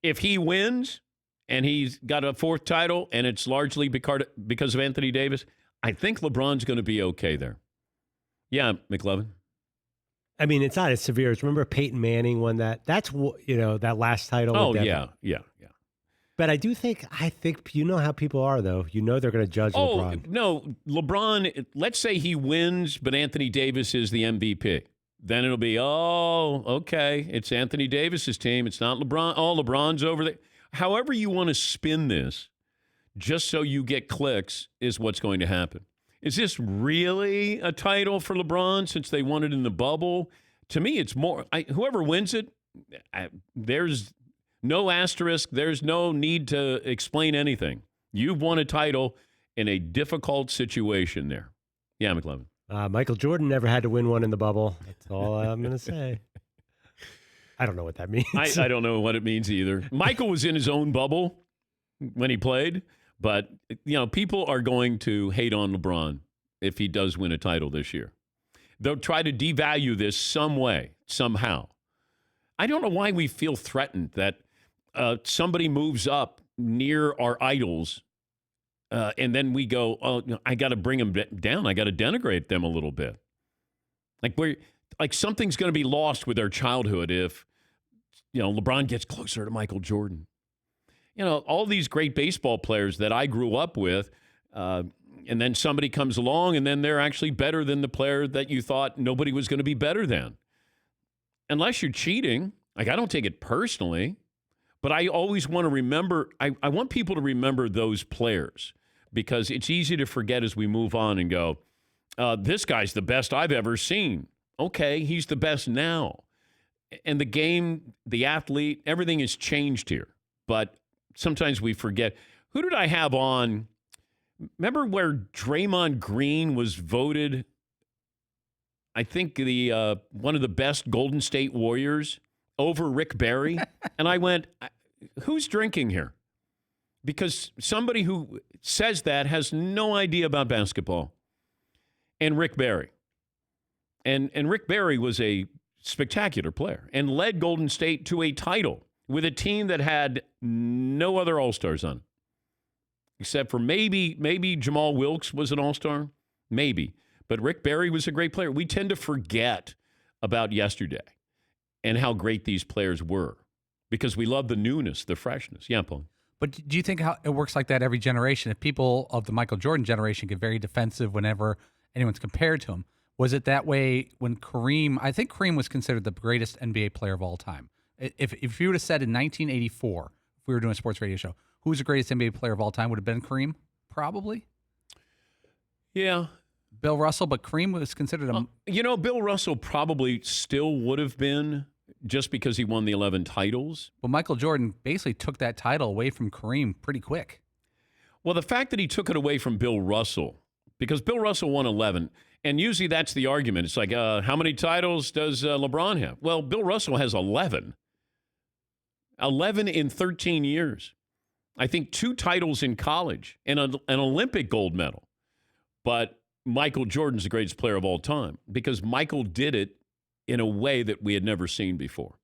If he wins and he's got a fourth title and it's largely because of Anthony Davis, I think LeBron's going to be okay there. Yeah, McLovin. I mean, it's not as severe as, remember Peyton Manning won that? That's, that last title. Oh, with yeah. But I think you know how people are, though. You know they're going to judge LeBron. No, LeBron, let's say he wins, but Anthony Davis is the MVP. Then it'll be, okay, it's Anthony Davis's team. It's not LeBron. LeBron's over there. However you want to spin this, just so you get clicks, is what's going to happen. Is this really a title for LeBron since they won it in the bubble? To me, it's more, whoever wins it, there's no asterisk. There's no need to explain anything. You've won a title in a difficult situation there. Yeah, McLovin. Michael Jordan never had to win one in the bubble. That's all I'm going to say. I don't know what that means. I don't know what it means either. Michael was in his own bubble when he played, but people are going to hate on LeBron if he does win a title this year. They'll try to devalue this some way, somehow. I don't know why we feel threatened that somebody moves up near our idols, and then we go, I got to bring them down. I got to denigrate them a little bit. Like something's going to be lost with our childhood if, LeBron gets closer to Michael Jordan. All these great baseball players that I grew up with, and then somebody comes along and then they're actually better than the player that you thought nobody was going to be better than. Unless you're cheating. I don't take it personally, but I always want to remember, I want people to remember those players because it's easy to forget as we move on and go, this guy's the best I've ever seen. Okay, he's the best now. And the game, the athlete, everything has changed here. But sometimes we forget. Who did I have on? Remember where Draymond Green was voted, I think, the one of the best Golden State Warriors over Rick Barry? And I went, who's drinking here? Because somebody who says that has no idea about basketball. And Rick Barry. And Rick Barry was a spectacular player and led Golden State to a title with a team that had no other All-Stars on it. Except for maybe Jamal Wilkes was an All-Star. Maybe. But Rick Barry was a great player. We tend to forget about yesterday and how great these players were because we love the newness, the freshness. Yeah, Paul. But do you think how it works like that every generation? If people of the Michael Jordan generation get very defensive whenever anyone's compared to him, was it that way when Kareem? I think Kareem was considered the greatest NBA player of all time. If you would have said in 1984, if we were doing a sports radio show, who was the greatest NBA player of all time, would have been Kareem? Probably. Yeah. Bill Russell, but Kareem was considered a... Bill Russell probably still would have been just because he won the 11 titles. But Michael Jordan basically took that title away from Kareem pretty quick. Well, the fact that he took it away from Bill Russell, because Bill Russell won 11, and usually that's the argument. It's like, how many titles does LeBron have? Well, Bill Russell has 11. 11 in 13 years. I think 2 titles in college and an Olympic gold medal. But Michael Jordan's the greatest player of all time because Michael did it in a way that we had never seen before.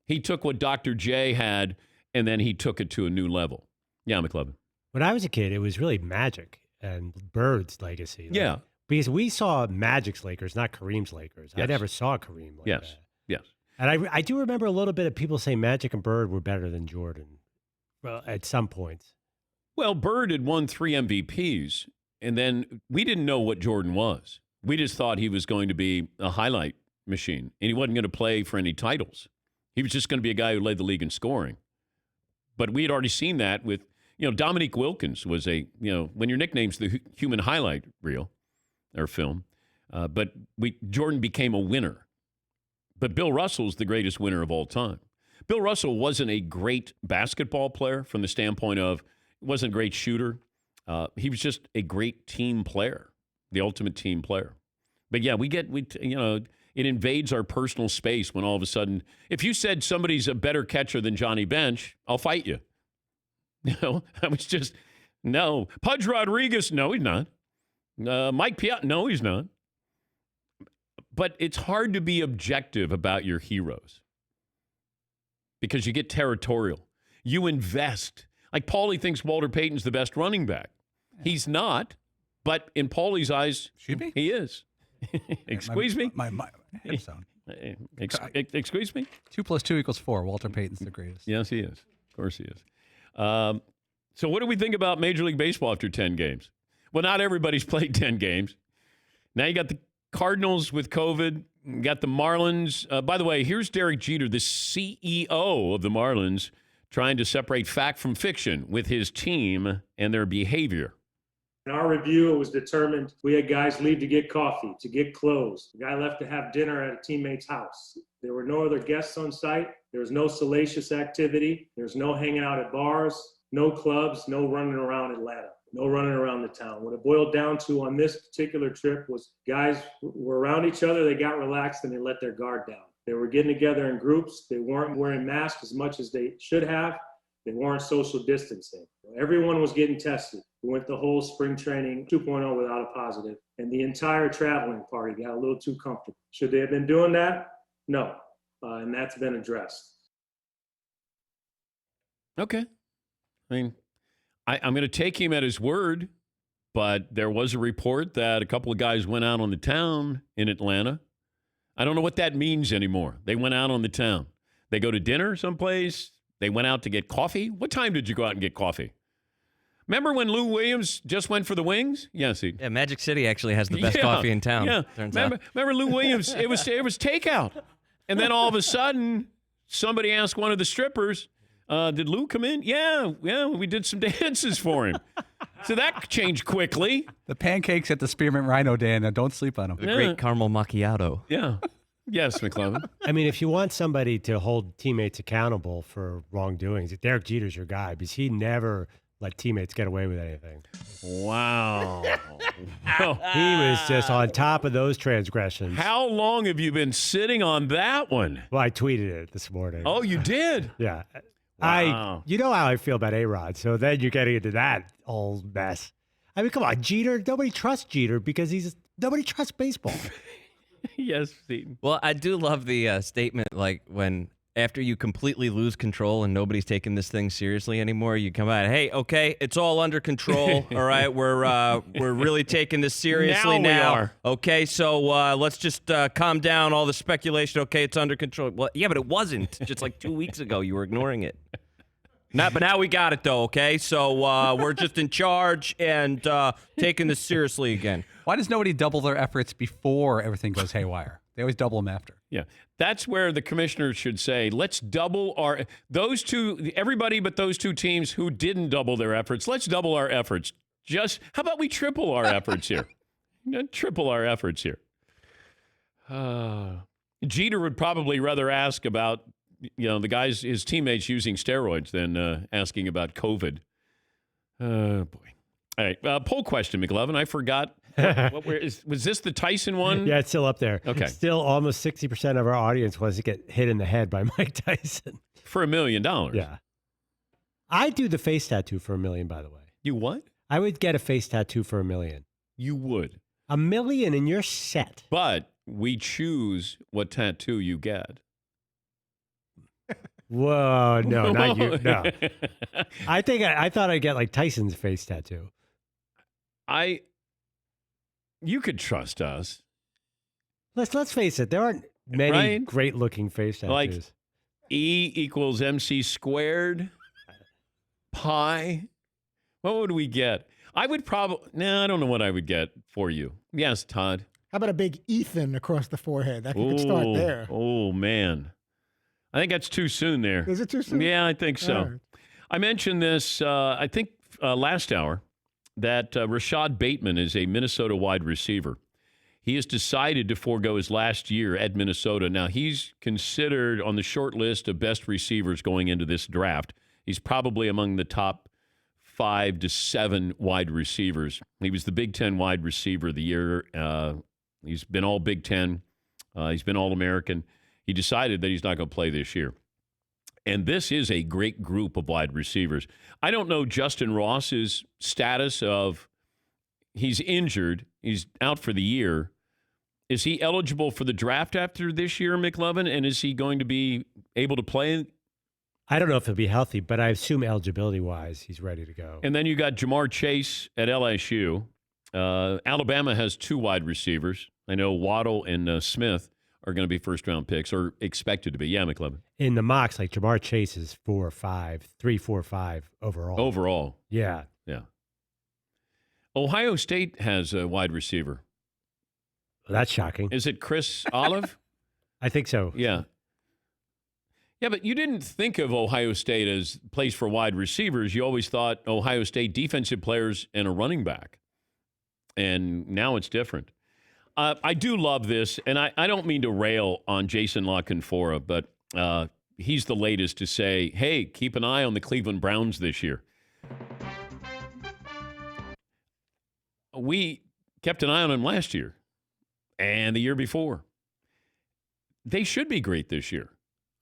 He took what Dr. J had, and then he took it to a new level. Yeah, McLovin. When I was a kid, it was really Magic and Bird's legacy. Yeah. Because we saw Magic's Lakers, not Kareem's Lakers. Yes. I never saw Kareem like that. Yes. And I do remember a little bit of people saying Magic and Bird were better than Jordan. Well, at some points. Well, Bird had won 3 MVPs, and then we didn't know what Jordan was. We just thought he was going to be a highlight machine, and he wasn't going to play for any titles. He was just going to be a guy who led the league in scoring. But we had already seen that with, Dominique Wilkins was when your nickname's the human highlight reel or film, but Jordan became a winner. But Bill Russell's the greatest winner of all time. Bill Russell wasn't a great basketball player from the standpoint of, he wasn't a great shooter. He was just a great team player, the ultimate team player. But yeah, it invades our personal space when all of a sudden, if you said somebody's a better catcher than Johnny Bench, I'll fight you. I was just, no. Pudge Rodriguez, no, he's not. Mike Piazza, no, he's not. But it's hard to be objective about your heroes. because you get territorial. You invest. Like Paulie thinks Walter Payton's the best running back. He's not, but in Paulie's eyes, he is. Excuse me? My hip sound. Excuse me? 2 + 2 = 4. Walter Payton's the greatest. Yes, he is. Of course he is. So what do we think about Major League Baseball after 10 games? Well, not everybody's played 10 games. Now you got the Cardinals with COVID. You got the Marlins. By the way, here's Derek Jeter, the CEO of the Marlins, trying to separate fact from fiction with his team and their behavior. In our review, it was determined we had guys leave to get coffee, to get clothes. The guy left to have dinner at a teammate's house. There were no other guests on site. There was no salacious activity. There was no hanging out at bars, no clubs, no running around Atlanta, no running around the town. What it boiled down to on this particular trip was guys were around each other, they got relaxed, and they let their guard down. They were getting together in groups. They weren't wearing masks as much as they should have. They weren't social distancing. Everyone was getting tested. We went the whole spring training 2.0 without a positive, and the entire traveling party got a little too comfortable. Should they have been doing that? No, and that's been addressed. Okay. I mean, I'm going to take him at his word, but there was a report that a couple of guys went out on the town in Atlanta. I don't know what that means anymore. They went out on the town. They go to dinner someplace. They went out to get coffee. What time did you go out and get coffee? Remember when Lou Williams just went for the wings? Yes. Yeah, Magic City actually has the best coffee in town. Yeah. Turns out. Remember Lou Williams? It was takeout. And then all of a sudden, somebody asked one of the strippers, did Lou come in? Yeah, we did some dances for him. So that changed quickly. The pancakes at the Spearmint Rhino, Dan. Now don't sleep on them. The great caramel macchiato. Yeah. Yes, McLovin. I mean, if you want somebody to hold teammates accountable for wrongdoings, Derek Jeter's your guy because he never let teammates get away with anything. Wow. He was just on top of those transgressions. How long have you been sitting on that one? Well, I tweeted it this morning. Oh, you did? Yeah. Wow. You know how I feel about A-Rod, so then you're getting into that old mess. I mean, come on, Jeter. Nobody trusts Jeter because nobody trusts baseball. Yes, Steve. Well, I do love the statement, like when after you completely lose control and nobody's taking this thing seriously anymore, you come out, hey, okay, it's all under control. All right, we're really taking this seriously now. We are. Okay, so let's just calm down all the speculation. Okay, it's under control. Well, yeah, but it wasn't. Just like 2 weeks ago, you were ignoring it. But now we got it though. Okay, so we're just in charge and taking this seriously again. Why does nobody double their efforts before everything goes haywire? They always double them after. Yeah. That's where the commissioners should say, let's double everybody but those two teams who didn't double their efforts, let's double our efforts. How about we triple our efforts here? Triple our efforts here. Jeter would probably rather ask about, the guys, his teammates using steroids than asking about COVID. Boy. All right. Poll question, McLovin. I forgot. Was this the Tyson one? Yeah, it's still up there. Okay. Still almost 60% of our audience wants to get hit in the head by Mike Tyson. For $1 million. Yeah. I'd do the face tattoo for $1 million, by the way. You what? I would get a face tattoo for $1 million. You would? $1 million and you're set. But we choose what tattoo you get. Whoa, no, not you. No. I thought I'd get like Tyson's face tattoo. You could trust us. Let's face it, there aren't many great looking face tattoos. Like E equals MC squared, pi. What would we get? I would probably, I don't know what I would get for you. Yes, Todd. How about a big Ethan across the forehead? That could start there. Oh, man. I think that's too soon there. Is it too soon? Yeah, I think so. Right. I mentioned this, I think, last hour, that Rashad Bateman is a Minnesota wide receiver. He has decided to forego his last year at Minnesota. Now, he's considered on the short list of best receivers going into this draft. He's probably among the top 5 to 7 wide receivers. He was the Big Ten wide receiver of the year. He's been all Big Ten. He's been All-American. He decided that he's not going to play this year. And this is a great group of wide receivers. I don't know Justin Ross's status of he's injured. He's out for the year. Is he eligible for the draft after this year, McLovin? And is he going to be able to play I don't know if he'll be healthy, but I assume eligibility-wise, he's ready to go. And then you got Jamar Chase at LSU. Alabama has 2 wide receivers. I know Waddle and Smith are going to be first-round picks, or expected to be. Yeah, McLevin. In the mocks, like Jamar Chase is 4 or 5, 3, 4, 5 overall. Overall. Yeah. Yeah. Ohio State has a wide receiver. Well, that's shocking. Is it Chris Olive? I think so. Yeah. Yeah, but you didn't think of Ohio State as a place for wide receivers. You always thought Ohio State defensive players and a running back. And now it's different. I do love this, and I don't mean to rail on Jason La Canfora, but he's the latest to say, hey, keep an eye on the Cleveland Browns this year. We kept an eye on them last year and the year before. They should be great this year.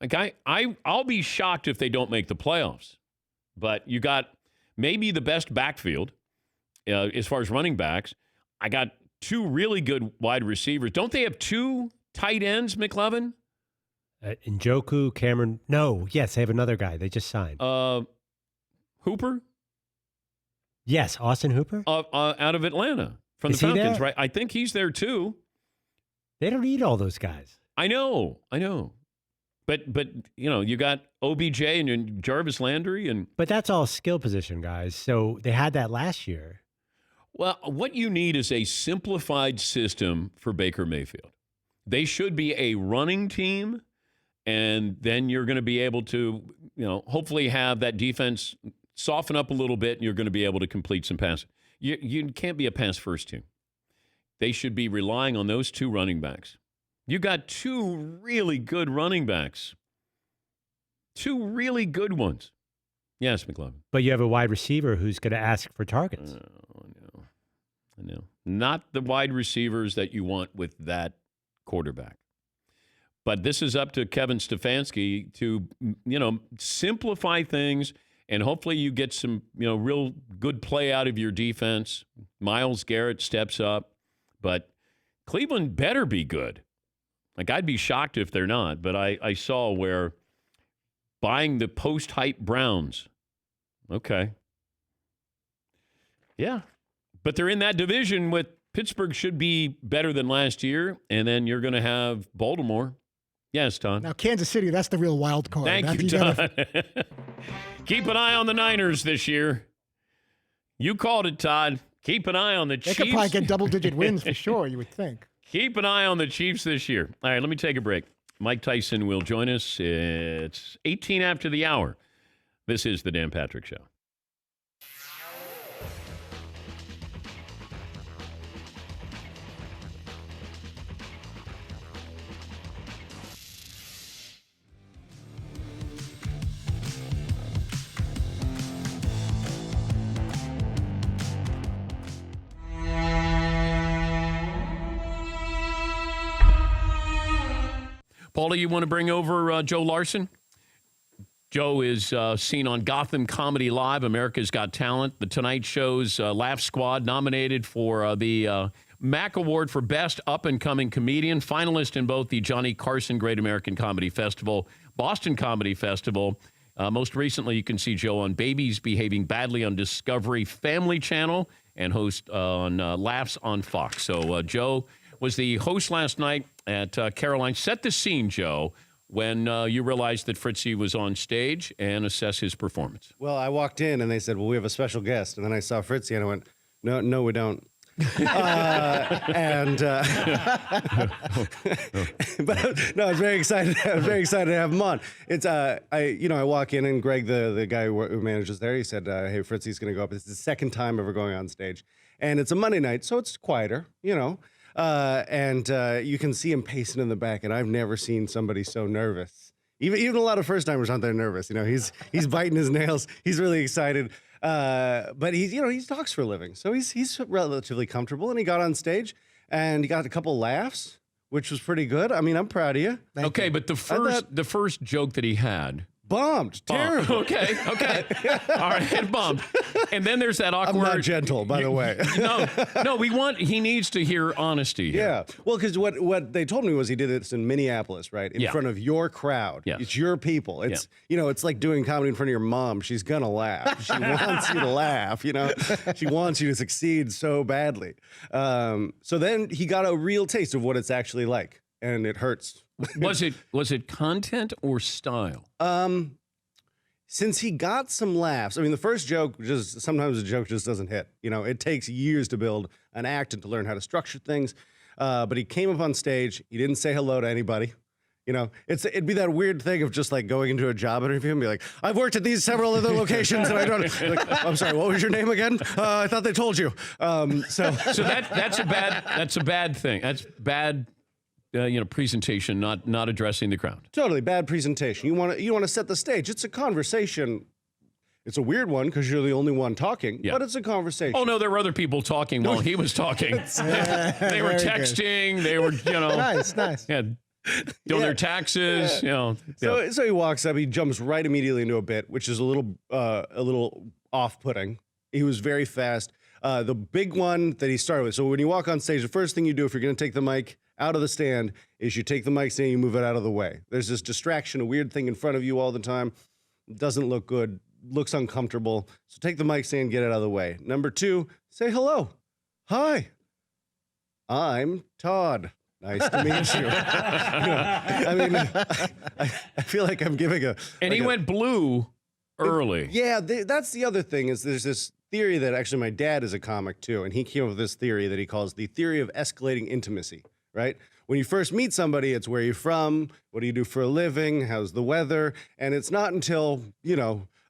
Like I'll be shocked if they don't make the playoffs. But you got maybe the best backfield as far as running backs. I got 2 really good wide receivers. Don't they have 2 tight ends, McLevin? Njoku, Cameron. No, yes, they have another guy. They just signed. Hooper? Yes, Austin Hooper? Out of Atlanta from Is the he Falcons, there? right? I think he's there too. They don't need all those guys. I know. But you know, you got OBJ and Jarvis Landry and But that's all skill position guys. So they had that last year. well, what you need is a simplified system for Baker Mayfield. They should be a running team, and then you're going to be able to, you know, hopefully have that defense soften up a little bit, and you're going to be able to complete some passes. You can't be a pass-first team. They should be relying on those 2 running backs. You got 2 really good running backs. 2 really good ones. Yes, McLevin. But you have a wide receiver who's going to ask for targets. I know. Not the wide receivers that you want with that quarterback. But this is up to Kevin Stefanski to, you know, simplify things, and hopefully you get some, you know, real good play out of your defense. Myles Garrett steps up, but Cleveland better be good. Like, I'd be shocked if they're not, but I saw where buying the post-hype Browns. Okay. Yeah. But they're in that division with Pittsburgh should be better than last year, and then you're going to have Baltimore. Yes, Todd. Now, Kansas City, that's the real wild card. Thank you, Todd. Keep an eye on the Niners this year. You called it, Todd. Keep an eye on the Chiefs. They could probably get double-digit wins for sure, you would think. Keep an eye on the Chiefs this year. All right, let me take a break. Mike Tyson will join us. It's 18 after the hour. This is the Dan Patrick Show. Paula, you want to bring over Joe Larson? Joe is seen on Gotham Comedy Live, America's Got Talent, The Tonight Show's Laugh Squad, nominated for the MAC Award for Best Up-and-Coming Comedian, finalist in both the Johnny Carson Great American Comedy Festival, Boston Comedy Festival. Most recently, you can see Joe on Babies Behaving Badly on Discovery Family Channel and host on Laughs on Fox. So Joe was the host last night at Caroline. Set the scene, Joe, when you realized that Fritzy was on stage, and assess his performance. Well, I walked in and they said, well, we have a special guest. And then I saw Fritzy and I went, no, we don't. But no, I was very excited. I was very excited to have him on. It's I walk in and Greg, the guy who manages there, he said, "Hey, Fritzy's going to go up. It's the second time ever going on stage, and it's a Monday night, so it's quieter, you know." And you can see him pacing in the back, and I've never seen somebody so nervous. Even a lot of first timers aren't that nervous. You know, he's biting his nails. He's really excited. But he talks for a living, so he's relatively comfortable. And he got on stage and he got a couple laughs, which was pretty good. I mean, I'm proud of you. Okay, but the first joke that he had bombed. Terrible. Okay. All right, it bombed. And then there's that awkward. I'm not gentle, by the way. No, he needs to hear honesty here. Yeah. Well, because what they told me was he did this in Minneapolis, right? In front of your crowd. Yes. It's your people. It's, it's like doing comedy in front of your mom. She's going to laugh. She wants you to laugh, She wants you to succeed so badly. So then he got a real taste of what it's actually like, and it hurts. Was it content or style? Since he got some laughs, I mean, the first joke sometimes a joke just doesn't hit. It takes years to build an act and to learn how to structure things. But he came up on stage. He didn't say hello to anybody. It'd be that weird thing of just like going into a job interview and be like, I've worked at these several other locations and I don't. I'm sorry, what was your name again? I thought they told you. So that's a bad thing. That's bad. Presentation, not addressing the crowd. Totally bad presentation. You want to set the stage. It's a conversation. It's a weird one because you're the only one talking, but it's a conversation. Oh no, there were other people talking while he was talking. They were texting. Good. They were, nice. doing their taxes. So he walks up. He jumps right immediately into a bit, which is a little off-putting. He was very fast. The big one that he started with. So when you walk on stage, the first thing you do if you're going to take the mic out of the stand is you take the mic stand and you move it out of the way. There's this distraction, a weird thing in front of you all the time. Doesn't look good, looks uncomfortable. So take the mic stand, get it out of the way. Number 2, say hello. Hi, I'm Todd. Nice to meet you. I feel like I'm giving a... And he went blue early. That's the other thing is there's this theory that actually my dad is a comic too, and he came up with this theory that he calls the theory of escalating intimacy. Right? When you first meet somebody, it's where you're from, what do you do for a living, how's the weather, and it's not until,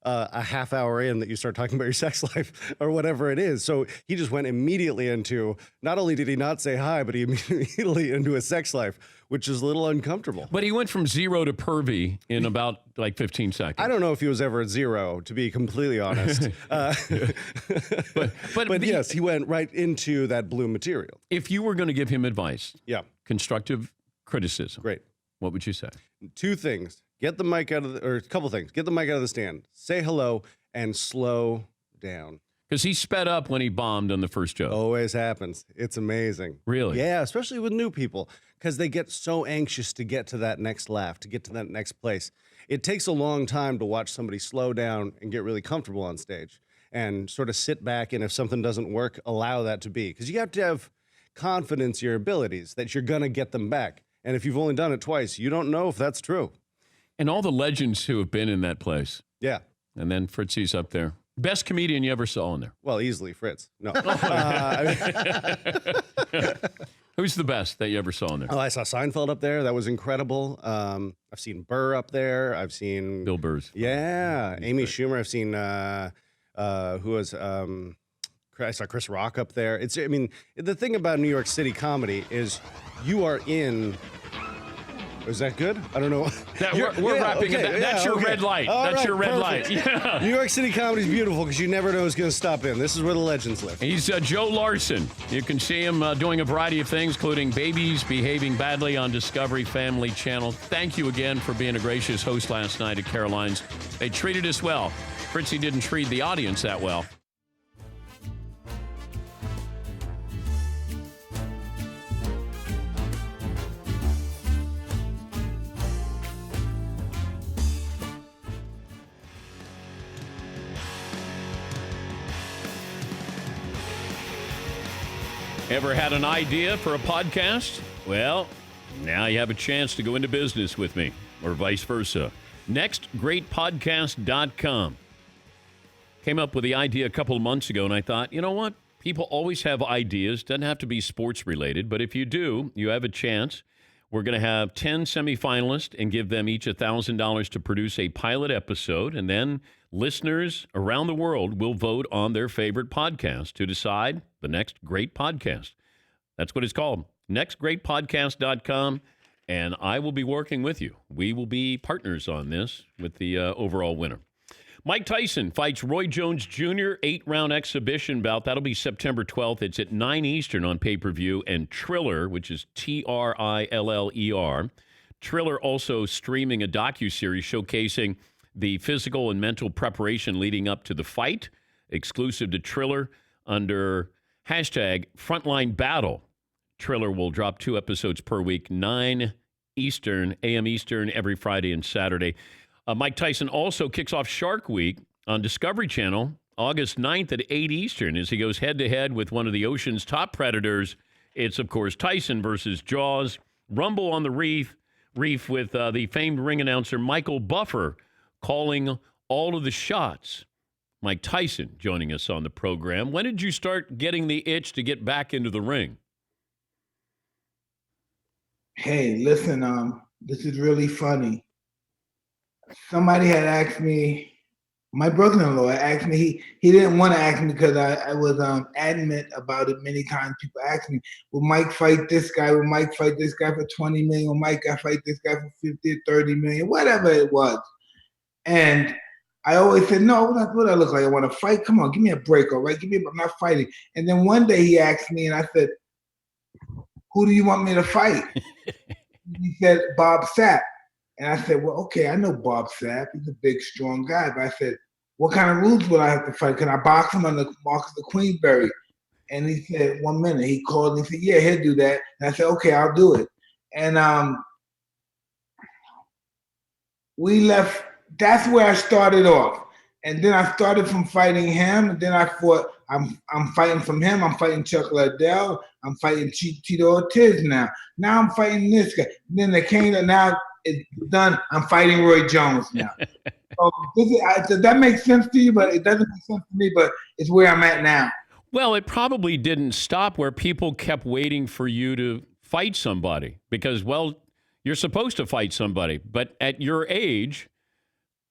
a half hour in that you start talking about your sex life or whatever it is. So he just went immediately into, not only did he not say hi, but he immediately into a sex life, which is a little uncomfortable. But he went from 0 to pervy in about 15 seconds. I don't know if he was ever at 0, to be completely honest. But yes, he went right into that blue material. If you were going to give him advice, constructive criticism, great. What would you say? 2 things. Get the mic out of a couple things. Get the mic out of the stand. Say hello and slow down. Because he sped up when he bombed on the first joke. Always happens. It's amazing. Really? Yeah, especially with new people, because they get so anxious to get to that next laugh, to get to that next place. It takes a long time to watch somebody slow down and get really comfortable on stage and sort of sit back, and if something doesn't work, allow that to be. Because you have to have confidence in your abilities that you're going to get them back. And if you've only done it twice, you don't know if that's true. And all the legends who have been in that place. Yeah. And then Fritzy's up there. Best comedian you ever saw in there? Well, easily Fritz. No. Who's the best that you ever saw in there? Oh, I saw Seinfeld up there. That was incredible. I've seen Burr up there. I've seen... Bill Burr's. Yeah. Amy Schumer. I've seen... who was... I saw Chris Rock up there. The thing about New York City comedy is you are in... Is that good? I don't know. We're wrapping it. That's your red light. That's your red light. Yeah. New York City comedy is beautiful because you never know who's going to stop in. This is where the legends live. He's Joe Larson. You can see him doing a variety of things, including babies behaving badly on Discovery Family Channel. Thank you again for being a gracious host last night at Caroline's. They treated us well. Fritzy didn't treat the audience that well. Ever had an idea for a podcast? Well, now you have a chance to go into business with me, or vice versa. NextGreatPodcast.com. Came up with the idea a couple of months ago, and I thought, you know what? People always have ideas. Doesn't have to be sports related, but if you do, you have a chance. We're going to have 10 semifinalists and give them each $1,000 to produce a pilot episode, and then listeners around the world will vote on their favorite podcast to decide the next great podcast. That's what it's called, nextgreatpodcast.com, and I will be working with you. We will be partners on this with the overall winner. Mike Tyson fights Roy Jones Jr. 8-round exhibition bout. That'll be September 12th. It's at 9 Eastern on pay-per-view. And Triller, which is Triller, Triller also streaming a docuseries showcasing the physical and mental preparation leading up to the fight, exclusive to Triller under hashtag Frontline Battle. Triller will drop 2 episodes per week, 9 Eastern, a.m. Eastern, every Friday and Saturday. Mike Tyson also kicks off Shark Week on Discovery Channel August 9th at 8 Eastern as he goes head-to-head with one of the ocean's top predators. It's, of course, Tyson versus Jaws. Rumble on the reef with the famed ring announcer Michael Buffer calling all of the shots. Mike Tyson joining us on the program. When did you start getting the itch to get back into the ring? Hey, listen, this is really funny. Somebody had asked me, my brother-in-law asked me, he didn't want to ask me because I was adamant about it many times. People asked me, will Mike fight this guy? Will Mike fight this guy for 20 million? Will Mike fight this guy for 50 or 30 million? Whatever it was. And I always said, no, what do I look like? I want to fight? Come on, give me a break, all right? I'm not fighting. And then one day he asked me, and I said, who do you want me to fight? He said, Bob Sapp. And I said, well, okay, I know Bob Sapp. He's a big, strong guy. But I said, what kind of rules would I have to fight? Can I box him on the Marcus of Queensberry? And he said, 1 minute. He called and he said, yeah, he'll do that. And I said, okay, I'll do it. And we left. That's where I started off. And then I started from fighting him. And then I fought, I'm fighting from him. I'm fighting Chuck Liddell. I'm fighting Tito Ortiz now. Now I'm fighting this guy. And then they came, and now it's done. I'm fighting Roy Jones now. So does that make sense to you? But it doesn't make sense to me, but it's where I'm at now. Well, it probably didn't stop where people kept waiting for you to fight somebody because, well, you're supposed to fight somebody. But at your age,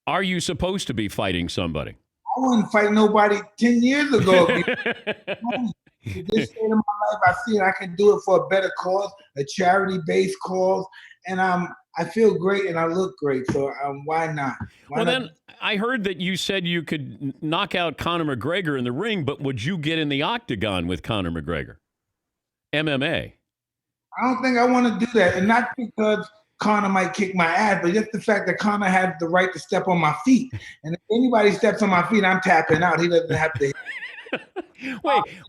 are you supposed to be fighting somebody? I wouldn't fight nobody 10 years ago. At this state of my life, I see I can do it for a better cause, a charity-based cause, and I feel great and I look great. So why not? Then I heard that you said you could knock out Conor McGregor in the ring, but would you get in the octagon with Conor McGregor? MMA. I don't think I want to do that, and not because Conor might kick my ass, but just the fact that Conor has the right to step on my feet. And if anybody steps on my feet, I'm tapping out. He doesn't have to.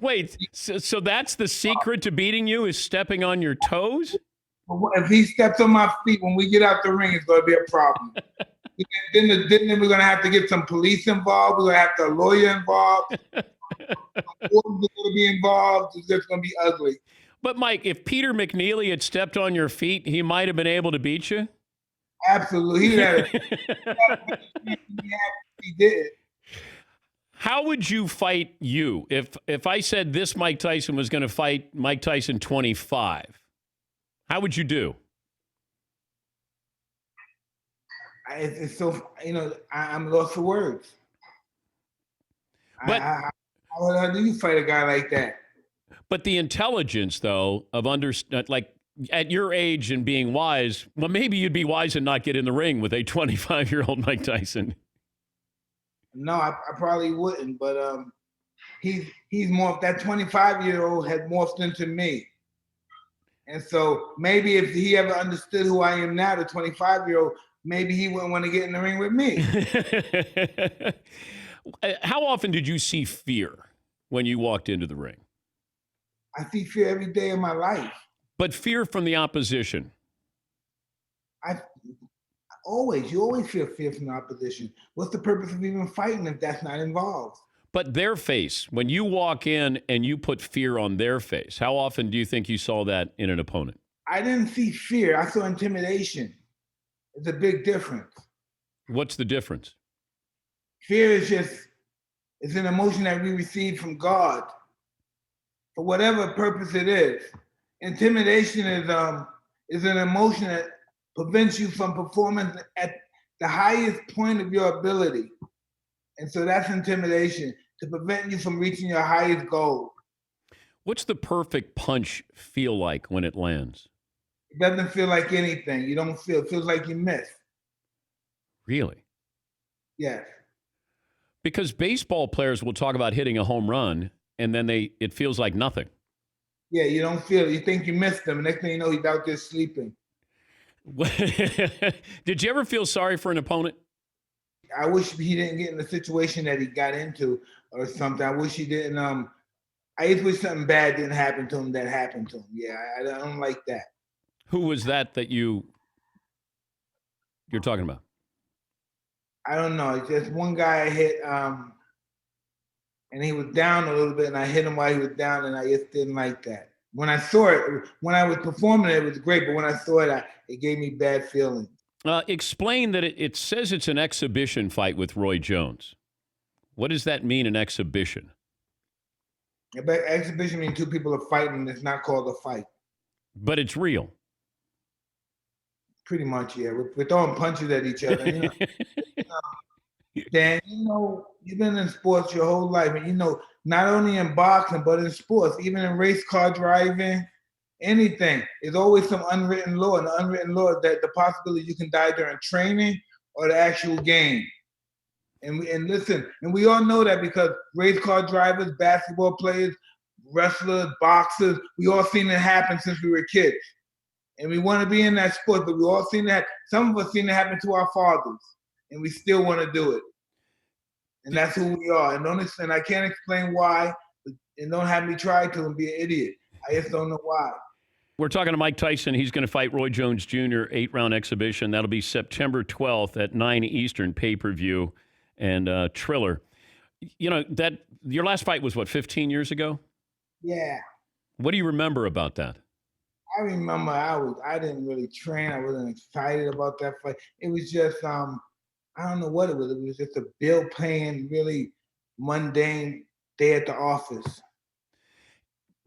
Wait. So that's the secret to beating you is stepping on your toes? If he steps on my feet when we get out the ring, it's going to be a problem. then we're going to have to get some police involved. We're going to have to a lawyer involved. We're going to be involved. It's just going to be ugly. But, Mike, if Peter McNeely had stepped on your feet, he might have been able to beat you? Absolutely. He did. How would you fight you? If I said this Mike Tyson was going to fight Mike Tyson 25, how would you do? It's so, I'm lost for words. But how do you fight a guy like that? But the intelligence, though, of like at your age and being wise, well, maybe you'd be wise and not get in the ring with a 25-year-old Mike Tyson. No, I probably wouldn't. But he's more. That 25-year-old had morphed into me, and so maybe if he ever understood who I am now, the 25-year-old, maybe he wouldn't want to get in the ring with me. How often did you see fear when you walked into the ring? I see fear every day of my life. But fear from the opposition. You always feel fear from the opposition. What's the purpose of even fighting if that's not involved? But their face, when you walk in and you put fear on their face, how often do you think you saw that in an opponent? I didn't see fear. I saw intimidation. It's a big difference. What's the difference? Fear it's an emotion that we receive from God for whatever purpose it is. Intimidation is an emotion that prevents you from performing at the highest point of your ability. And so that's intimidation, to prevent you from reaching your highest goal. What's the perfect punch feel like when it lands? It doesn't feel like anything. You don't feel, it feels like you missed. Really? Yes. Because baseball players will talk about hitting a home run, and then it feels like nothing. Yeah, you don't feel it. You think you missed them. Next thing you know, he's out there sleeping. Did you ever feel sorry for an opponent? I wish he didn't get in the situation that he got into or something. I wish he didn't. I just wish something bad didn't happen to him that happened to him. Yeah, I don't like that. Who was that you're talking about? I don't know. It's just one guy I hit, and he was down a little bit, and I hit him while he was down, and I just didn't like that. When I saw it, when I was performing it was great, but when I saw it, it gave me bad feelings. Explain that it says it's an exhibition fight with Roy Jones. What does that mean, an exhibition? But exhibition means two people are fighting. It's not called a fight. But it's real. Pretty much, yeah. We're throwing punches at each other. You know? Dan, you've been in sports your whole life, and not only in boxing, but in sports, even in race car driving, anything. There's always some unwritten law, and the unwritten law is that the possibility you can die during training or the actual game. And listen, and we all know that because race car drivers, basketball players, wrestlers, boxers, we all seen it happen since we were kids. And we want to be in that sport, but we all seen that. Some of us seen it happen to our fathers, and we still want to do it. And that's who we are. And I can't explain why, and don't have me try to and be an idiot. I just don't know why. We're talking to Mike Tyson. He's going to fight Roy Jones Jr. 8-round exhibition. That'll be September 12th at 9 Eastern pay-per-view and Triller. That your last fight was, 15 years ago? Yeah. What do you remember about that? I remember I didn't really train. I wasn't excited about that fight. It was just I don't know what it was. It was just a bill paying, really mundane day at the office.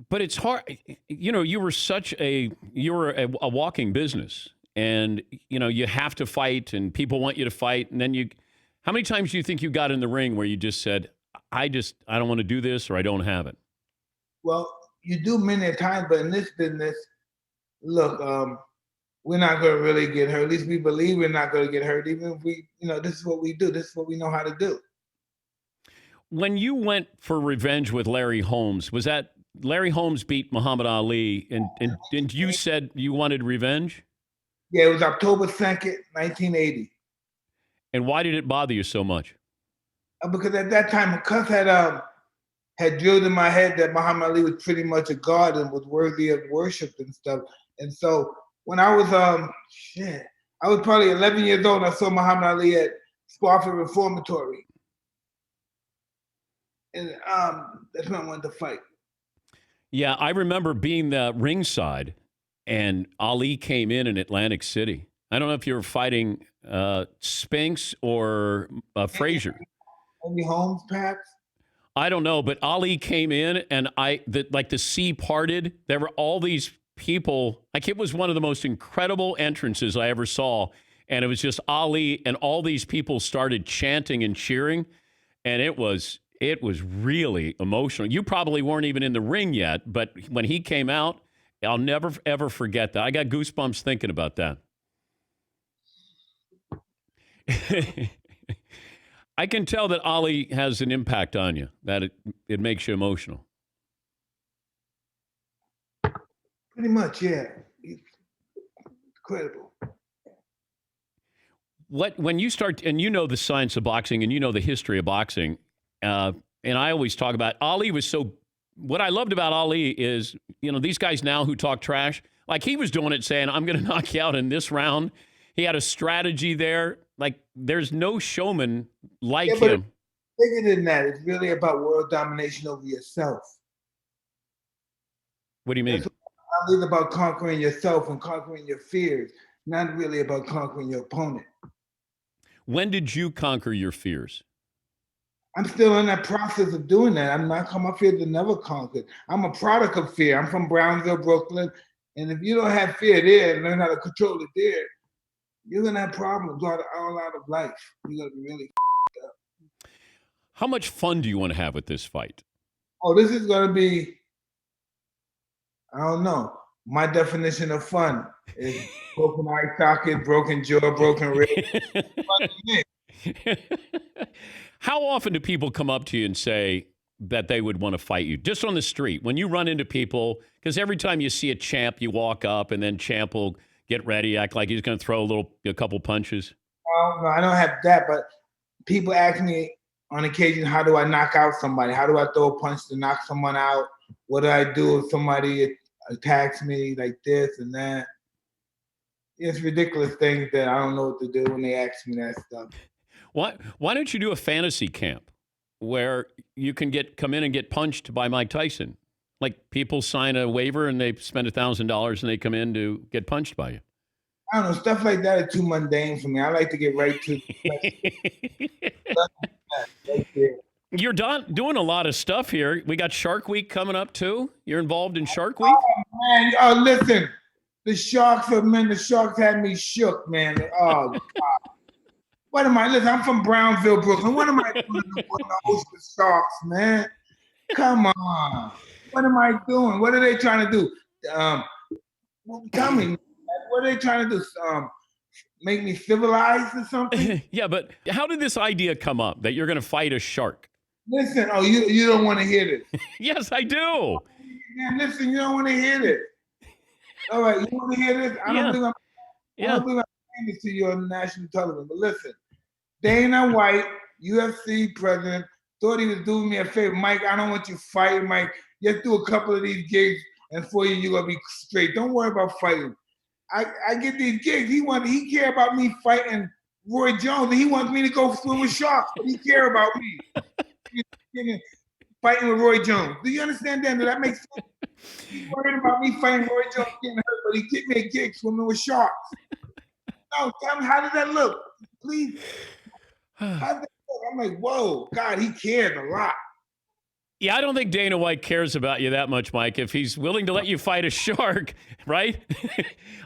But it's hard. You were a walking business, and you have to fight, and people want you to fight, and then how many times do you think you got in the ring where you just said, I don't want to do this, or I don't have it? Well, you do many times, but in this business, look, we're not going to really get hurt. At least we believe we're not going to get hurt. Even if we, this is what we do. This is what we know how to do. When you went for revenge with Larry Holmes, was that Larry Holmes beat Muhammad Ali, and you said you wanted revenge? Yeah, it was October 2nd, 1980. And why did it bother you so much? Because at that time, Cuss had drilled in my head that Muhammad Ali was pretty much a god and was worthy of worship and stuff. And so when I was I was probably 11 years old. I saw Muhammad Ali at Spofford Reformatory, and that's when I wanted to fight. Yeah, I remember being the ringside, and Ali came in Atlantic City. I don't know if you were fighting Spinks or Frazier. Maybe Holmes, perhaps. I don't know, but Ali came in, and the sea parted. There were all these people. Like, it was one of the most incredible entrances I ever saw, and it was just Ali, and all these people started chanting and cheering, and it was really emotional. You probably weren't even in the ring yet, but when he came out, I'll never, ever forget that. I got goosebumps thinking about that. I can tell that Ali has an impact on you, that it makes you emotional. Pretty much, yeah. It's incredible. When you start, and the science of boxing, and the history of boxing, and I always talk about Ali what I loved about Ali is, these guys now who talk trash, like he was doing it saying, I'm going to knock you out in this round. He had a strategy there. Like, there's no showman like him. Bigger than that, it's really about world domination over yourself. What do you mean? It's about conquering yourself and conquering your fears, not really about conquering your opponent. When did you conquer your fears? I'm still in that process of doing that. My fears are never conquered. I'm a product of fear. I'm from Brownsville, Brooklyn. And if you don't have fear there and learn how to control it there, you're going to have problems all out of life. You're going to be really up. How much fun do you want to have with this fight? Oh, this is going to be, I don't know. My definition of fun is broken eye socket, broken jaw, broken rib. How often do people come up to you and say that they would want to fight you? Just on the street, when you run into people, because every time you see a champ, you walk up and then champ will get ready, act like he's going to throw a couple punches. No, I don't have that, but people ask me on occasion, how do I knock out somebody? How do I throw a punch to knock someone out? What do I do if somebody attacks me like this and that? It's ridiculous things that I don't know what to do when they ask me that stuff. Why don't you do a fantasy camp where you can come in and get punched by Mike Tyson? Like people sign a waiver and they spend $1,000 and they come in to get punched by you. I don't know, stuff like that is too mundane for me. I like to get right to You're doing a lot of stuff here. We got Shark Week coming up too. You're involved in Shark Week? Oh, man, listen, the Sharks had me shook, man. Oh, God. What am I? Listen, I'm from Brownsville, Brooklyn. What am I doing to host the Sharks, man? Come on. What am I doing? What are they trying to do? Tell me, what are they trying to do? Make me civilized or something? Yeah, but how did this idea come up that you're going to fight a shark? Listen, you don't want to hear this. Yes, I do. Man, listen, you don't want to hear this. All right, you want to hear this? I don't think I'm saying this to you on national television, but listen. Dana White, UFC president, thought he was doing me a favor. Mike, I don't want you fighting, Mike. Just do a couple of these gigs, and for you, you're going to be straight. Don't worry about fighting. I get these gigs. He care about me fighting Roy Jones, and he wants me to go swim with sharks, but he care about me fighting with Roy Jones. Do you understand that? Does that make sense? He's worried about me fighting Roy Jones getting hurt, but he get me a gig swimming with sharks. No, tell me, how does that look? Please. How does that look? I'm like, whoa, God, he cares a lot. Yeah, I don't think Dana White cares about you that much, Mike, if he's willing to let you fight a shark, right?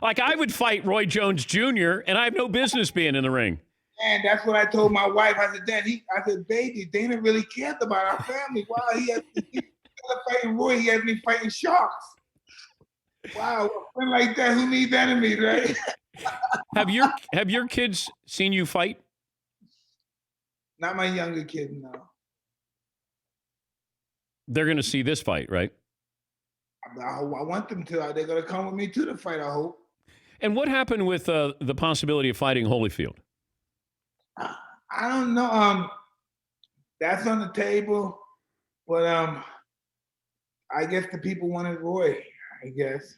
Like, I would fight Roy Jones Jr., and I have no business being in the ring. And that's what I told my wife. I said, Dad, I said, baby, Dana really cares about our family. Wow, he's fighting Roy, he has me fighting sharks. Wow, a friend like that, who needs enemies, right? Have your kids seen you fight? Not my younger kid, no. They're going to see this fight, right? I want them to. They're going to come with me to the fight, I hope. And what happened with the possibility of fighting Holyfield? I don't know. That's on the table, but I guess the people wanted Roy, I guess.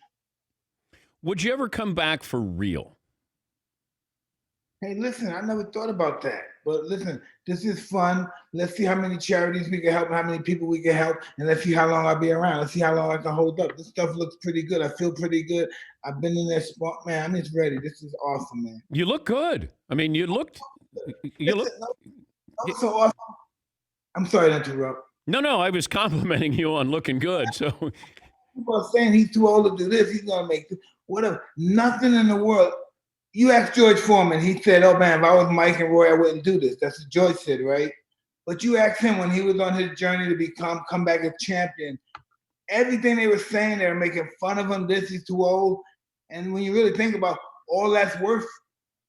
Would you ever come back for real? Hey, listen, I never thought about that. But listen, this is fun. Let's see how many charities we can help, how many people we can help, and let's see how long I'll be around. Let's see how long I can hold up. This stuff looks pretty good. I feel pretty good. I've been in that spot, man. I'm just ready. This is awesome, man. You look good. I mean, you look so awesome. I'm sorry to interrupt. No, I was complimenting you on looking good. So people are saying he's too old to do this. He's gonna make this. Whatever. Nothing in the world. You asked George Foreman. He said, "Oh man, if I was Mike and Roy, I wouldn't do this." That's what George said, right? But you asked him when he was on his journey to come back as champion. Everything they were saying, they were making fun of him. This is too old. And when you really think about all that's worth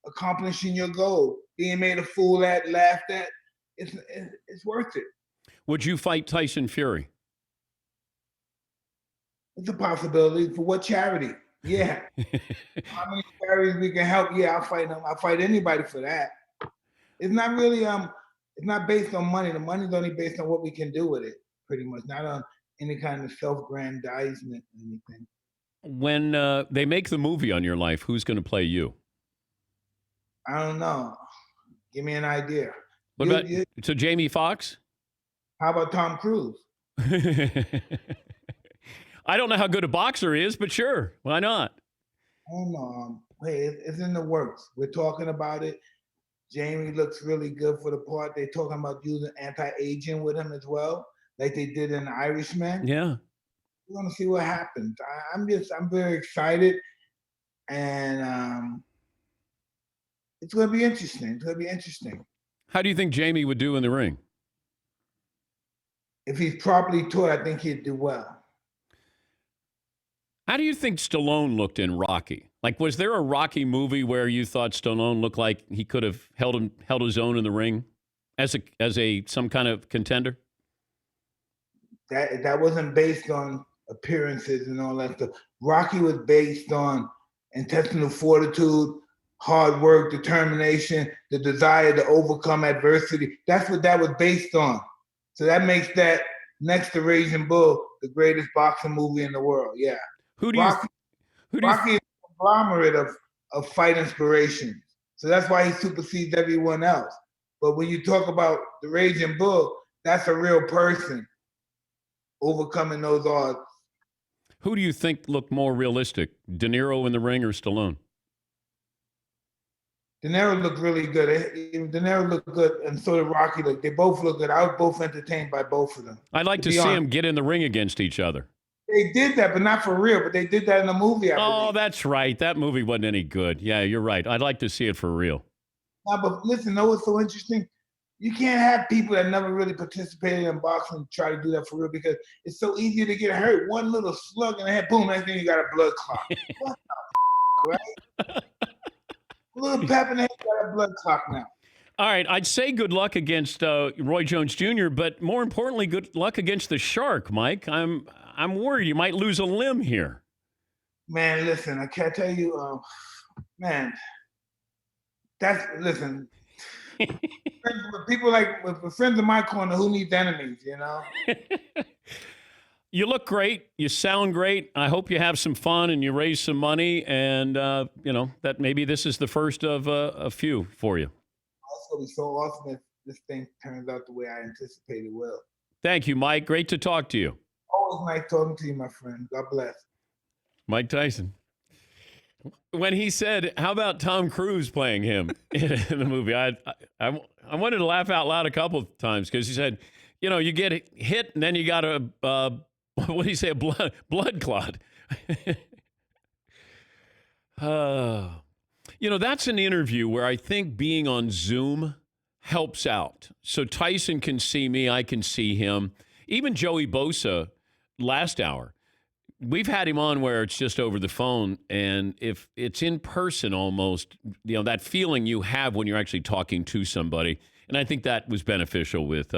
accomplishing your goal, being made a fool at, laughed at, it's worth it. Would you fight Tyson Fury? It's a possibility. For what charity? Yeah. How many charities we can help? Yeah, I'll fight them. I'll fight anybody for that. It's not really it's not based on money. The money's only based on what we can do with it, pretty much, not on any kind of self-grandizement or anything. When they make the movie on your life, who's going to play you? I don't know. Give me an idea. What about so Jamie Foxx? How about Tom Cruise? I don't know how good a boxer he is, but sure, why not? I don't know. Hey, it's in the works. We're talking about it. Jamie looks really good for the part. They're talking about using anti-aging with him as well, like they did in The Irishman. Yeah. We're gonna see what happens. I'm very excited, and it's gonna be interesting. It's gonna be interesting. How do you think Jamie would do in the ring? If he's properly taught, I think he'd do well. How do you think Stallone looked in Rocky? Like, was there a Rocky movie where you thought Stallone looked like he could have held his own in the ring as some kind of contender? That wasn't based on appearances and all that stuff. Rocky was based on intestinal fortitude, hard work, determination, the desire to overcome adversity. That's what that was based on. So that makes that, next to Raging Bull, the greatest boxing movie in the world. Yeah. Rocky is a conglomerate of fight inspirations. So that's why he supersedes everyone else. But when you talk about the Raging Bull, that's a real person overcoming those odds. Who do you think looked more realistic, De Niro in the ring or Stallone? De Niro looked really good. De Niro looked good, and so did Rocky. They both look good. I was both entertained by both of them. I'd like to see them get in the ring against each other. They did that, but not for real. But they did that in the movie. Oh, that's right. That movie wasn't any good. Yeah, you're right. I'd like to see it for real. No, but listen, know what's so interesting? You can't have people that never really participated in boxing try to do that for real because it's so easy to get hurt. One little slug in the head, boom, next thing you got a blood clot. What the right? A little pep in the head, got a blood clot now. All right, I'd say good luck against Roy Jones Jr., but more importantly, good luck against the Shark, Mike. I'm worried you might lose a limb here. Man, listen, I can't tell you, man. Listen. With people with friends in my corner, who needs enemies, you know? You look great. You sound great. I hope you have some fun and you raise some money and, that maybe this is the first of a few for you. It's going to be so awesome if this thing turns out the way I anticipate it will. Thank you, Mike. Great to talk to you. Always nice talking to you, my friend. God bless. Mike Tyson. When he said, how about Tom Cruise playing him in the movie, I wanted to laugh out loud a couple of times because he said, you get hit and then you got a, what do you say, a blood clot. That's an interview where I think being on Zoom helps out. So Tyson can see me, I can see him. Even Joey Bosa last hour. We've had him on where it's just over the phone, and if it's in person almost, that feeling you have when you're actually talking to somebody, and I think that was beneficial with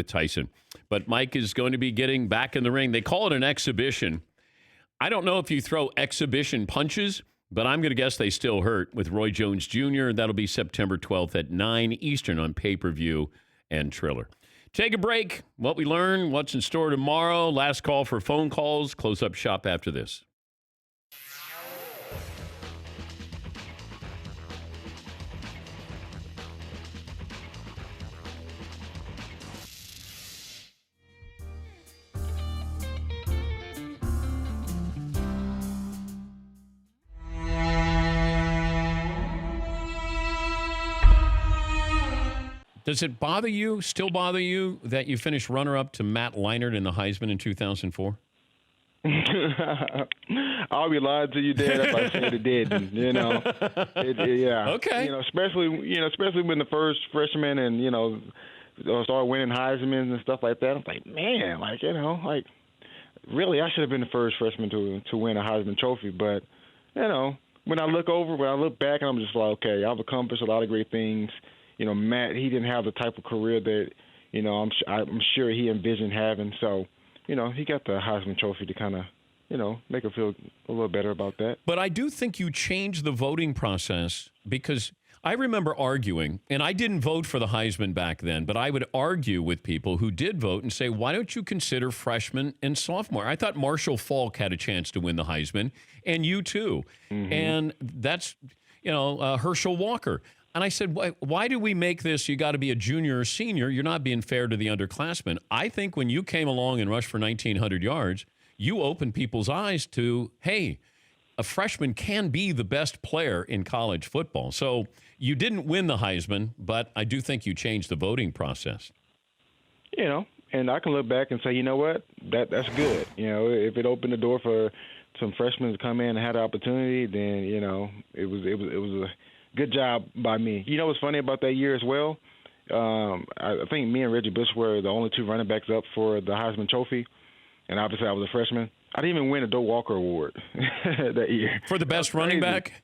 Tyson. But Mike is going to be getting back in the ring. They call it an exhibition. I don't know if you throw exhibition punches, but I'm going to guess they still hurt with Roy Jones Jr. That'll be September 12th at 9 Eastern on pay-per-view and Triller. Take a break. What we learn, what's in store tomorrow. Last call for phone calls. Close up shop after this. Does it still bother you that you finished runner-up to Matt Leinart in the Heisman in 2004? I'll be lying to you, Dad, if I said it didn't. Yeah. Okay. Especially when the first freshman and started winning Heismans and stuff like that. I'm like, man, really, I should have been the first freshman to win a Heisman Trophy. But when I look back, I'm just like, okay, I've accomplished a lot of great things. Matt, he didn't have the type of career that, I'm sure he envisioned having. So, he got the Heisman Trophy to kind of, make him feel a little better about that. But I do think you changed the voting process because I remember arguing, and I didn't vote for the Heisman back then, but I would argue with people who did vote and say, why don't you consider freshman and sophomore? I thought Marshall Faulk had a chance to win the Heisman, and you too. Mm-hmm. And that's, Herschel Walker. And I said, why do we make this, you got to be a junior or senior? You're not being fair to the underclassmen. I think when you came along and rushed for 1,900 yards, you opened people's eyes to, hey, a freshman can be the best player in college football. So you didn't win the Heisman, but I do think you changed the voting process. And I can look back and say, you know what, that's good. If it opened the door for some freshmen to come in and have the opportunity, then, it was a good job by me. What's funny about that year as well? I think me and Reggie Bush were the only two running backs up for the Heisman Trophy, and obviously I was a freshman. I didn't even win a Doe Walker Award that year. For the best running back?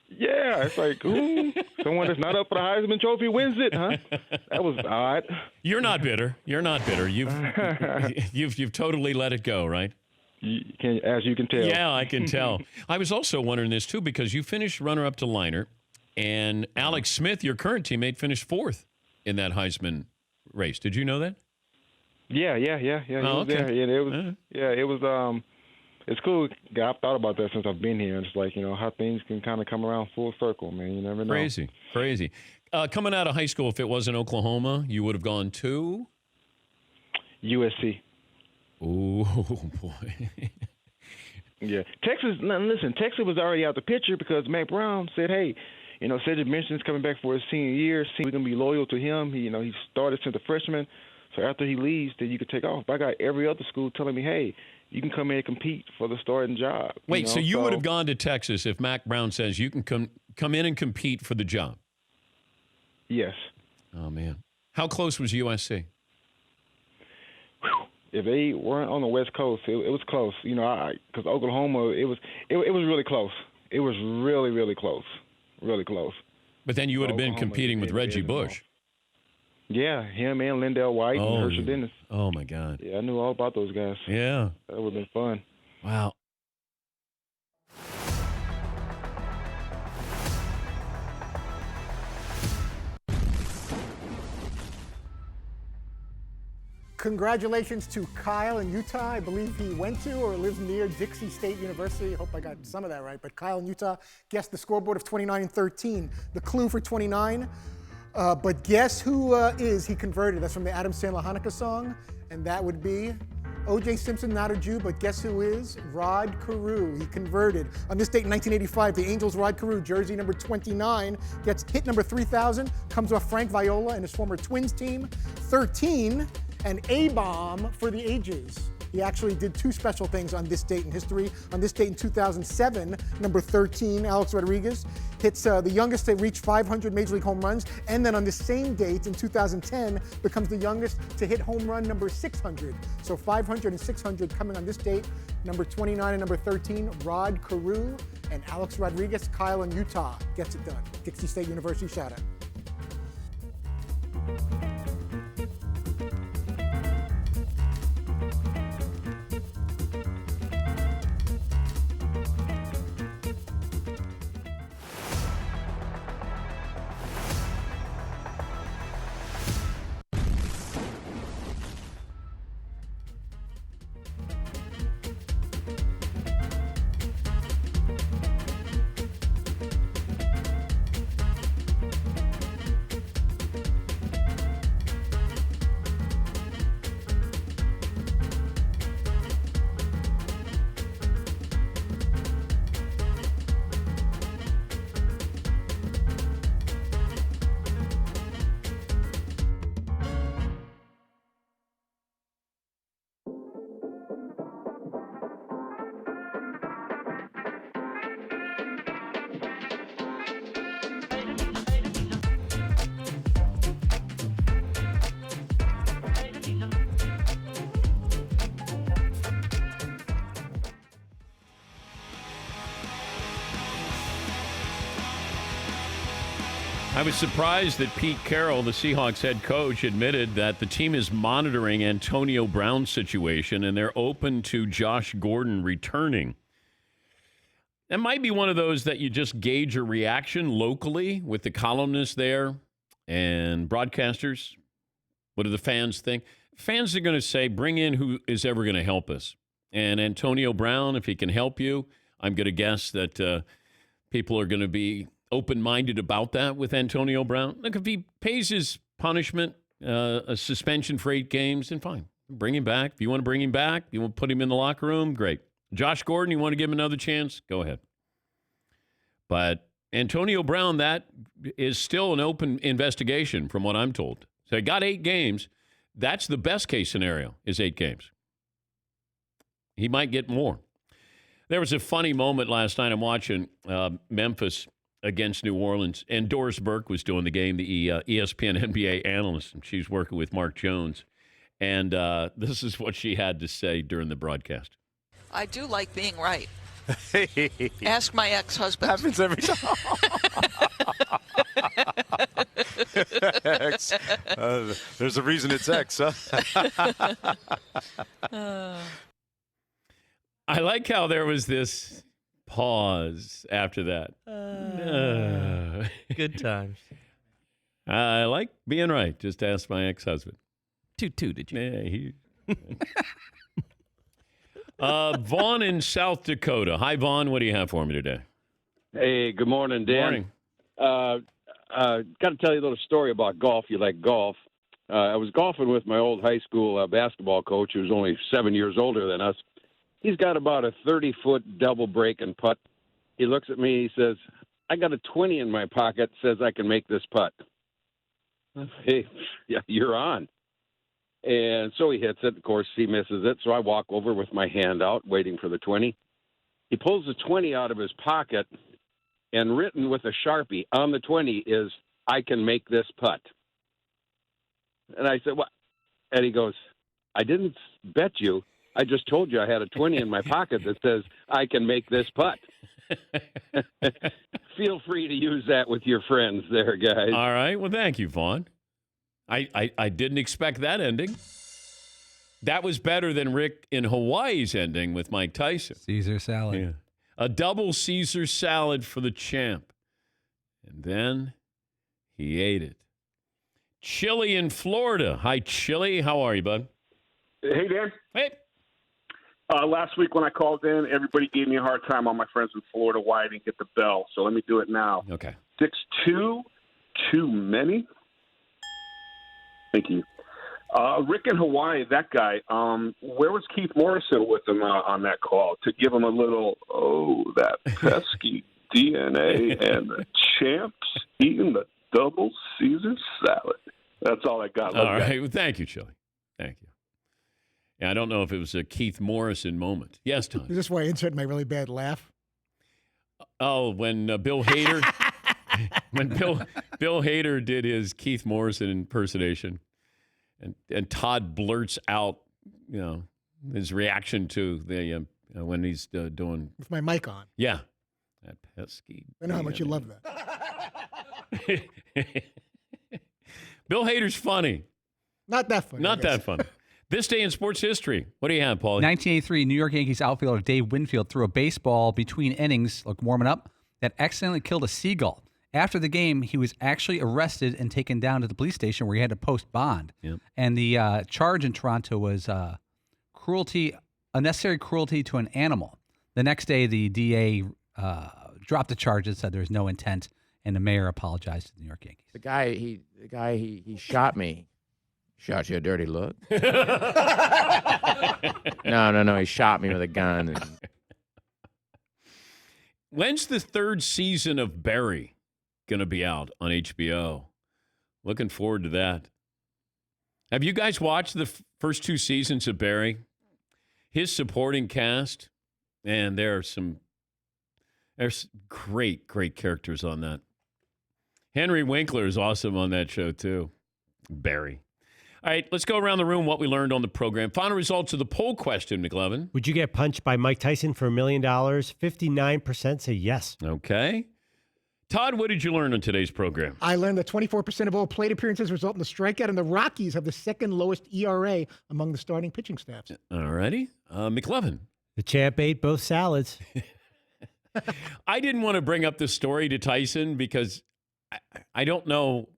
Yeah, it's like, ooh, someone that's not up for the Heisman Trophy wins it, huh? That was odd. You're not bitter. You've totally let it go, right? As you can tell. Yeah, I can tell. I was also wondering this, too, because you finished runner-up to Leinart. And Alex Smith, your current teammate, finished 4th in that Heisman race. Did you know that? Yeah. He was there. Yeah, it was. It's cool. I've thought about that since I've been here. It's like, how things can kind of come around full circle, man. You never know. Crazy. Coming out of high school, if it wasn't Oklahoma, you would have gone to? USC. Oh, boy. Yeah. Texas, listen, Texas was already out the picture because Mac Brown said, hey, Cedric Benson's coming back for his senior year. We're going to be loyal to him. He started since a freshman. So after he leaves, then you could take off. I got every other school telling me, hey, you can come in and compete for the starting job. Wait, so you would have gone to Texas if Mac Brown says you can come in and compete for the job? Yes. Oh, man. How close was USC? If they weren't on the West Coast, it was close. Because Oklahoma, it was really close. It was really, really close. Really close. But then you would have been competing with Reggie Bush. Yeah, him and Lindell White and Herschel Dennis. Oh, my God. Yeah, I knew all about those guys. Yeah. That would have been fun. Wow. Congratulations to Kyle in Utah. I believe he went to or lives near Dixie State University. I hope I got some of that right. But Kyle in Utah guessed the scoreboard of 29 and 13. The clue for 29. But guess who he converted? That's from the Adam Sandler Hanukkah song. And that would be O.J. Simpson, not a Jew, but guess who is? Rod Carew. He converted. On this date in 1985, the Angels' Rod Carew, jersey number 29, gets hit number 3,000, comes off Frank Viola and his former Twins team. 13, an A-bomb for the ages. He actually did 2 special things on this date in history. On this date in 2007, number 13, Alex Rodriguez, hits the youngest to reach 500 Major League home runs. And then on the same date in 2010, becomes the youngest to hit home run number 600. So 500 and 600 coming on this date. Number 29 and number 13, Rod Carew and Alex Rodriguez. Kyle in Utah gets it done. Dixie State University shout out. I was surprised that Pete Carroll, the Seahawks head coach, admitted that the team is monitoring Antonio Brown's situation and they're open to Josh Gordon returning. That might be one of those that you just gauge a reaction locally with the columnists there and broadcasters. What do the fans think? Fans are going to say, bring in who is ever going to help us. And Antonio Brown, if he can help you, I'm going to guess that people are going to be open-minded about that with Antonio Brown. Look, if he pays his punishment, a suspension for 8 games, then fine. Bring him back. If you want to bring him back, you want to put him in the locker room, great. Josh Gordon, you want to give him another chance? Go ahead. But Antonio Brown, that is still an open investigation from what I'm told. So he got 8 games. That's the best case scenario, is 8 games. He might get more. There was a funny moment last night. I'm watching Memphis against New Orleans, and Doris Burke was doing the game, the ESPN NBA analyst, and she's working with Mark Jones. And this is what she had to say during the broadcast. I do like being right. Ask my ex-husband. Happens every time. X. There's a reason it's X, huh? I like how there was this pause after that. Good times. I like being right. Just ask my ex-husband. Toot, did you? Yeah, Vaughn in South Dakota. Hi, Vaughn. What do you have for me today? Hey, good morning, Dan. Morning. Got to tell you a little story about golf. You like golf. I was golfing with my old high school basketball coach, who was only 7 years older than us. He's got about a 30-foot double break and putt. He looks at me. He says, I got a 20 in my pocket. Says I can make this putt. Hey, yeah, you're on. And so he hits it. Of course, he misses it. So I walk over with my hand out, waiting for the 20. He pulls the 20 out of his pocket, and written with a Sharpie on the 20 is, I can make this putt. And I said, what? And he goes, I didn't bet you. I just told you I had a 20 in my pocket that says, I can make this putt. Feel free to use that with your friends there, guys. All right. Well, thank you, Vaughn. I didn't expect that ending. That was better than Rick in Hawaii's ending with Mike Tyson. Caesar salad. Yeah. A double Caesar salad for the champ. And then he ate it. Chili in Florida. Hi, Chili. How are you, bud? Hey, Dan. Hey. Last week when I called in, everybody gave me a hard time, all my friends in Florida, why I didn't get the bell. So let me do it now. Okay. 6'2", too many. Thank you. Rick in Hawaii, that guy, where was Keith Morrison with him on that call to give him a little, that pesky DNA and the champs eating the double Caesar salad? That's all I got. All right. Well, thank you, Chili. Thank you. Yeah, I don't know if it was a Keith Morrison moment. Yes, Tom. Is this where I insert my really bad laugh? Oh, when Bill Hader, when Bill Hader did his Keith Morrison impersonation, and Todd blurts out, his reaction to the when he's doing With my mic on. Yeah, that pesky. I know how much you love that. Bill Hader's funny. Not that funny. Not that funny. This day in sports history. What do you have, Paulie? 1983, New York Yankees outfielder Dave Winfield threw a baseball between innings, warming up, that accidentally killed a seagull. After the game, he was actually arrested and taken down to the police station where he had to post bond. Yep. And the charge in Toronto was unnecessary cruelty to an animal. The next day, the DA dropped the charge and said there was no intent, and the mayor apologized to the New York Yankees. The guy he shot me. Shot you a dirty look? No. He shot me with a gun. When's the third season of Barry going to be out on HBO? Looking forward to that. Have you guys watched the first two seasons of Barry? His supporting cast, and there's great characters on that. Henry Winkler is awesome on that show, too. Barry. All right, let's go around the room what we learned on the program. Final results of the poll question, McLevin. Would you get punched by Mike Tyson for $1 million? 59% say yes. Okay. Todd, what did you learn on today's program? I learned that 24% of all plate appearances result in a strikeout, and the Rockies have the second lowest ERA among the starting pitching staffs. All righty. McLevin. The champ ate both salads. I didn't want to bring up this story to Tyson because I don't know.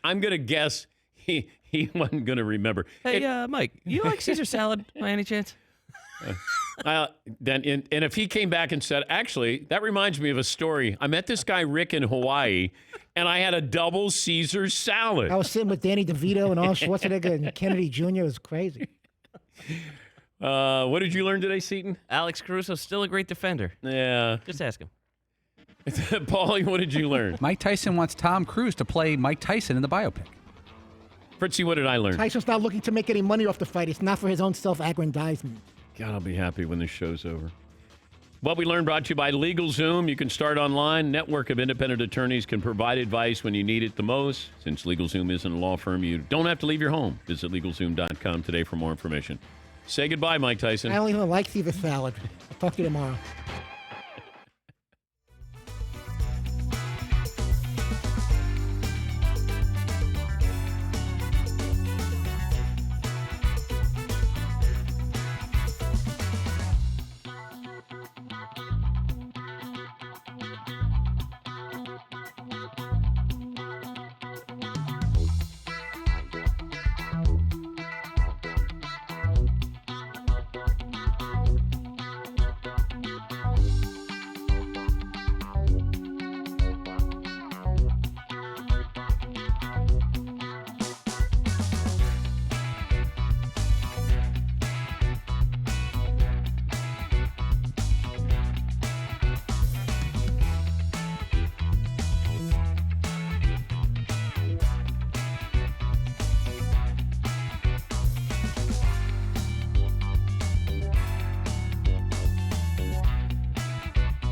I'm going to guess he wasn't going to remember. Hey, Mike, you like Caesar salad by any chance? And if he came back and said, actually, that reminds me of a story. I met this guy, Rick, in Hawaii, and I had a double Caesar salad. I was sitting with Danny DeVito and Arnold Schwarzenegger and Kennedy Jr. It was crazy. What did you learn today, Seton? Alex Caruso, still a great defender. Yeah. Just ask him. Paulie, what did you learn? Mike Tyson wants Tom Cruise to play Mike Tyson in the biopic. Fritzy, what did I learn? Tyson's not looking to make any money off the fight. It's not for his own self-aggrandizement. God, I'll be happy when this show's over. What we learned brought to you by LegalZoom. You can start online. Network of independent attorneys can provide advice when you need it the most. Since LegalZoom isn't a law firm, you don't have to leave your home. Visit LegalZoom.com today for more information. Say goodbye, Mike Tyson. I don't even like Caesar salad. I'll talk to you tomorrow.